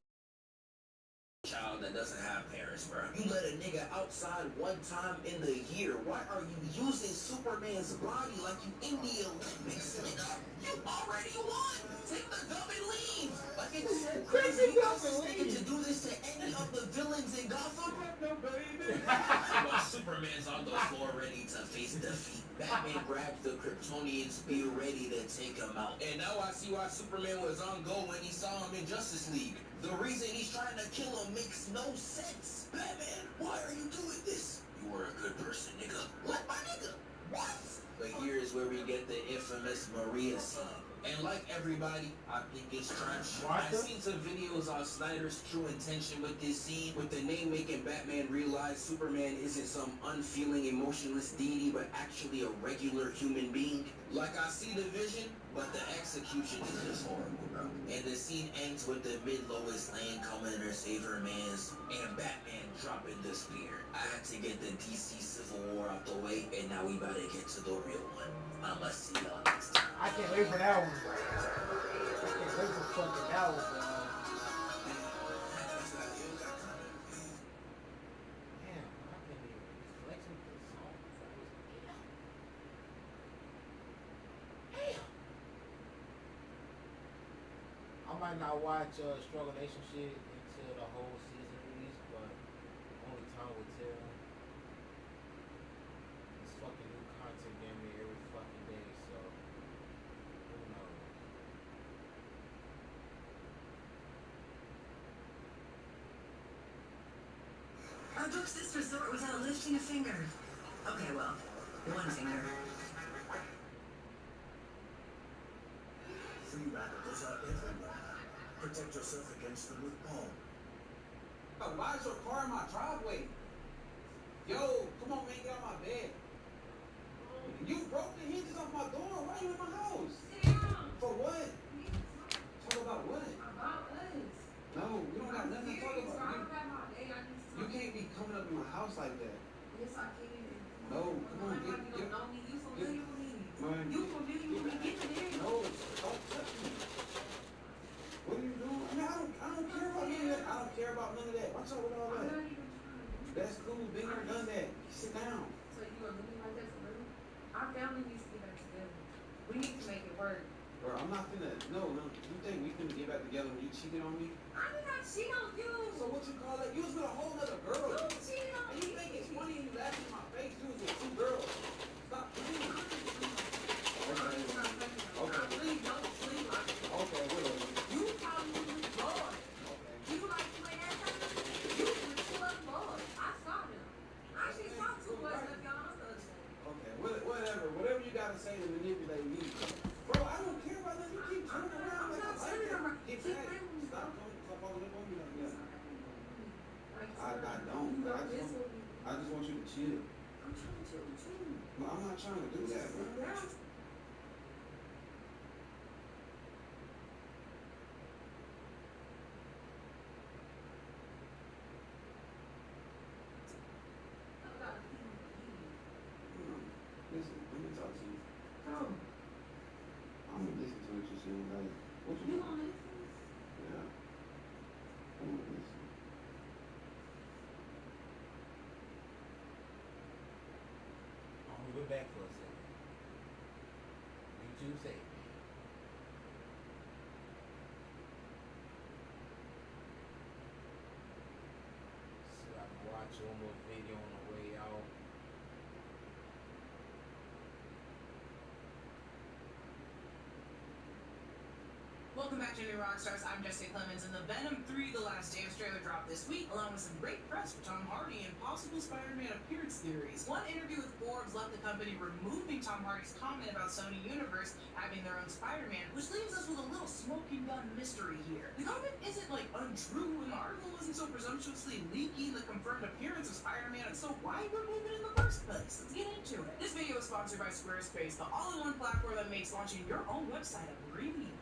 child that doesn't have parents, bro. You let a nigga outside one time in the year. Why are you using Superman's body like you in the Olympics, nigga? You already won. Take the dumb and leave. Like, it's so crazy. You use this nigga to do this to any of the villains in Gotham? No, baby. While Superman's on the floor ready to face defeat, Batman grabs the Kryptonian spear ready to take him out. And now I see why Superman was on go when he saw him in Justice League. The reason he's trying to kill him makes no sense. Batman, why are you doing this? You were a good person, nigga. What, my nigga? What? But here's where we get the infamous Maria scene. And like everybody, I think it's trash. I've seen some videos on Snyder's true intention with this scene, with the name making Batman realize Superman isn't some unfeeling, emotionless deity, but actually a regular human being. Like, I see the vision, but the execution is just horrible, bro. And the scene ends with the mid-Lois Lane coming to save her mans, and Batman dropping the spear. I had to get the DC Civil War out the way, and now we about to get to the real one. I'ma see y'all next time. I can't wait for that one. I can't wait for fucking that one, bro. Damn, I can't even flex with this song. Damn. I might not watch Struggle Nation shit until the whole season release, but only time will tell. This fucking new content damn near every fucking day, so who knows? I booked this resort without lifting a finger. Okay, well, one finger. Free radicals are everywhere. Protect yourself against them with Baton. Why is your car in my driveway? Yo, come on, man, get out my bed. You broke the hinges off my door. Why are you in my house? For what? Talk about what? No, we don't got nothing to talk about. You can't be coming up in my house like that. Yes, I can. No, come on, get. You know me. You familiar with me. Man, You familiar with me. Get your name. no, don't touch me. What are you doing? I mean, I don't care about none of that. I don't care about none of that. What's up with all I'm that? not even trying. That's cool. Been there, done that. Sit down. So you gonna do me like that for real? Our family needs to get back together. We need to make it work. Bro, I'm not finna. No. You think we finna get back together when you cheated on me? I did not cheat on you. So what you call that? You was with a whole other girl. You cheated on And me. you think it's funny and you laughing in my face? You was with two girls. Stop playing. Okay. Please don't sleep on me. Okay, whatever. You call me this boy. You like to play that kind of thing? You was two other boys. I saw them. I actually saw two boys left your house the other day. Okay, whatever. Whatever you gotta say to manipulate me. Bro, I don't care about that. You keep turning around like a light. Get back. Stop following up on me like that. I don't. I just want you to chill. I'm trying to chill with you. No, I'm not trying to do that, bro. Listen, let me talk to you. Come. I'm gonna listen to what you're saying. Like, what You you gonna listen? Yeah. I'm gonna listen. We're back for a second. YouTube saved me. So I can watch one more video on the way out. Welcome back to New Rockstars. I'm Jesse Clemens, and the Venom 3 The Last Dance trailer dropped this week, along with some great press for Tom Hardy and possible Spider-Man appearance theories. One interview with Forbes left the company removing Tom Hardy's comment about Sony Universe having their own Spider-Man, which leaves us with a little smoking gun mystery here. The comment isn't, untrue, and the article wasn't so presumptuously leaking the confirmed appearance of Spider-Man, and so why remove it in the first place? Let's get into it. This video is sponsored by Squarespace, the all-in-one platform that makes launching your own website a breeze.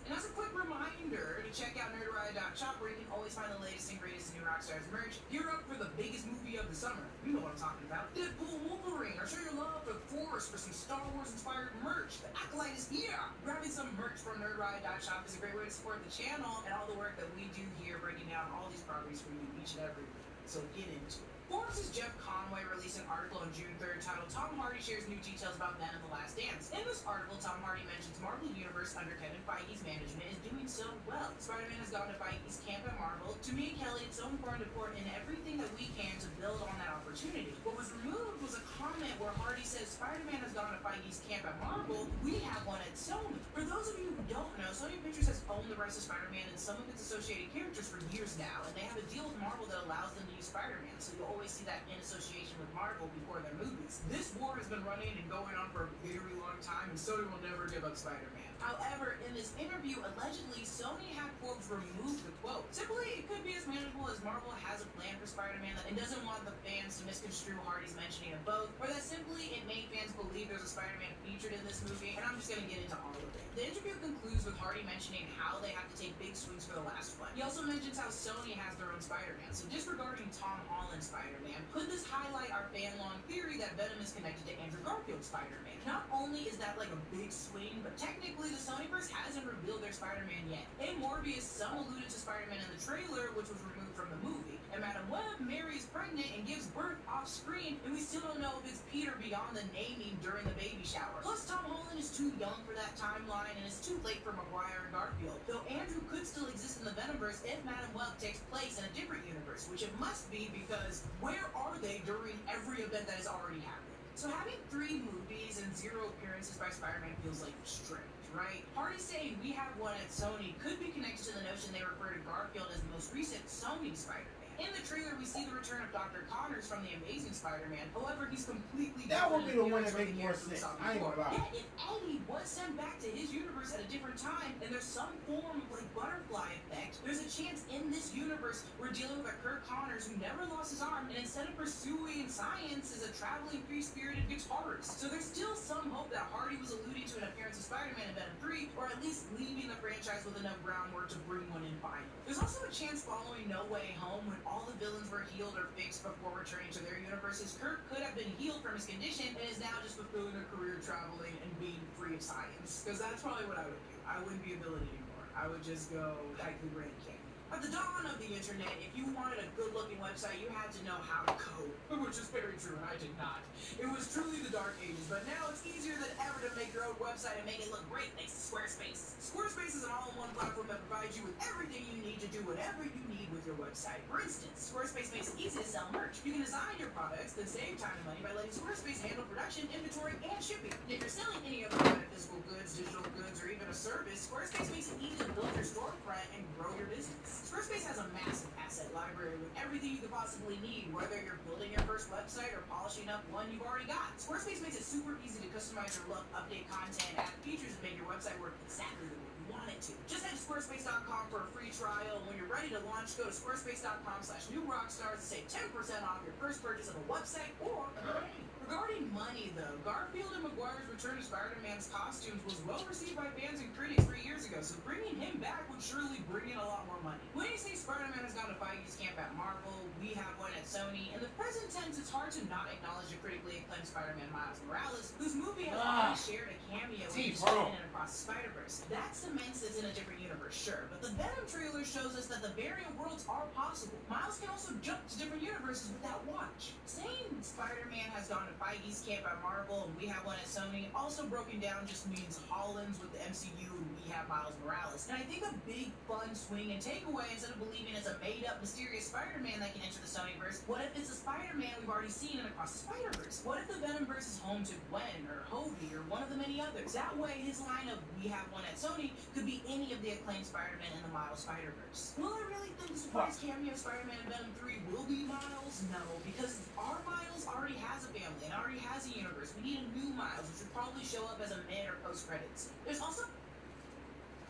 And as a quick reminder to check out nerdriot.shop where you can always find the latest and greatest New Rockstars merch. Gear up for the biggest movie of the summer. You know what I'm talking about. Deadpool, Wolverine, or show your love for the Force for some Star Wars inspired merch. The Acolyte is here. Grabbing some merch from nerdriot.shop is a great way to support the channel and all the work that we do here, breaking down all these properties for you each and every week. So get into it. Forbes' Jeff Conway released an article on June 3rd titled Tom Hardy shares new details about Venom: The Last Dance. In this article, Tom Hardy mentions Marvel Universe under Kevin Feige's management is doing so well. Spider-Man has gone to Feige's camp at Marvel, to me and Kelly, it's so important to pour in everything that we can to build on that opportunity. What was removed was a comment where Hardy says Spider-Man has gone to Feige's camp at Marvel, we have one at Sony. For those of you who don't know, Sony Pictures has owned the rights to Spider-Man and some of its associated characters for years now, and they have a deal with Marvel that allows them to use Spider-Man, so you'll always see that in association with Marvel before their movies. This war has been running and going on for a very long time, and Sony will never give up Spider-Man. However, in this interview, allegedly, Sony had Forbes remove the quote. Simply, it could be as manageable as Marvel has a plan for Spider-Man and doesn't want the fans to misconstrue Hardy's mentioning of both, or that simply it made fans believe there's a Spider-Man featured in this movie, and I'm just gonna get into all of it. The interview concludes with Hardy mentioning how they have to take big swings for the last one. He also mentions how Sony has their own Spider-Man, so disregarding Tom Holland's Spider-Man, could this highlight our fan-long theory that Venom is connected to Andrew Garfield's Spider-Man? Not only is that like a big swing, but technically the Sonyverse hasn't revealed their Spider-Man yet. In Morbius, some alluded to Spider-Man in the trailer, which was removed from the movie. And Madam Web marries pregnant and gives birth off-screen, and we still don't know if it's Peter beyond the naming during the baby shower. Plus, Tom Holland is too young for that timeline, and it's too late for Maguire and Garfield. Though Andrew could still exist in the Venomverse if Madam Web takes place in a different universe, which it must be because where are they during every event that has already happened? So having 3 movies and 0 appearances by Spider-Man feels like strange, right? Hardy saying we have one at Sony could be connected to the notion they refer to Garfield as the most recent Sony Spider-Man. In the trailer, we see the return of Dr. Connors from The Amazing Spider-Man. However, he's completely That would be the one that makes makes more sense. I ain't gonna lie. Yeah, if Eddie was sent back to his universe at a different time, and there's some form of like butterfly effect, there's a chance in this universe we're dealing with a Kirk Connors who never lost his arm, and instead of pursuing science, is a traveling free-spirited guitarist. So there's still some hope that Hardy was alluding to an appearance of Spider-Man in Venom 3, or at least leaving the franchise with enough groundwork to bring one in finally. There's also a chance following No Way Home, when all the villains were healed or fixed before returning to their universes, Kirk could have been healed from his condition and is now just fulfilling a career traveling and being free of science. Because that's probably what I would do. I wouldn't be a villain anymore. I would just go hike the Grand Canyon. At the dawn of the internet, if you wanted a good-looking website, you had to know how to code, which is very true, and I did not. It was truly the dark ages, but now it's easier than ever to make your own website and make it look great thanks to Squarespace. Squarespace is an all-in-one platform that provides you with everything you need to do whatever you need with your website. For instance, Squarespace makes it easy to sell merch. You can design your products, then save time and money by letting Squarespace handle production, inventory, and shipping. If you're selling any other kind of physical goods, digital goods, or even a service, Squarespace makes it easy to build your storefront and grow your business. Squarespace has a massive asset library with everything you could possibly need, whether you're building your first website or polishing up one you've already got. Squarespace makes it super easy to customize your look, update content, add features, and make your website work exactly the way you want it to. Just head to squarespace.com for a free trial, and when you're ready to launch, go to squarespace.com/newrockstars to save 10% off your first purchase of a website or a domain. Regarding money, though, Garfield and Maguire's return to Spider-Man's costumes was well received by fans and critics 3 years ago, so bringing him back would surely bring in a lot more money. When you say Spider-Man has gone to Feige's camp at Marvel, we have one at Sony. In the present tense, it's hard to not acknowledge the critically acclaimed Spider-Man Miles Morales, whose movie has already shared a cameo with Spider-Man and Across the Spider-Verse. That cements it's in a different universe, sure, but the Venom trailer shows us that the variant worlds are possible. Miles can also jump to different universes with that watch. Saying Spider-Man has gone to Feige's camp at Marvel and we have one at Sony, also broken down just means Holland's with the MCU and we have Miles Morales. And I think a big, fun swing and takeaway, instead of believing it's a made-up, mysterious Spider-Man that can enter the Sonyverse, what if it's a Spider-Man we've already seen in Across the Spider-Verse? What if the Venomverse is home to Gwen or Hovey or one of the many others? That way, his line of we have one at Sony could be any of the acclaimed Spider-Man in the Miles Spider-Verse. Will I really think the surprise cameo of Spider-Man in Venom 3 will be Miles? No, because our Miles already has a family and already has a universe. We need a new Miles, which would probably show up as a mid or post-credits. There's also...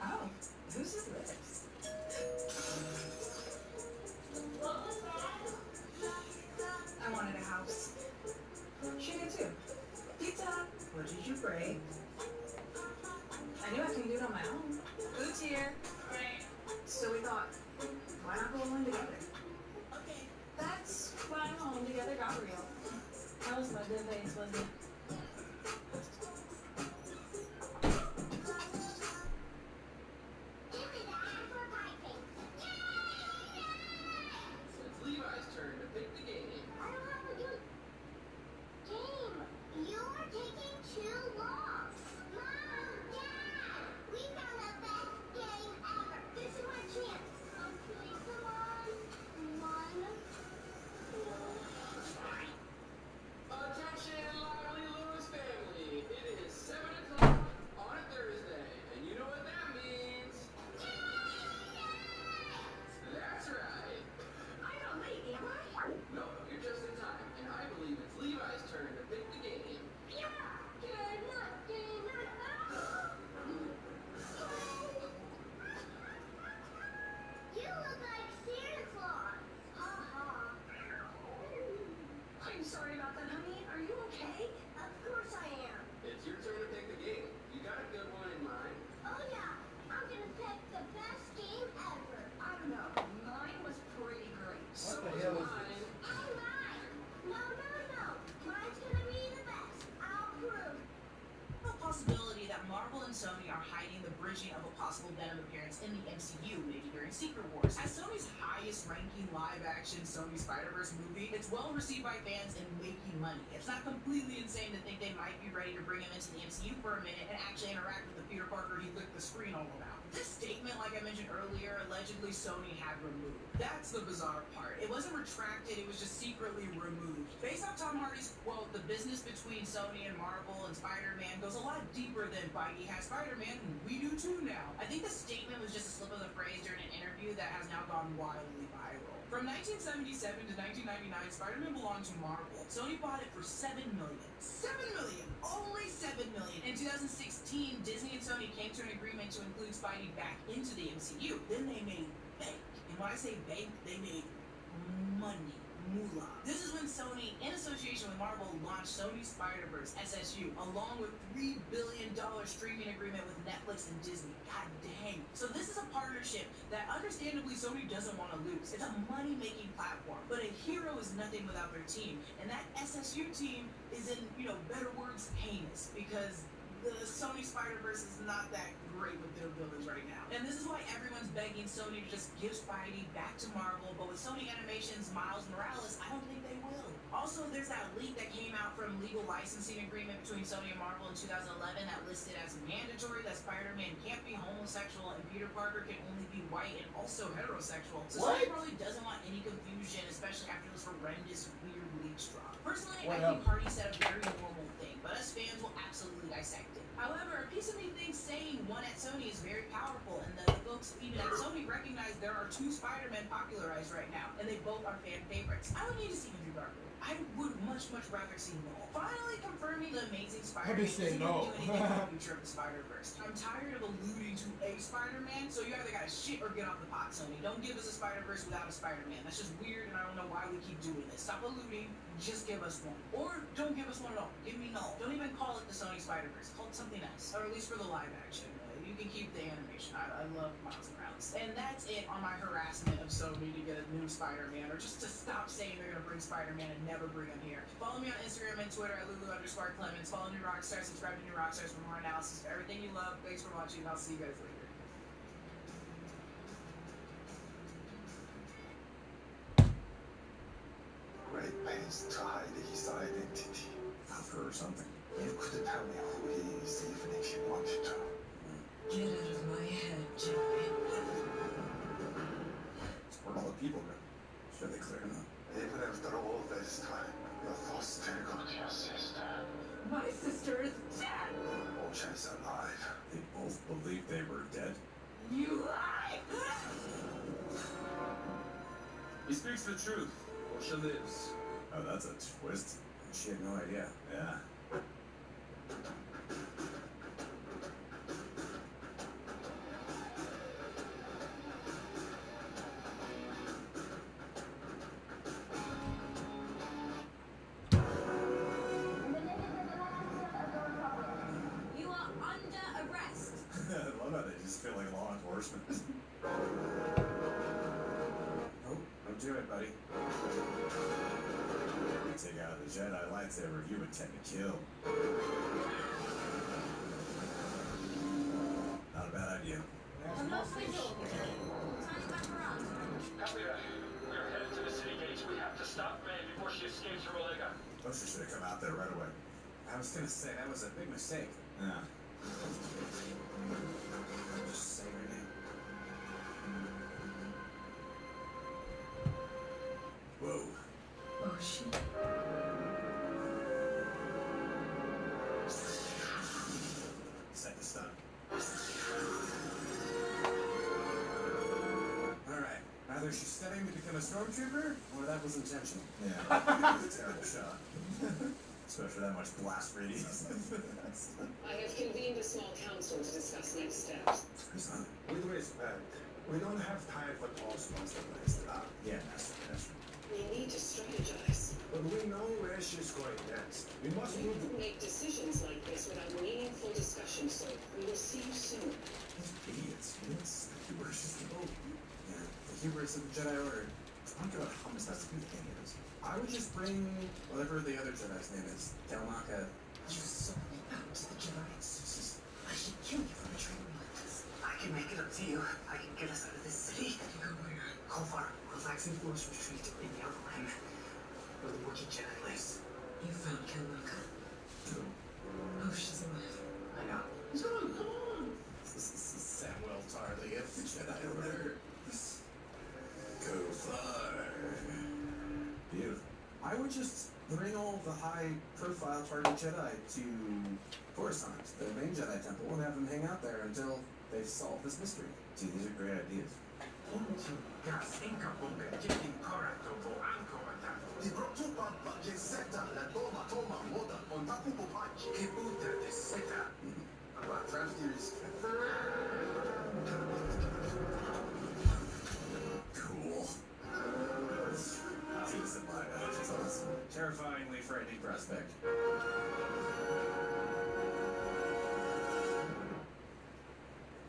Oh, who's this? I wanted a house. She did too. Pizza. What did you break? I knew I couldn't do it on my own. Food's here. So we thought, why not go along together? Okay. That's why I'm home together got real. That was my good face, wasn't it? It's Levi's turn to pick the game. I don't have a good game. You're taking too long. Mom, Dad, we found the best game ever. This is my chance. Okay, come on. in the MCU, maybe during Secret Wars. As Sony's highest-ranking live-action Sony Spider-Verse movie, it's well received by fans and making money. It's not completely insane to think they might be ready to bring him into the MCU for a minute and actually interact with the Peter Parker he licked the screen all about. This statement, like I mentioned earlier, allegedly Sony had removed. That's the bizarre part. It wasn't retracted, it was just secretly removed. Based on Tom Hardy's quote, the business between Sony and Marvel and Spider-Man goes a lot deeper than Spidey has Spider-Man, and we do too now. I think the statement was just a slip of the phrase during an interview that has now gone wildly viral. From 1977 to 1999, Spider-Man belonged to Marvel. Sony bought it for $7 million. $7 million! Only $7 million! In 2016, Disney and Sony came to an agreement to include Spidey back into the MCU. Then they made bank. And when I say bank, they made money. Moolah. This is when Sony, in association with Marvel, launched Sony Spider-Verse, SSU, along with $3 billion streaming agreement with Netflix and Disney. God dang. So this is a partnership that understandably Sony doesn't want to lose. It's a money-making platform. But a hero is nothing without their team. And that SSU team is in, better words, heinous. Because the Sony Spider-Verse is not that great with their villains right now. And this is why everyone's begging Sony to just give Spidey back to Marvel, but with Sony Animation's Miles Morales, I don't think they will. Also, there's that leak that came out from legal licensing agreement between Sony and Marvel in 2011 that listed as mandatory that Spider-Man can't be homosexual and Peter Parker can only be white and also heterosexual. So Sony probably doesn't want any confusion, especially after this horrendous, weird leaks drop. Personally, I think Hardy said a very normal thing, but us fans will absolutely dissect it. However, a piece of me thinks saying one at Sony is very powerful, and the folks even at Sony recognize there are two Spider-Men popularized right now, and they both are fan favorites. I don't need to see Andrew Garfield. I would much rather see Noel. Finally confirming the Amazing Spider-Man isn't going to do anything for the future of the Spider-Verse. I'm tired of alluding to a Spider-Man, so you either gotta shit or get off the pot, Sony. Don't give us a Spider-Verse without a Spider-Man. That's just weird, and I don't know why we keep doing this. Stop alluding, just give us one. Or don't give us one at all. Give me null. Don't even call it the Sony Spider-Verse. Call it something else. Or at least for the live action. You can keep the animation. I love Miles Morales. And that's it on my harassment of Sony to get a new Spider-Man, or just to stop saying they're gonna bring Spider-Man and never bring him here. Follow me on Instagram and Twitter at Lulu_Clemens. Follow New Rockstar, subscribe to New Rockstars for more analysis of everything you love. Thanks for watching, and I'll see you guys later. Great pains to hide his identity. Or something. You couldn't tell me who he is even if you wanted to. Get out of my head, Jedi. Where'd all the people go? Should they clear enough? Even after all this time, your thoughts still go to your sister. My sister is dead! Osha's alive. They both believed they were dead? You lie! He speaks the truth. Osha lives. Oh, that's a twist. She had no idea. Yeah. You are under arrest. I love how they just feel like law enforcement. Nope, don't do it, buddy. You take out the Jedi lightsaber, you intend to kill. Not a bad idea. I'm not so sure. Turning back around. Copy that. We are headed to the city gates. We have to stop May before she escapes from Olega. Osha should have come out there right away. I was gonna say, that was a big mistake. Yeah. Just say her name. Whoa. Oh, shit. Set the stun. Alright, either she's studying to become a stormtrooper, or that was intentional. Yeah. It was a terrible shot. Especially that much blast radius. I have convened a small council to discuss next steps. With respect, we don't have time for talks, Master Blaster. Yeah, Master. We need to strategize. But we know where she's going next. We must We move. can make decisions like this without meaningful discussion, so we will see you soon. Those idiots. It's the hubris of the boat. Yeah, the hubris of the Jedi Order. I don't know what hummus has to do with any of this. I would just bring whatever the other Jedi's name is. Delmaka. You sold me out to the Jedi. It's just... I should kill you for betraying me like this. I can make it up to you. I can get us out of this city. Go where? Kofar, relaxing force retreat in the Outland, where the Wookiee Jedi lives. You found Kelmaka. Who? Oh, she's alive. I know. Come on. Samuel Tarly of the Jedi Order. Go far. Beautiful. I would just bring all the high-profile target Jedi to Coruscant, the main Jedi temple, and have them hang out there until they've solved this mystery. Gee, these are great ideas. Draft theories. Cool. That's awesome. Terrifyingly frightening prospect.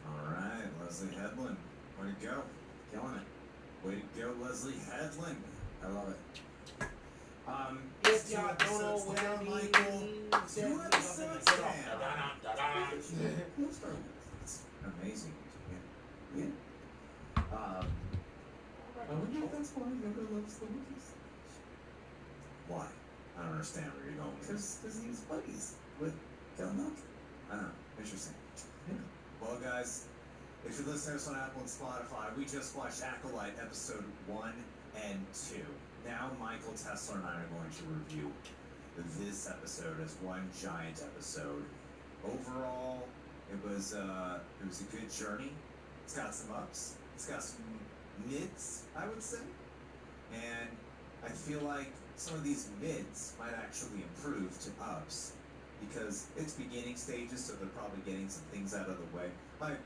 Alright, Leslie Headland. Way to go. Killing it. Way to go, Leslie Headland. I love it. If y'all don't know what that means, Two episodes down. It's amazing. Yeah. I wonder if that's why Yoda loves the Wookiees. Why? I don't understand where you're going with this. Because he was buddies with Kelmaka. I don't know. Interesting. Yeah. Well, guys, if you're listening to us on Apple and Spotify, we just watched Acolyte episode 1 and 2. Now, Michael, Tesla, and I are going to review this episode as one giant episode. Overall, it was a good journey. It's got some ups. It's got some mids, I would say. And I feel like some of these mids might actually improve to ups because it's beginning stages, so they're probably getting some things out of the way. My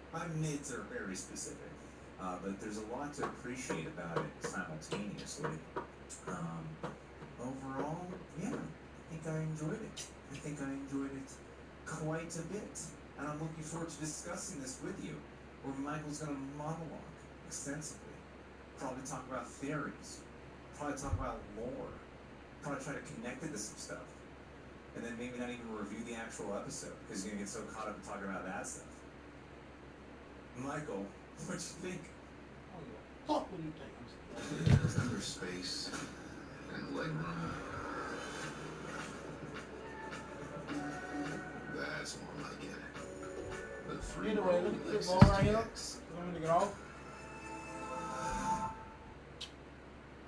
mids are very specific, but there's a lot to appreciate about it simultaneously. Overall, yeah, I think I enjoyed it. I think I enjoyed it quite a bit, and I'm looking forward to discussing this with you, where Michael's going to monologue extensively, probably talk about theories, probably talk about lore, probably try to connect it to some stuff, and then maybe not even review the actual episode, because you're going to get so caught up in talking about that stuff. Michael, what you think? Fuck, what do you think? Outer space and leg room. That's more like it. The free Anyway, roll look at this Lexus ball right here. GX. I'm gonna get off.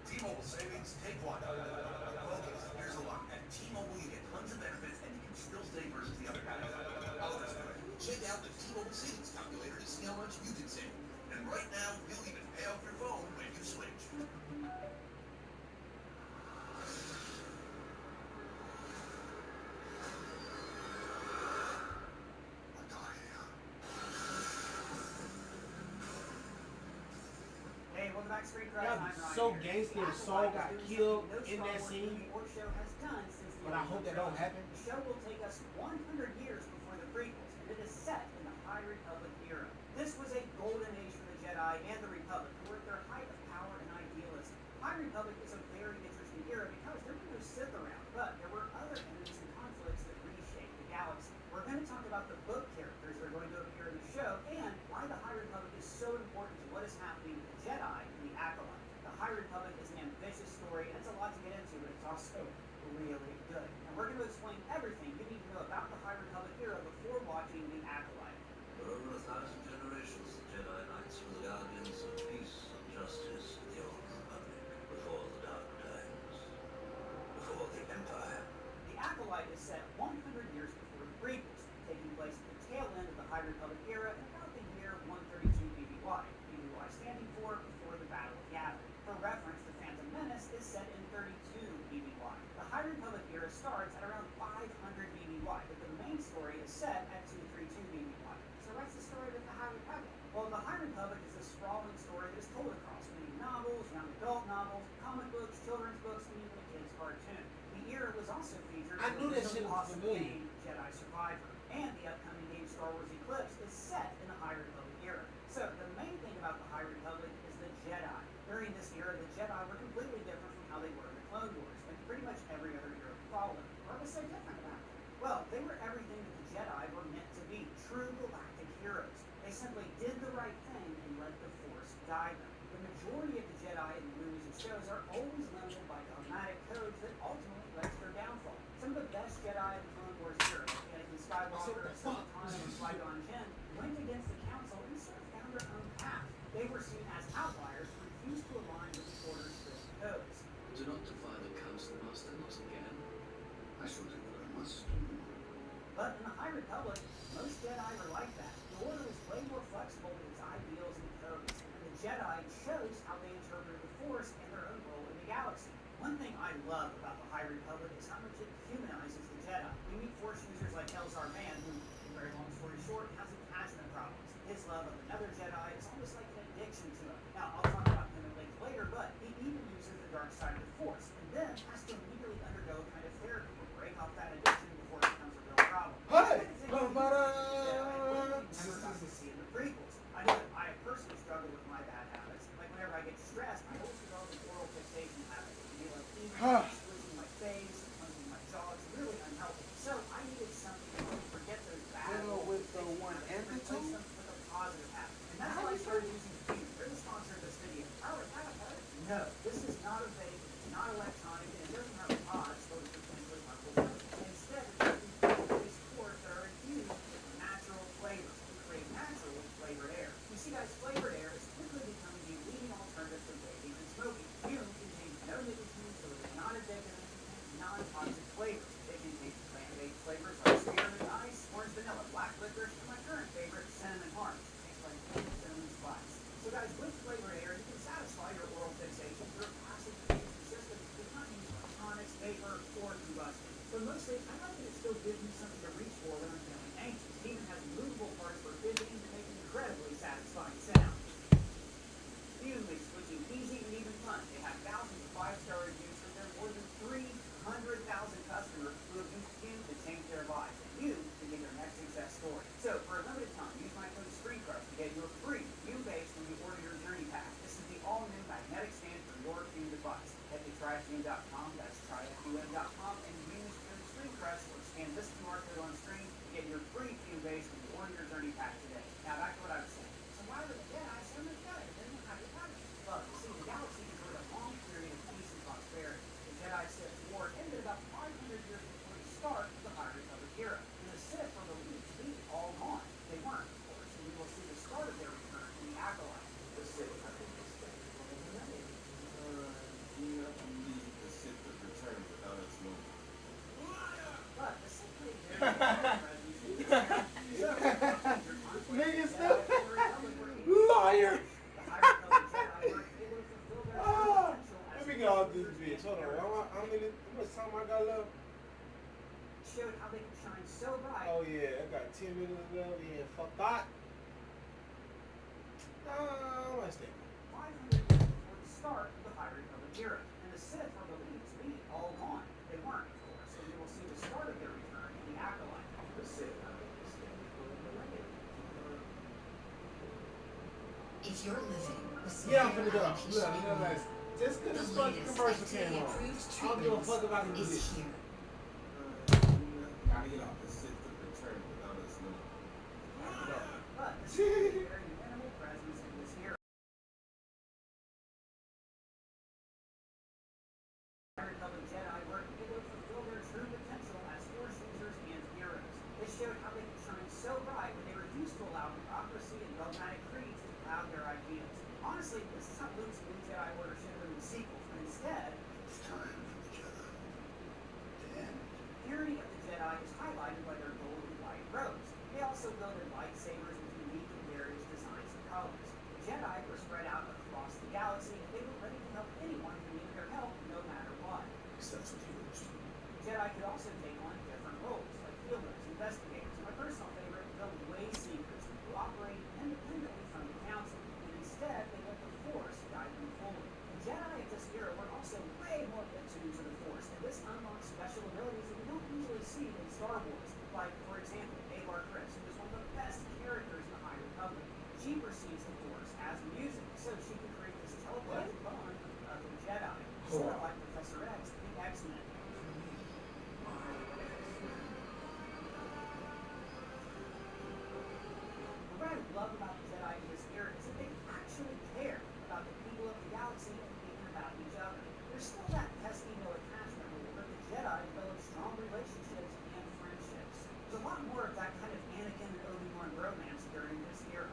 T-Mobile savings, take one. Focus, here's a look. At T-Mobile, you get tons of benefits and you can still save versus the other guys. Oh, that's good. Check out the T-Mobile savings calculator to see how much you can save. And right now, you'll even pay off your phone when you switch. Hey, welcome back to Street Cred. That I'm was Ryan so here. gangster. The Saul Acolyte got is doing killed something in no that Star Wars scene. movie or show has done since the But I hope that don't happen. The show will take us 100 years before the prequels, and it is set in the High Republic era. This was a golden age for the Jedi and the Republic, who were at their height of power and idealism. High Republic is a very interesting era because there were no Sith around, but there were other enemies and conflicts that reshaped the galaxy. We're going to talk about the book characters that are going to appear in the show, and why the High Republic is so important to what is happening with the Jedi and the Acolyte. The High Republic is an ambitious story, and it's a lot to get into, but it's also really good. And we're going to explain everything you need to know about the High Republic era before watching the Acolyte. For over 1,000 generations, the Jedi Knights were the guardians of peace and justice of the old Republic, before the Dark Times, before the Empire. The Acolyte is set 100 years before the prequels, taking place at the tail end of the High Republic era in about the year 132 BBY. BBY standing for Before the Battle of Yavin. For reference, the Phantom Menace is set in 32 BBY. The High Republic era starts at around 500 BBY, but the main story is set at 232 BBY. So what's the story with the High Republic? Well, the High Republic is a sprawling story that is told across many novels, young adult novels, comic books, children's books, and even a kid's cartoon. The era was also featured I knew in that the shit was awesome familiar. game Jedi Survivor, and the upcoming game Star Wars Eclipse is set in the High Republic era. So the main thing about the High Republic is the Jedi. During this era, the Jedi were completely different from how they were in the Clone Wars, and pretty much every other era followed. What was so different about them? Well, they were everything that the Jedi were meant to be, true galactic heroes. They simply did the right thing and let the Force guide them. The majority of the Jedi in movies and shows are always limited by dogmatic codes that ultimately led to their downfall. Some of the best Jedi in the Clone Wars era, like Anakin Skywalker, Baton, and Qui-Gon Jinn, went against the Council and sort of found their own path. They were seen as outliers who refused to align with the Order's strict codes. Do not defy the Council, Master, not again. I shall do what I must. But in the High Republic, most Jedi were like that. The Order was way more flexible with its ideals and codes, and the Jedi chose how they interpreted the Force and their own role in the galaxy. One thing I love about the High Republic is how much it humanizes the Jedi. We meet Force users like Elzar Mann, who, very long story short, has attachment problems. His love of another Jedi is almost like an addiction to him. Now, I'll talk about him at length later, but he even uses the dark side of the Force, and then has to immediately undergo a kind of therapy to break off that addiction before it becomes a real problem. Hey! See in the prequels. I know that I personally struggle with my bad habits. Like whenever I get stressed, I always develop an oral fixation habit. You know, like squishing my face, clenching my jaw. It's really unhealthy. So I needed something to forget those bad with the one and the two? Replace them with a positive habit. And that's why I started using Baton. They're the sponsor of this video. Oh, is that a vape? No, this is not a vape. It's not electronic, and it doesn't have a pod so it's potentially harmful. Instead, it's these cores that are infused with natural flavors to create natural flavored air. You see, guys, flavored air is quickly becoming the leading alternative for vaping and smoking. Fume contains no nicotine, so it is not addictive and contains non-toxic flavors. It contains plant-based flavors like spearmint ice, orange vanilla, black licorice, and my current favorite, cinnamon orange. Tastes like cinnamon spice. So, guys, with flavored air, you can satisfy your oral fixation through a passive diffusion system that does not use electronics, vapor, or combustion. But mostly, I like that it still gives me something to reach for when I'm feeling anxious. It even has movable parts for fidgeting to make an incredibly satisfying sound. Fume makes switching easy and even fun. They have thousands of 5-star reviews from their more than 300,000 customers who have used Fume to change their lives. And you can get their next success story. So, for a limited time, use my code ScreenCrush to get your free Fume-based when you order your Journey Pack. This is the all-new magnetic stand for your Fume device. Head to tryfume.com, that's tryfum.com, and use code ScreenCrush or scan this QR code on screen to get your free Fume-based when you order your Journey Pack today. Now, back to what I was saying. So why were the Jedi so much better than the High Republic? Well, you see, the galaxy enjoyed a long period of peace and prosperity. The Jedi-Sith War ended about 500 years before the start of the High Republic era. And the Sith were believed to be all gone. They weren't, of course, and we will see the start of their return in the Acolyte. The Sith have been expected for the millennium. We don't need the Sith to return without us knowing. But the Sith played very important Nigga still liar. Let me get off this bitch. Hold on. How much time I got left? Showed how they could shine so bright. Oh yeah, I got 10 minutes left. Yeah, fuck that. I might stay. 500 years before the start of the High Republic era, and the Sith were believed to be all gone. They weren't, of course, and we will see the start of their return in the Acolyte. The Sith have been expected for the millennium. If you're living with Yeah, I'm finna go. Look, just because this fucking commercial came on, I don't give a fuck about the music. here. Gotta get off the Sith to return without us knowing. But the Sith had a very minimal presence in this era. High Republic Jedi were able to fulfill their true potential as Force users and heroes. This showed how they could shine so bright when they refused to allow bureaucracy and dogmatic creeds to cloud their ideals. Honestly, this is how Luke's New Jedi Order should have been in the sequels, but instead, It's time for the Jedi to end. purity of the Jedi is highlighted by their gold and white robes. They also wielded lightsabers with unique and various designs and colors. The Jedi were spread out across the galaxy, and they were ready to help anyone who needed their help, no matter what. Because that's what heroes do. The Jedi could also take on different roles, like healers, investigators, and my personal favorite, the way seekers, who operate independently from the Council, and instead they let the Force guide them fully. The Jedi of this era were also way more attuned to the Force, and this unlocks special abilities that we don't usually see in Star Wars. Like, for example, Avar Kriss, who is one of the best characters in the High Republic. She perceives the Force as music, so she can create this telepathic bond with other Jedi, sort of like Professor X in the X-Men. The Red love about the Jedi in this era is that they actually care about the people of the galaxy and even about each other. There's still that pesky no attachment rule, but the Jedi develop strong relationships and friendships. There's a lot more of that kind of Anakin and Obi-Wan romance during this era.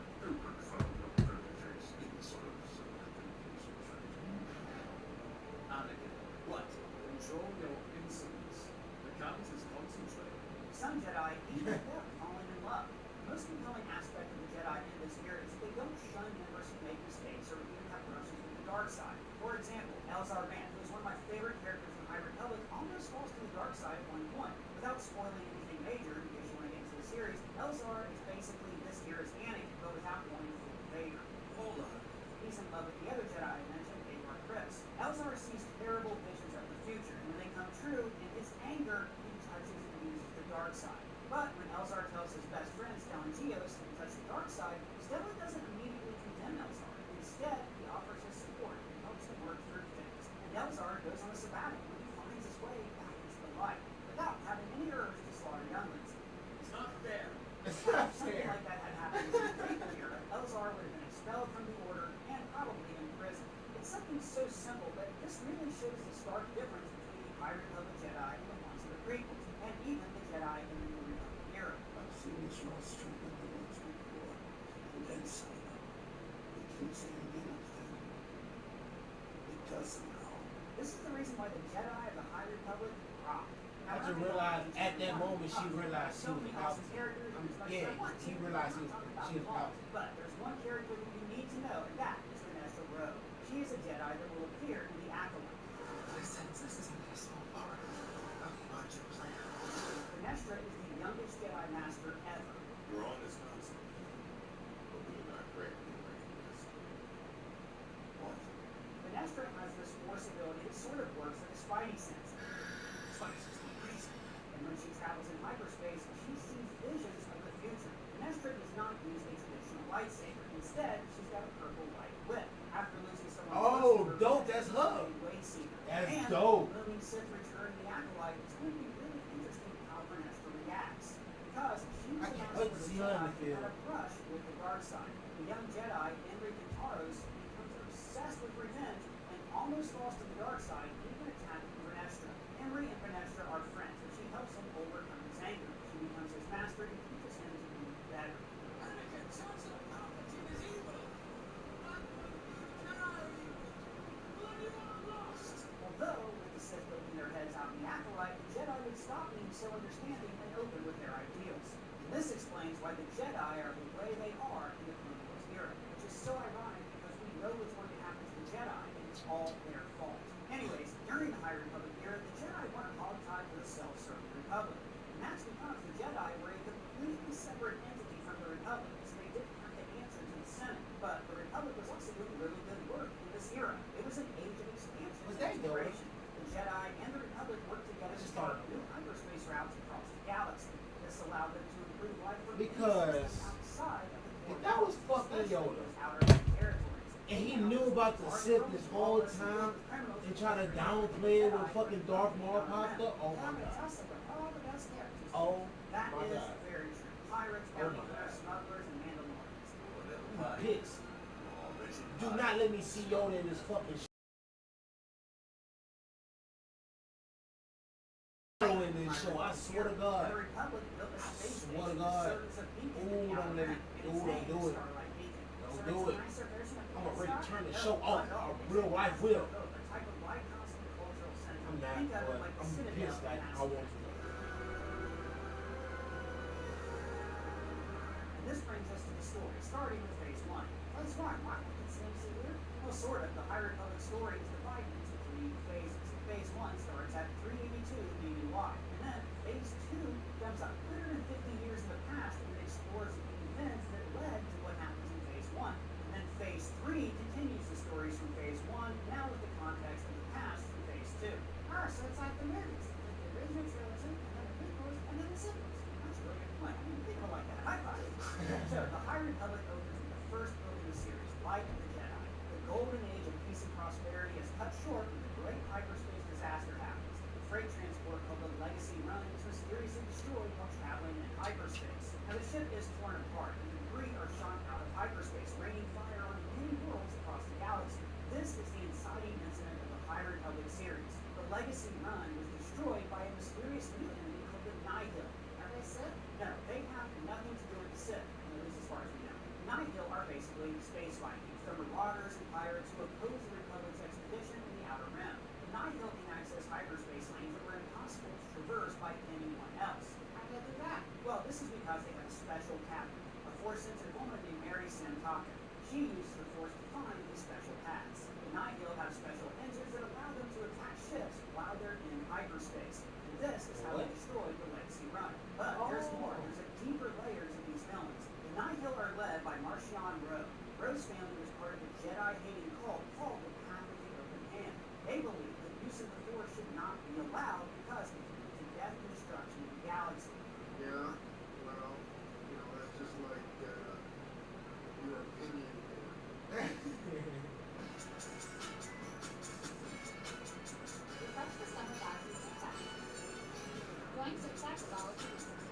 Anakin, what? Control your insolence. The count is concentrated. Some Jedi even end up falling in love. The most compelling aspect of the Jedi in this era is that they don't shun members who make mistakes or even have brushes with the dark side. For example, Elzar Mann, who is one of my favorite characters in High Republic, almost falls to the dark side at one point. Without spoiling anything major, in case you want to get into the series, Elzar is basically this era's Anakin, but without going full Vader. Hold on. He's in love with the other Jedi I mentioned, Agar Chris. Elzar sees terrible visions of the future, and when they come true, in his anger, he touches and uses the dark side. But when Elzar tells his best friend, Stellan Gios, to touch the dark side, Stellan doesn't immediately condemn Elzar. Instead, he offers his support and helps him work through things. And Elzar goes on a sabbatical and he finds his way back into the light, without having any urge to slaughter younglings. It's not fair. If something like that had happened in the prequel era, Elzar would have been expelled from the Order and probably in prison. It's something so simple, but this really shows the stark difference between the High Republic Jedi and the ones in the prequels, and even the Jedi in the New Republic era. I've seen this raw strength of the ones before, and then sign up. It keeps saying anything. It doesn't know. This is the reason why the Jedi of the High Republic rock. I just realized at that moment she realized she was out. Yeah, she realized she was out. But there's one character that you need to know, and that is Vanessa Rouge. She is a Jedi that will appear in the Acolyte. I sense this is only a small part of a larger plan. Vanessa is the youngest Jedi Master ever. We're on this concept, but we're not ready to this. What? Vanessa has this force ability that sort of works like a spidey sense. Spidey sense is crazy. And when she travels in hyperspace, she sees visions of the future. Vanessa does not use a traditional lightsaber. Instead, she's got a purple light whip. After losing someone Dope, that's her. That's and dope. Moving Sith Return the Acolyte, it's going to be really interesting how Vanessa reacts. Because she was I can't the wait to last see her in the Jedi who field. had a brush with the dark side. The young Jedi, Enrique Taros, becomes obsessed with revenge and almost falls to the dark side, even attacking Vanessa. Henry and Vanessa are friends, and she helps him overcome his anger. She becomes his master and teaches him to be better. Anakin, sons of Palpatine is evil. Although, with the Sith poking their heads out in the Acolyte, the Jedi would stop being so understanding and open with their ideals. And this explains why the Jedi are the way they are in the Clone Wars era, which is so ironic because we know what's going to happen to the Jedi, and it's all their fault. Anyways, during the High Republic era, the Jedi weren't hogtied with a self-serving Republic. And that's because the Jedi were a completely separate entity from the Republic, so they didn't have to answer to the Senate. But the Republic was also doing really good work in this era. It was an age of expansion and exploration. The Jedi and the Republic worked together to start new hyperspace routes across the galaxy. This allowed them to improve life for Because outside of the if that was fucking Yoda, outer territories. and he knew about the Sith this whole time and try to downplay it when fucking Darth Maul popped up, oh my god. Oh That my is god. very true. Pirates, Oh my bounty god. hunters, smugglers, and Mandalorians. I'm pissed. Do not let me see Yoda in this fucking shit. In this show, I swear to God. The Republic built a space Swear to station God. that serves a beacon Ooh, in the don't let me. outer Ooh, don't do it. Starlight Beacon. Don't So do it's it. a nicer version of I'm ready to Pixar? turn the No, show off. no, A it's real a life nicer will. build, a type of light constant cultural center. I'm not, Think of it but like the I'm Citadel pissed in like I Aztec. want to. And this brings us to the story, starting with Phase 1. Phase 1, wow, it seems so weird. Well, sort of. The High Republic story is divided into 3 phases. Phase 1 starts at 382 BBY, and then Phase 2 jumps 150 years in the past and explores the events that led to what happens in Phase 1. And then Phase 3 continues the stories from Phase 1, now with the context of the past from Phase 2. Ah, so it's like the movies. Like the original trilogy, and then the prequels, and then the sequels. That's a really good point. I didn't think of it like that. High five. So, the High Republic opens with the first book in the series, Light of the Jedi. The golden age of peace and prosperity is cut short when the great hyperspace disaster happens. The freight transport called the Legacy Run is mysteriously destroyed while traveling in hyperspace. Now the ship is torn apart, and debris are shot out of hyperspace, raining fire on many worlds across the galaxy. This is the inciting incident of the High Republic series. The Legacy Run was destroyed by a mysterious new enemy called the Nihil. Are they Sith? No, they have nothing to do with the Sith, at least as far as we know. Nihil are basically space Vikings. They're marauders and pirates who oppose the Republic's expedition in the Outer Rim. The Nihil can access hyperspace lanes that were impossible to traverse by anyone else. How do they do that? Well, this is because they have a special captain, a Force-sensitive woman named Mary Santaka. She uses the Force to find these special paths. The Nihil have special engines that allow them to attack ships while they're in hyperspace. And this is how they destroyed the Legacy Run. But there's more. There's a deeper layers of these villains. The Nihil are led by Marchion Rouge. Rouge's family was part of a Jedi-hating cult called the Path of the Open Hand. They believe that use of the Force should not be allowed because it can lead to death and destruction in the galaxy. Yeah, well, you know, that's just like your opinion there. Refresh the summer back with ZigZag. Join ZigZag with all of your resources.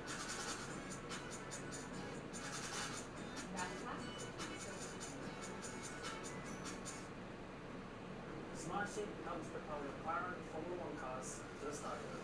Smart City becomes the power of Formula 1 cars just like that.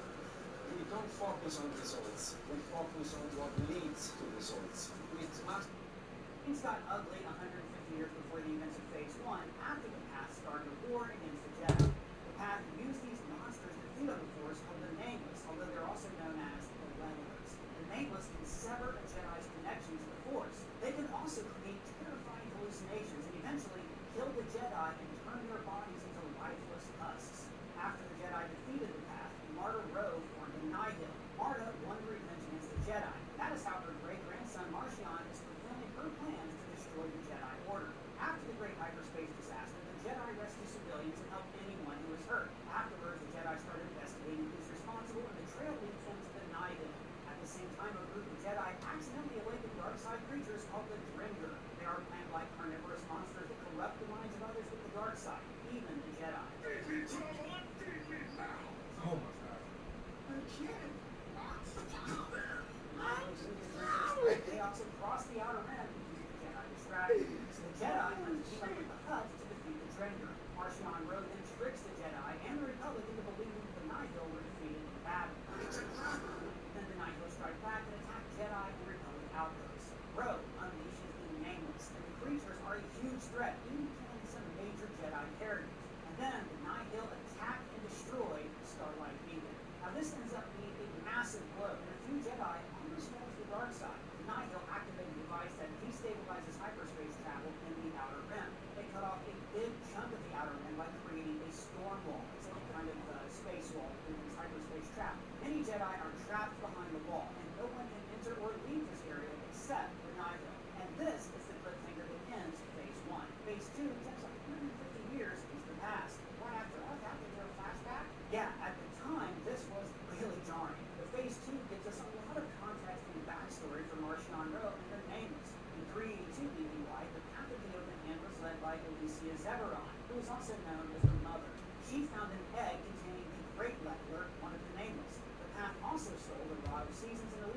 We don't focus on results. We focus on what leads to results. With Things got ugly 150 years before the events of Phase 1, after the Path started a war against the Jedi. The Path used these monsters to feed on the Force called the Nameless, although they're also known as the Levelers. The Nameless can sever a Jedi's connection to the Force. They can also create terrifying hallucinations and eventually kill the Jedi and turn their bodies into lifeless husks. After the Jedi defeated the Path, Marta Rowe formed the Nihil. Marta won revenge against the Jedi. That is how her great-grandson Marchion is fulfilling her plans to destroy the Jedi Order. After the Great Hyperspace disaster, the Jedi rescue civilians and help anyone who was hurt. Afterwards, the Jedi started investigating who's responsible, and the trail leads them to the Nihil. At the same time, a group of Jedi accidentally awakened dark-side creatures called the Drengr. They are plant-like carnivorous monsters that corrupt the minds of others with the dark side, even the Jedi. Oh my god. Chaos across the Outer Rim to keep the Jedi distracted. So the Jedi hunt team up with the Hutts to defeat the Drengr. Marchion Rouge then tricks the Jedi and the Republic into believing that the Nihil were defeated in battle. Then the Nihil strike back and attack Jedi and Republic outposts. Rouge unleashes the Nameless, and the creatures are a huge threat, even killing some major Jedi characters. And then the Nihil attack and destroy Starlight Beacon. Now this ends up being a massive blow, and a few Jedi almost fall to the dark side. The Nihil activate a device that destabilizes hyperspace travel in the Outer Rim. They cut off a big chunk of the Outer Rim by creating a storm wall. It's a kind of space wall that prevents hyperspace travel. Many Jedi are trapped behind the wall, and no one can enter or leave this area except the Nihil. And this is the cliffhanger that ends Phase 1. Phase 2 takes 150 years into the past. Right after us, after your flashback? Yeah, at the time, this was really jarring. The Phase 2 gives us a lot of context and backstory for Marchion Rouge and the Nameless. In 382 BBY, the Path of the Open Hand was led by Alicia Zeveron, who was also known as her mother. She found an egg containing the Great Leveler, one of the Nameless. The Path also stole the Rod of Seasons, and